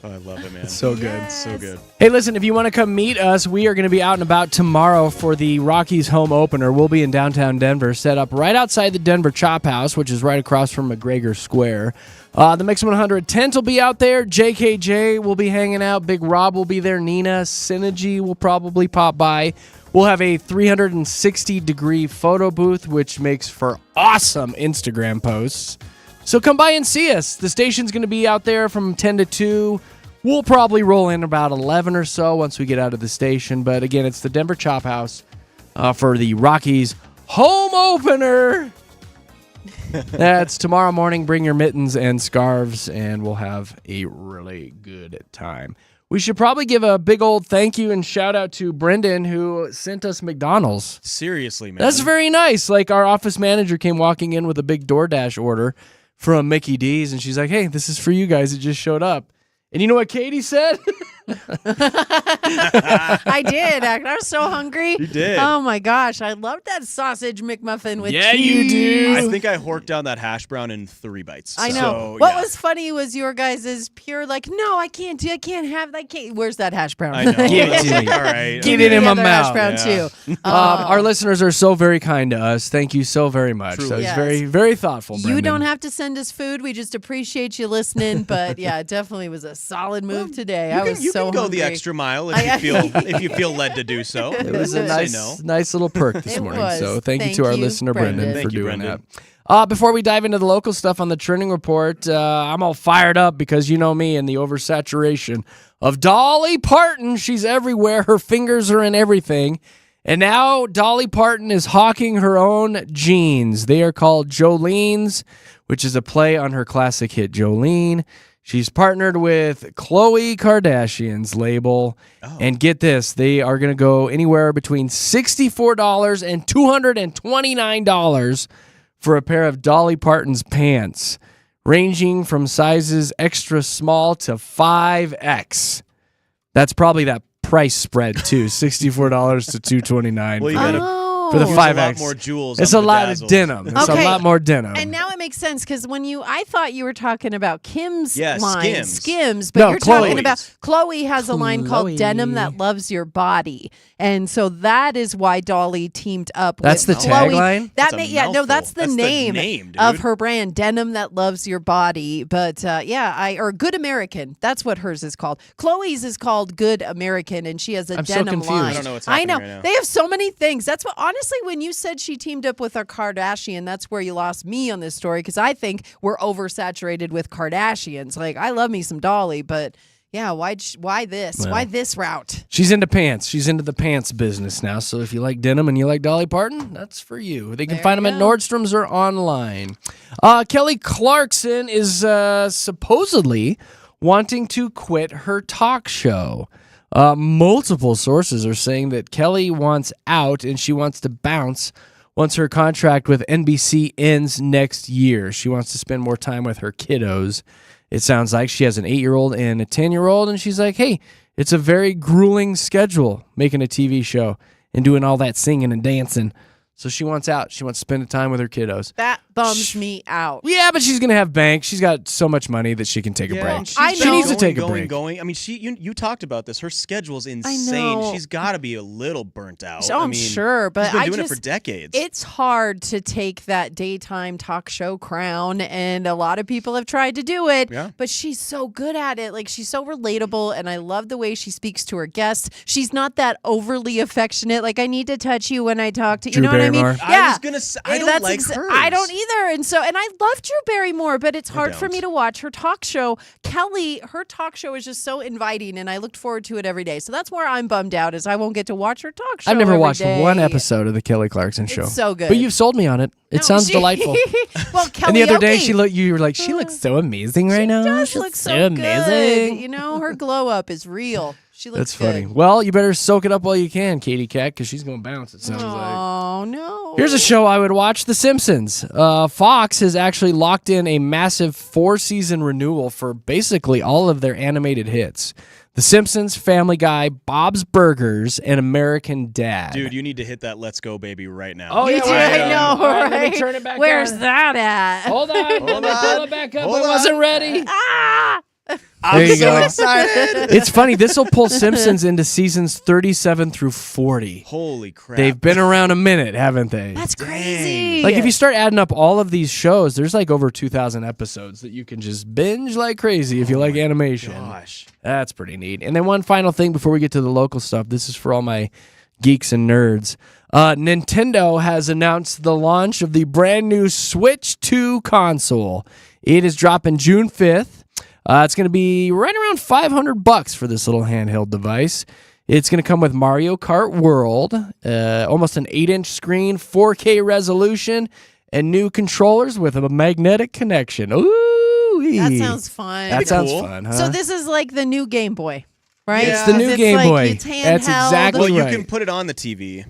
Oh, I love it, man. It's so good. Yes. So good. Hey, listen, if you want to come meet us, we are going to be out and about tomorrow for the Rockies home opener. We'll be in downtown Denver, set up right outside the Denver Chop House, which is right across from McGregor Square. The Mix 100 tent will be out there. JKJ will be hanging out. Big Rob will be there. Nina, Synergy will probably pop by. We'll have a 360-degree photo booth, which makes for awesome Instagram posts. So come by and see us. The station's going to be out there from 10 to 2. We'll probably roll in about 11 or so once we get out of the station. But again, it's the Denver Chop House for the Rockies home opener. That's tomorrow morning. Bring your mittens and scarves, and we'll have a really good time. We should probably give a big old thank you and shout out to Brendan, who sent us McDonald's. Seriously, man. That's very nice. Like, our office manager came walking in with a big DoorDash order from Mickey D's, and she's like, hey, this is for you guys. It just showed up. And you know what Katie said? I did. I was so hungry. You did. Oh, my gosh. I loved that sausage McMuffin with Yeah, cheese. you do. I think I horked down that hash brown in 3 bites. I know. So, What yeah. was funny was your guys' pure, like, no, I can't have that. Where's that hash brown? I know. Give it I was to like, me. all right. Get it in my Other hash mouth. brown, Yeah. too. Our listeners are so very kind to us. Thank you so very much. Truly. That was Yes. very, very thoughtful, You Brendan. don't have to send us food. We just appreciate you listening. But yeah, it definitely was a solid move today. I was You so can go hungry. the extra mile if you feel led to do so. It was a Say no. nice little perk this It morning. was. So thank you Thank to our you, listener, Brendan, Brendan. for Thank you, doing Brendan. that. Before we dive into the local stuff on the trending report, I'm all fired up because you know me and the oversaturation of Dolly Parton. She's everywhere. Her fingers are in everything. And now Dolly Parton is hawking her own jeans. They are called Jolene's, which is a play on her classic hit Jolene. She's partnered with Khloe Kardashian's label. Oh. And get this, they are going to go anywhere between $64 and $229 for a pair of Dolly Parton's pants, ranging from sizes extra small to 5X. That's probably that price spread too, $64 to $229 Well, you gotta for the use 5X. a lot more jewels. It's on a lot bedazzles. of denim. It's Okay. a lot more denim. And now it makes sense because I thought you were talking about Kim's Yeah, line, Skims. but No, you're talking Chloe's. about Chloe has a line called Chloe. Denim That Loves Your Body, and so that is why Dolly teamed up. That's with the Chloe. tagline? That That's a yeah, no, mouthful. that's the That's the name, name, dude. of her brand, Denim That Loves Your Body. But or Good American. That's what hers is called. Chloe's is called Good American, and she has a I'm so denim confused. line. I don't know what's I happening know right now. they have so many things. That's what honestly, when you said she teamed up with our Kardashian, that's where you lost me on this story because I think we're oversaturated with Kardashians. Like I love me some Dolly, but yeah, why this? Well. Why this route? She's into pants. She's into the pants business now. So if you like denim and you like Dolly Parton, that's for you. They can There find you them at go. Nordstrom's or online. Kelly Clarkson is supposedly wanting to quit her talk show. Multiple sources are saying that Kelly wants out and she wants to bounce once her contract with NBC ends next year. She wants to spend more time with her kiddos. It sounds like she has an 8-year-old and a 10-year-old, and she's like, hey, it's a very grueling schedule making a TV show and doing all that singing and dancing. So she wants out. She wants to spend time with her kiddos. That bums me out. Yeah, but she's going to have bank. She's got so much money that she can take a break. I She know. needs to take a break. Going. I mean, you talked about this. Her schedule's know. insane. She's got to be a little burnt out. Oh, I I'm mean, sure, but she's been I doing just, it for decades. It's hard to take that daytime talk show crown, and a lot of people have tried to do it. Yeah. But she's so good at it. Like she's so relatable, and I love the way she speaks to her guests. She's not that overly affectionate. Like I need to touch you when I talk to you. Drew know what I mean? Barrymore. Yeah. I was gonna say, I don't like hers. I don't either. And I love Drew Barrymore, but it's hard for don't. me to watch her talk show. Kelly, her talk show is just so inviting, and I looked forward to it every day. So that's where I'm bummed out, is I won't get to watch her talk show. I've never every watched day. one episode of the Kelly Clarkson show. It's so good. But you've sold me on it. It sounds delightful. Well, Kelly, and the other day, you were like, she looks so amazing right now. does She look looks so amazing. good. You know, her glow up is real. She looks That's funny. good. Well, you better soak it up while you can, Katie Cat, because she's going to bounce, it sounds like. Oh, no. Here's a show I would watch, The Simpsons. Fox has actually locked in a massive 4-season renewal for basically all of their animated hits. The Simpsons, Family Guy, Bob's Burgers, and American Dad. Dude, you need to hit that "Let's Go, baby" right now. Oh, yeah, I know, All right, let me right? turn it back Where's on. that at? Hold on. Let me pull it back up. Hold I on. wasn't ready. Ah! There you so go. excited. It's funny. This will pull Simpsons into seasons 37 through 40. Holy crap. They've been around a minute, haven't they? That's crazy. Like, if you start adding up all of these shows, there's like over 2,000 episodes that you can just binge like crazy if you like animation. Gosh. That's pretty neat. And then one final thing before we get to the local stuff. This is for all my geeks and nerds. Nintendo has announced the launch of the brand new Switch 2 console. It is dropping June 5th. It's going to be right around $500 for this little handheld device. It's going to come with Mario Kart World, almost an 8-inch screen, 4K resolution, and new controllers with a magnetic connection. Ooh, That sounds fun. That sounds cool. fun, huh? So this is like the new Game Boy, right? It's the new It's Game like Boy. It's That's handheld. exactly Well, you right. can put it on the TV.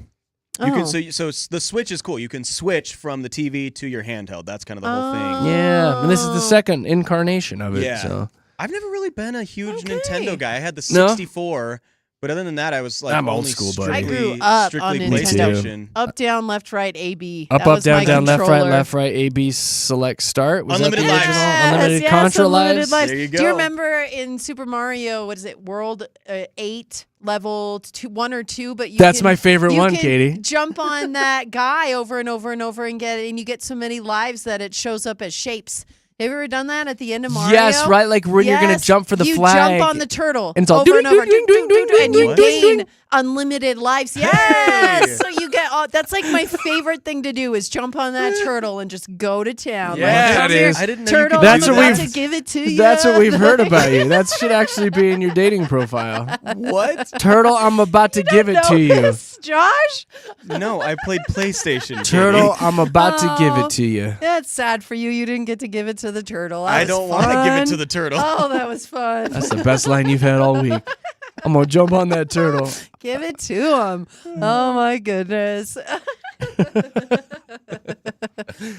Oh. You can so the Switch is cool. You can switch from the TV to your handheld. That's kind of the whole thing. Yeah, and this is the second incarnation of it. Yeah. So. I've never really been a huge Nintendo guy. I had the No? 64, but other than that, I was like I'm only old school, buddy. I strictly, grew up strictly on PlayStation. Up, down, left, right, AB. Up, That up, was down, my down, controller. left, right, A, B, select, start. Was Unlimited that the lives. original? Yes, Unlimited yes, Contra Unlimited lives. Lives. There you Do you go. remember in Super Mario, what is it, World 8, level 1 or 2? But you That's can- my favorite you one, can Katie. Jump on that guy over and over and over and you get so many lives that it shows up as shapes. Have you ever done that at the end of Mario? Yes, right, like when you're gonna Yes, jump for the you flag. jump on the turtle And it's all over and over, ding, ding, ding, ding, and you ding, ding, gain unlimited lives. Yes, so you get all. That's like my favorite thing to do is jump on that turtle and just go to town. Yeah, like, it come here, is. I didn't know you turtle. could That's I'm what about we've- to give it to you. That's what we've heard about you. That should actually be in your dating profile. What? Turtle, I'm about to give it to you. This, Josh. No, I played PlayStation. Turtle, Katie. I'm about to give Oh. it to you. That's sad for you. You didn't get to give it to the turtle. That I was don't want to give it fun. to the turtle. Oh, that was fun. That's the best line you've had all week. I'm going to jump on that turtle. Give it to him. Oh my goodness.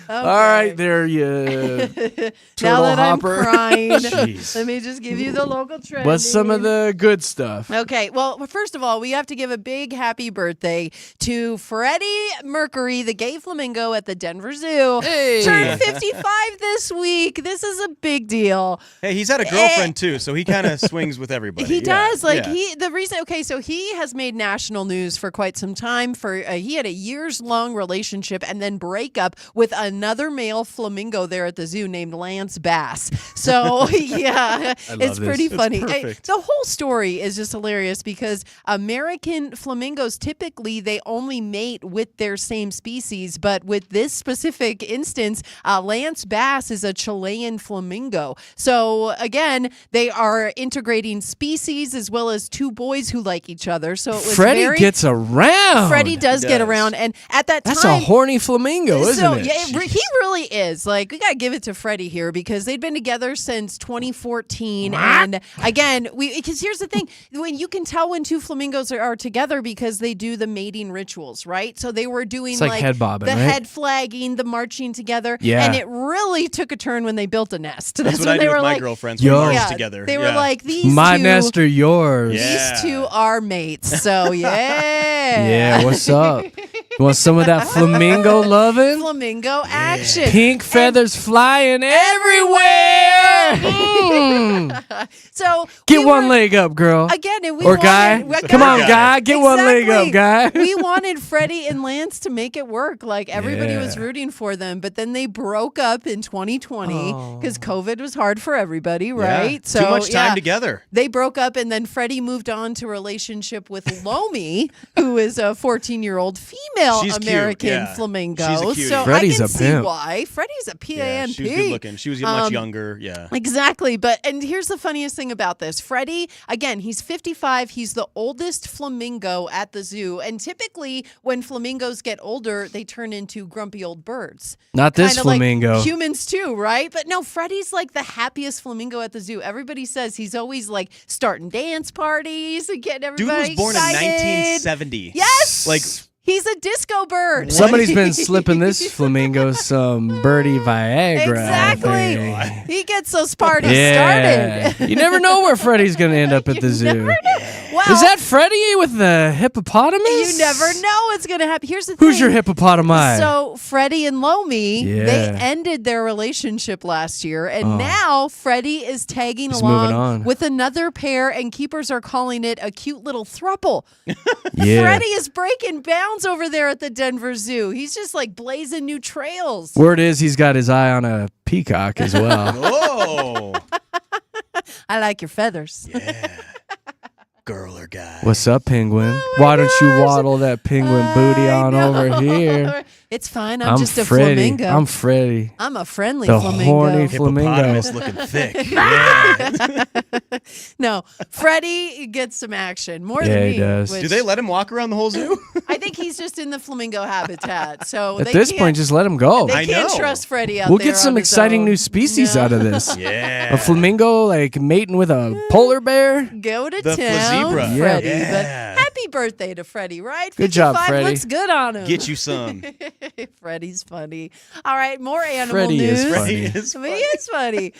All right, there you Now turtle that hopper. I'm crying, Jeez. let me just give you the local trend. What's some of the good stuff? Okay, well, first of all, we have to give a big happy birthday to Freddie Mercury, the gay flamingo at the Denver Zoo. Hey. Turned 55 this week. This is a big deal. Hey, he's had a girlfriend too, so he kind of swings with everybody. He does. Like Yeah. the reason. Okay, so he has made national news for quite some time. He had a years-long relationship and then breakup with another male flamingo there at the zoo named Lance Bass. So yeah, I love it's this. pretty It's funny. perfect. The whole story is just hilarious because American flamingos typically they only mate with their same species, but with this specific instance, Lance Bass is a Chilean flamingo. So again, they are integrating species as well as two boys who like each other. So it was Freddie very. gets around. Freddie does He get does. around, and at that That's time, a horny flamingo, isn't so, it? Yeah, he really is. Like, we got to give it to Freddie here because they've been together since 2014. And again, because here's the thing when you can tell when two flamingos are together because they do the mating rituals, right? So they were doing It's like head bobbing, the right? head flagging, the marching together. Yeah. And it really took a turn when they built a nest. That's what when I they do were with my like, girlfriends. We Yours. march yeah, together. They were Yeah. like, these My two, nest or yours? Yeah. these two are mates. So, yeah. Yeah, what's up? You want some of that flamingo loving? Flamingo action. Pink feathers flying everywhere. Mm. So Get we one were- leg up, girl. Again, and we Or wanted, guy. Come on, guy. Get one leg up, guy. We wanted Freddie and Lance to make it work. Like everybody was Yeah. rooting for them, but then they broke up in 2020 because COVID was hard for everybody, Yeah. right? Too much time together. They broke up, and then Freddie moved on to a relationship with Lomi, who is a 14-year-old female female She's cute, American yeah. flamingos. She's a cutie. So Freddie's I a can see pimp. why. Freddie's a PAMP. Yeah, she was good looking. She was much younger. Yeah. Exactly. And here's the funniest thing about this. Freddie, again, he's 55. He's the oldest flamingo at the zoo. And typically when flamingos get older, they turn into grumpy old birds. Not this Kinda flamingo. Like humans too, right? But no, Freddie's like the happiest flamingo at the zoo. Everybody says he's always like starting dance parties and getting Dude everybody was born excited. in 1970. Yes. Like He's a disco bird. Somebody's been slipping this flamingo some birdie Viagra. Exactly. He gets those parties Yeah. started. You never know where Freddie's going to end up at the zoo. Well, Is that Freddie with the hippopotamus? You never know what's going to happen. Here's the thing. Who's your hippopotami? So Freddie and Lomi, Yeah. they ended their relationship last year, and now Freddie is tagging He's moving along on. with another pair, and keepers are calling it a cute little throuple. Yeah. Freddie is breaking bounds over there at the Denver Zoo. He's just like blazing new trails. Word is he's got his eye on a peacock as well. Oh. I like your feathers. Girl or guy. What's up, penguin? Why don't you waddle that penguin booty on over here? It's fine. I'm just a Freddie. flamingo. I'm Freddie. I'm a friendly The flamingo. horny flamingo. Hippopotamus looking thick. Yeah. No, Freddie gets some action more Yeah, than he me. does. which Do they let him walk around the whole zoo? I think he's just in the flamingo habitat. So At they this can't- point, just let him go. They can't trust Freddie out We'll there get some on his exciting own. new species No. out of this. Yeah. A flamingo like mating with a polar bear. Go to The town, flazebra. Freddie. Yeah. But happy birthday to Freddie, right? Good job, 55 Freddie. looks good on him. Get you some. Freddie's funny. All right, more animal Freddie news. is funny. He is He is funny.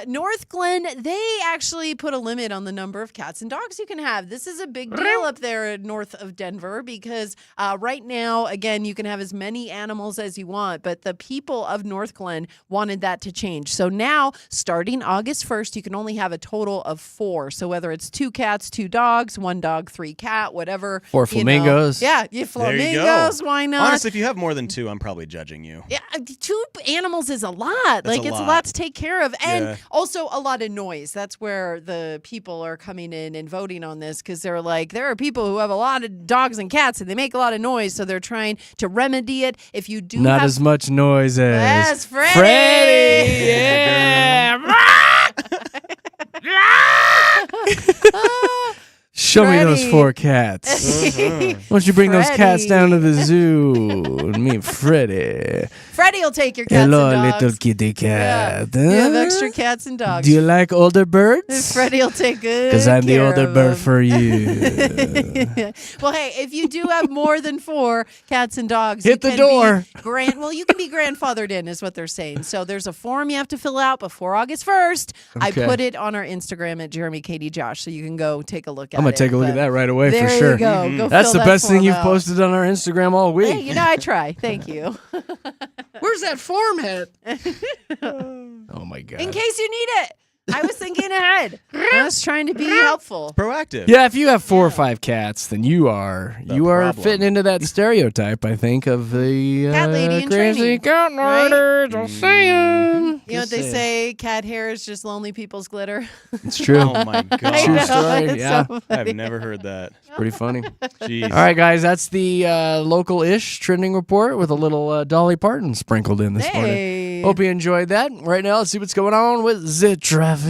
North Glen, they actually put a limit on the number of cats and dogs you can have. This is a big deal up there north of Denver because right now, again, you can have as many animals as you want, but the people of North Glen wanted that to change. So now, starting August 1st, you can only have a total of 4. So whether it's 2 cats, 2 dogs, 1 dog, 3 cat, whatever. 4 you know. flamingos. Yeah, There you flamingos. go. Why not? Honestly, if you have more than 2, I'm probably judging you. Yeah, 2 animals is a lot. That's Like a it's a lot. lot to take care of, and Yeah. also a lot of noise. That's where the people are coming in and voting on this because they're like, there are people who have a lot of dogs and cats and they make a lot of noise, so they're trying to remedy it. If you do Not have as much noise as Yes, Freddie. Freddie. Yeah. Show me those Freddie. 4 cats. Why don't you bring those cats down to the zoo and meet Freddie? Freddie will take your cats Hello, and dogs. little kitty cat. You have Huh? extra cats and dogs. Do you like older birds? Freddie will take good Because I'm the care older of bird them. for you. Well, hey, if you do have more than 4 cats and dogs, Hit you the can door. Well, you can be grandfathered in, is what they're saying. So there's a form you have to fill out before August 1st. I Okay. put it on our Instagram at Jeremy Katy Josh, so you can go take a look at it. I'm going to take a look at But that right away there for sure. you go. Go That's fill the that best thing form you've out. posted on our Instagram all week. Hey, I try. Thank you. Where's that form at? Oh my God. In case you need it. I was thinking ahead. I was trying to be helpful. Proactive. Yeah, if you have 4 or 5 cats, then you are problem. fitting into that stereotype, I think, of the Cat lady in crazy training, cat murder. Just saying. You know what they say? Cat hair is just lonely people's glitter. It's true. Oh my I god. True know, story. it's Yeah. so I've funny. never heard that. Pretty funny. Jeez. All right, guys, that's the local-ish trending report with a little Dolly Parton sprinkled in this morning. Hey. Hope you enjoyed that. Right now, let's see what's going on with the traffic.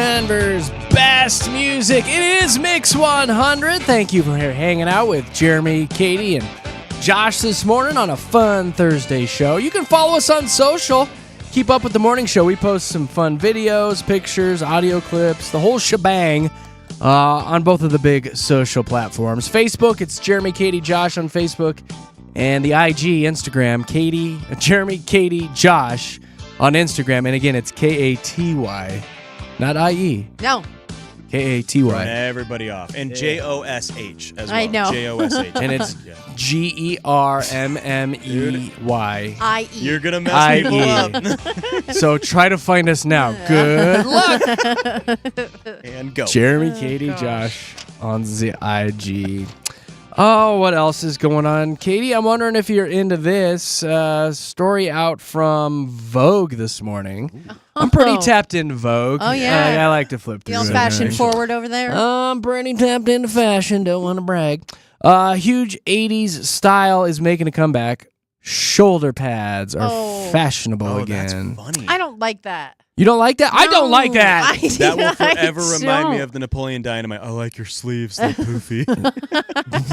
Denver's best music. It is Mix 100. Thank you for hanging out with Jeremy, Katy, and Josh this morning on a fun Thursday show. You can follow us on social. Keep up with the morning show. We post some fun videos, pictures, audio clips, the whole shebang on both of the big social platforms. Facebook, it's Jeremy, Katy, Josh on Facebook. And the IG, Instagram, Jeremy, Katy, Josh on Instagram. And again, it's Katy, not IE. No. Katy. Throwing everybody off. And Josh as well. I know. Josh. And it's Germey. IE. You're going to mess people up. So try to find us now. Good luck. And go. Jeremy, Katy, Josh on the IG. Oh, what else is going on? Katy, I'm wondering if you're into this story out from Vogue this morning. I'm pretty tapped into Vogue. Oh, yeah. I like to flip through You it. fashion forward over there? I'm pretty tapped into fashion. Don't want to brag. Huge 80s style is making a comeback. Shoulder pads are fashionable again. That's funny. I don't like that. You don't like that? I don't like that. That will forever remind me of the Napoleon Dynamite. I like your sleeves, they're poofy.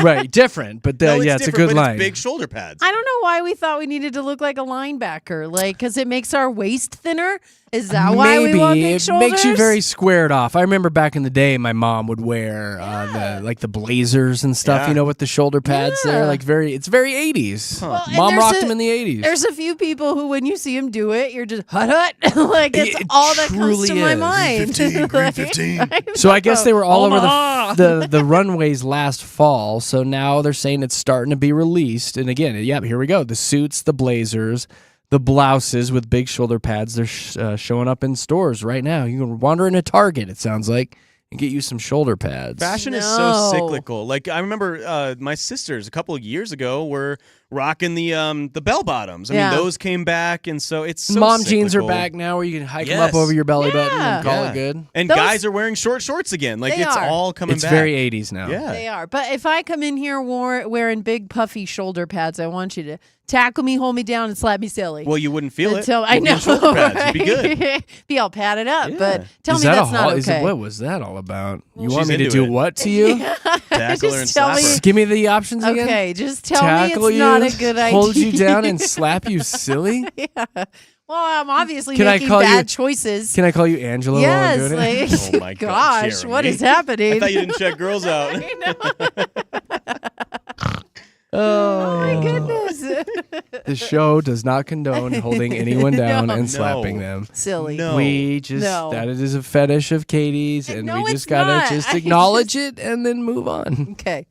Right, different, but it's a good line. It's big shoulder pads. I don't know why we thought we needed to look like a linebacker, because it makes our waist thinner. Is that why we want big shoulders? Maybe it makes you very squared off. I remember back in the day, my mom would wear the blazers and stuff, with the shoulder pads there. It's very 80s. Well, Mom rocked them in the 80s. There's a few people who, when you see them do it, you're just hut. It's all that comes to my mind. Green 15. So I guess they were all over the runways last fall. So now they're saying it's starting to be released. And again, here we go. The suits, the blazers, the blouses with big shoulder pads. They're showing up in stores right now. You can wander into Target, it sounds like, and get you some shoulder pads. Fashion is so cyclical. Like, I remember my sisters a couple of years ago were rocking the bell bottoms. I mean, those came back, and so it's so Mom cyclical. jeans are back now, where you can hike them up over your belly button and call it good. And guys are wearing short shorts again. Like, it's all coming back. It's very 80s now. Yeah. They are. But if I come in here wearing big puffy shoulder pads, I want you to tackle me, hold me down, and slap me silly. Well, you wouldn't feel it. I know. Shoulder pads. You'd be good. Be all padded up. Yeah. But tell me that's not okay. What was that all about? You She's want me to into do it. what to you? Tackle her and Just tell slap me- her. Just give me the options again. Okay, just tell Tackle me it's you, not a good idea. hold you down, and slap you silly? Yeah. Well, I'm obviously Can I making call you- bad choices. Can I call you Angela while I'm Yes. doing it? Oh my gosh, Jeremy. what is happening? I thought you didn't check girls out. Oh my goodness. The show does not condone holding anyone down No. and slapping them. Silly. No. We just that it is a fetish of Katie's, and No, we it's just gotta not. just I acknowledge it and then move on. Okay.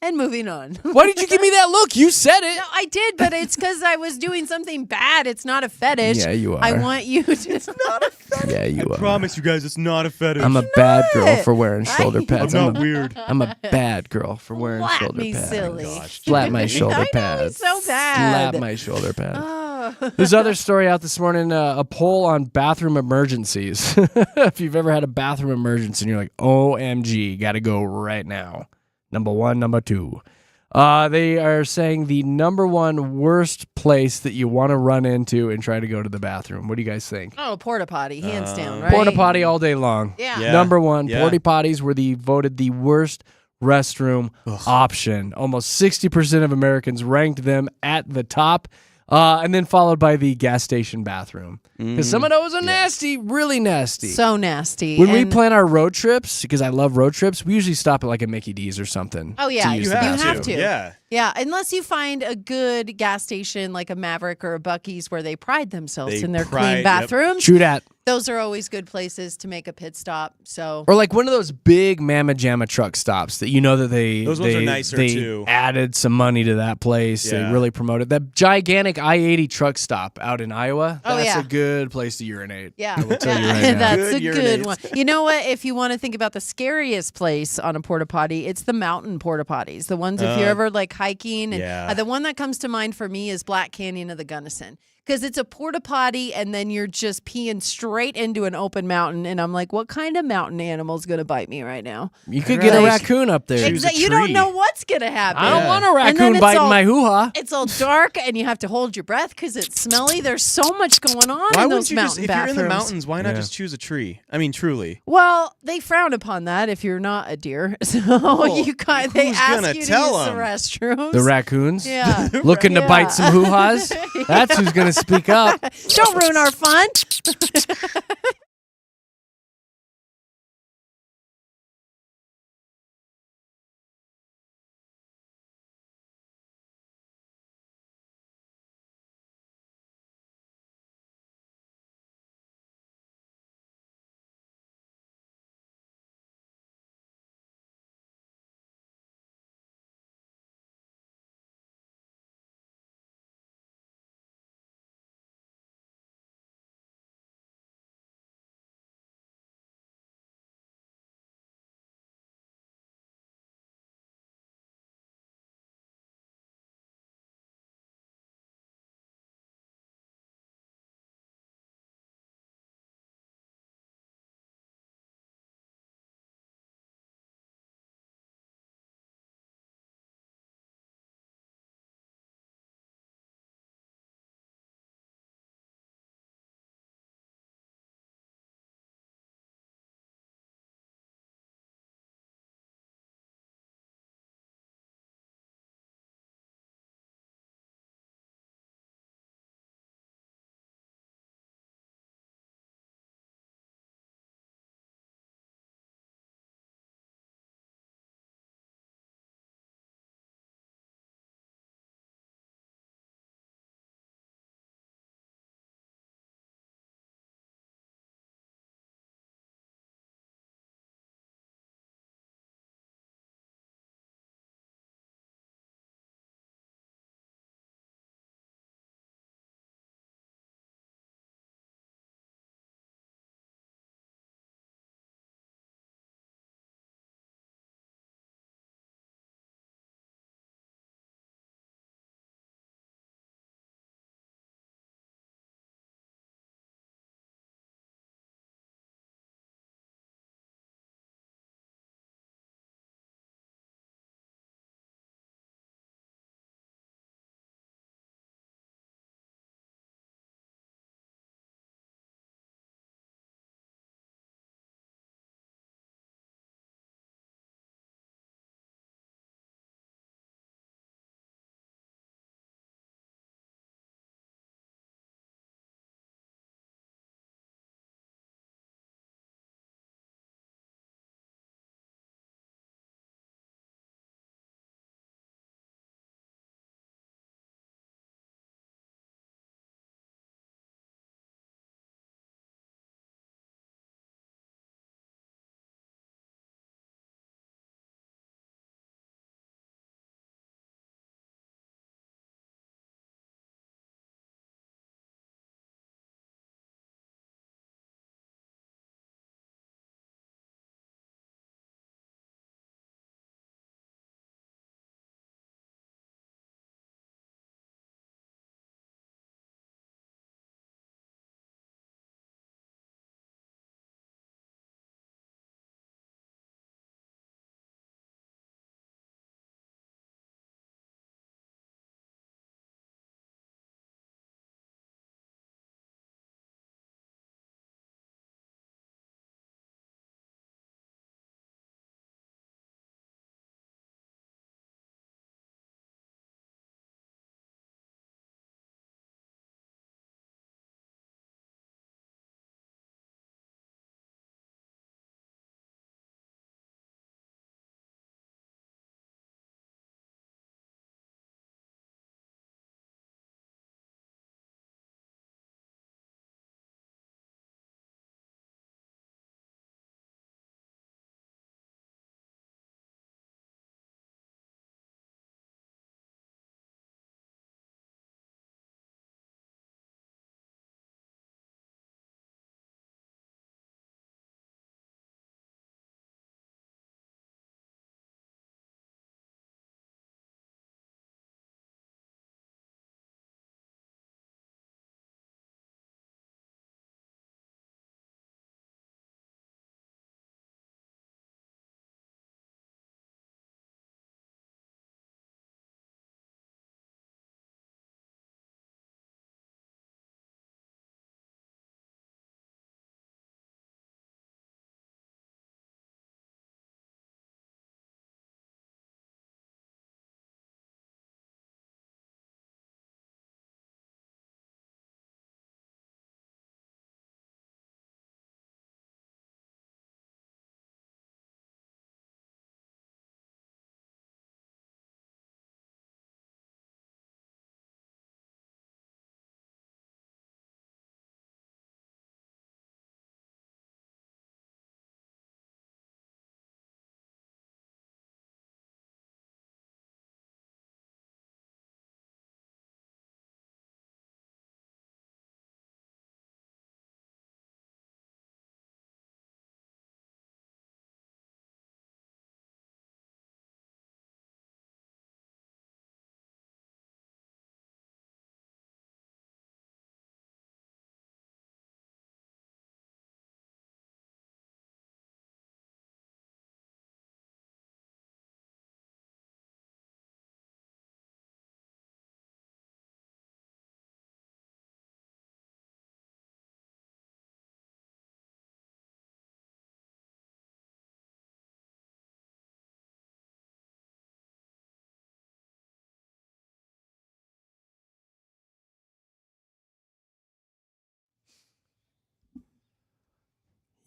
And moving on. Why did you give me that look? You said it. No, I did, but it's because I was doing something bad. It's not a fetish. Yeah, you I are. want you to. It's not a fetish. Yeah, you are. Promise you guys, it's not a fetish. I'm a bad girl for wearing shoulder pads. I'm not weird. I'm a bad girl for wearing Slap shoulder me pads. silly. Slap my shoulder I know, pads. it's so bad. Slap my shoulder pads. Oh. There's other story out this morning, a poll on bathroom emergencies. If you've ever had a bathroom emergency and you're like, OMG, got to go right now. Number 1, number 2. They are saying the number 1 worst place that you want to run into and try to go to the bathroom. What do you guys think? Oh, porta potty, hands down, right? Porta potty all day long. Yeah. Number 1, Yeah. porta potties were voted the worst restroom option. Almost 60% of Americans ranked them at the top. And then followed by the gas station bathroom. Because some of those are nasty, really nasty. So nasty. When we And- plan our road trips, because I love road trips, we usually stop at like a Mickey D's or something. Oh, yeah. to use You the have bathroom. to. Yeah. Yeah, unless you find a good gas station like a Maverick or a Buc-ee's where they pride themselves They in their pride- clean yep. bathrooms. True that. Those are always good places to make a pit stop. So Or like one of those big Mamma Jamma truck stops that you know that Those ones are nicer, they too. added some money to that place. Yeah. They really promoted that gigantic I-80 truck stop out in Iowa. Oh, That's yeah. a good place to urinate. yeah, I will tell you right now. that's Good a good urinates. one. You know what? If you want to think about the scariest place on a porta potty, it's the mountain porta potties. The ones if you're ever like hiking, and yeah. the one that comes to mind for me is Black Canyon of the Gunnison. because it's a porta potty and then you're just peeing straight into an open mountain. And I'm like, what kind of mountain animal is going to bite me right now? You could get a raccoon up there. You don't know what's going to happen. I don't want a And then raccoon it's biting all- my hoo-ha. It's all dark and you have to hold your breath because it's smelly. There's so much going on Why in wouldn't those you mountain if bathrooms. you're in the mountains, why not Yeah. just choose a tree? I mean, truly. Well, they frown upon that if you're not a deer. So you they who's ask gonna you to use tell the 'em? restrooms. The raccoons? Yeah. Looking to Yeah. bite some hoo-has? That's who's going to speak up. Don't ruin our fun.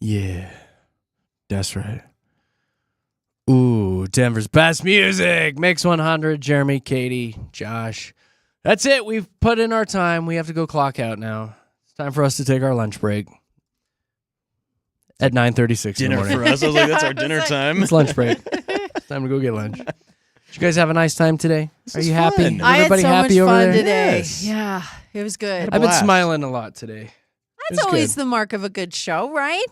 Yeah. That's right. Ooh, Denver's best music. Mix 100, Jeremy, Katie, Josh. That's it. We've put in our time. We have to go clock out now. It's time for us to take our lunch break. At 9:36 in the Dinner morning. for us. I was like, that's our dinner time. It's lunch break. It's time to go get lunch. Did you guys have a nice time today? Are you happy? fun. I had Everybody so happy much over fun there? today. Yes. Yeah, it was good. I've been smiling a lot today. That's always the mark of a good show, right?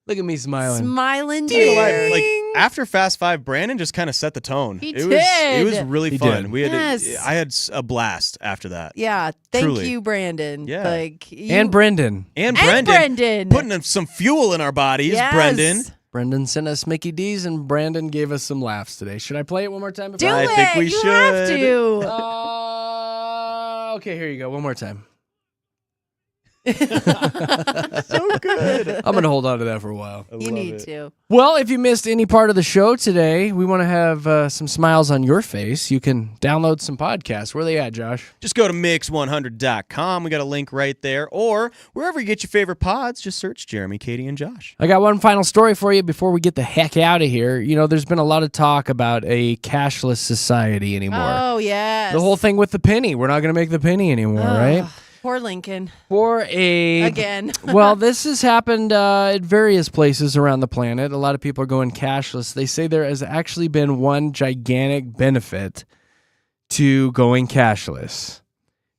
Look at me smiling. Smiling You know what? deer. Like after Fast Five, Brandon just kind of set the tone. He It was did. really He fun. did. We had Yes. I had a blast after that. Yeah, thank Truly. you, Brandon. Yeah. Like And Brendan. And Brendan, Brendan. putting some fuel in our bodies. Yes. Brendan. Brendan sent us Mickey D's and Brandon gave us some laughs today. Should I play it one more time? Do I it. think we you should. have to. Okay, here you go. One more time. So good. I'm going to hold on to that for a while. You need to. Well, if you missed any part of the show today, we want to have some smiles on your face. You can download some podcasts. Where are they at, Josh? Just go to mix100.com. We got a link right there. Or wherever you get your favorite pods, just search Jeremy, Katy, and Josh. I got one final story for you before we get the heck out of here. You know, there's been a lot of talk about a cashless society anymore. Oh, yes. The whole thing with the penny. We're not going to make the penny anymore, right? Poor Lincoln. Again. Well, this has happened at various places around the planet. A lot of people are going cashless. They say there has actually been one gigantic benefit to going cashless.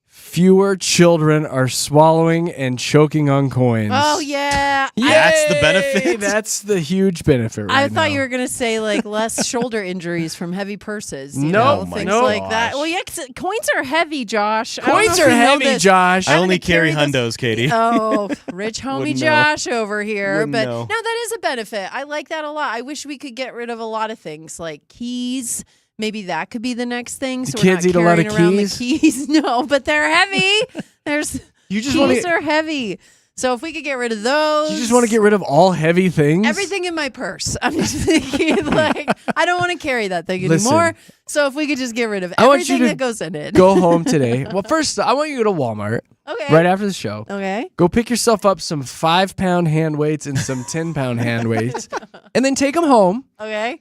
Fewer children are swallowing and choking on coins. Oh, yeah. That's the benefit? That's the huge benefit right I thought now. you were going to say like less shoulder injuries from heavy purses. You No, know, my things gosh. like that. Well, yeah, 'cause coins are heavy, Josh. I don't know Coins if are you know heavy, this. Josh. I I'm only gonna carry carry hundos, Katie. Oh, rich homie Wouldn't know. Josh over here. Wouldn't But know. no, that is a benefit. I like that a lot. I wish we could get rid of a lot of things like keys. Maybe that could be the next thing. Do So kids we're eat a not lot of carrying around keys? the keys. No, but they're heavy. There's You just wanna- keys are heavy. So if we could get rid of those. You just want to get rid of all heavy things? Everything in my purse. I'm just thinking, like, I don't want to carry that thing Listen. anymore. So if we could just get rid of I want you everything to that goes in it. Go home today. Well, first, I want you to go to Walmart. Okay. Right after the show. Okay. Go pick yourself up some 5-pound hand weights and some 10-pound hand weights. And then take them home Okay.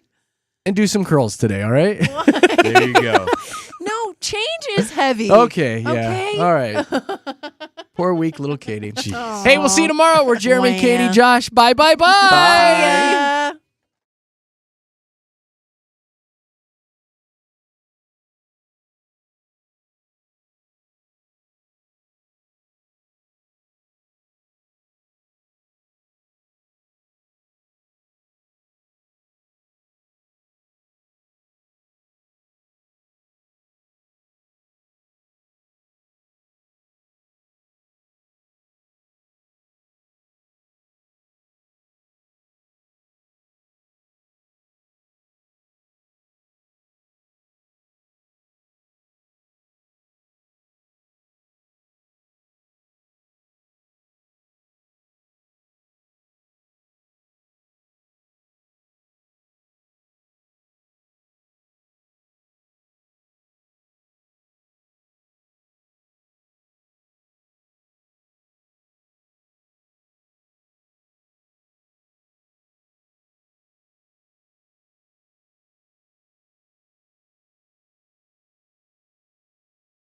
and do some curls today, all right? There you go. No, change is heavy. Okay, yeah. Okay. All right. Poor weak little Katie. Aw. Hey, we'll see you tomorrow. We're Jeremy, Lamb. Katie, Josh. Bye, bye, bye. Bye.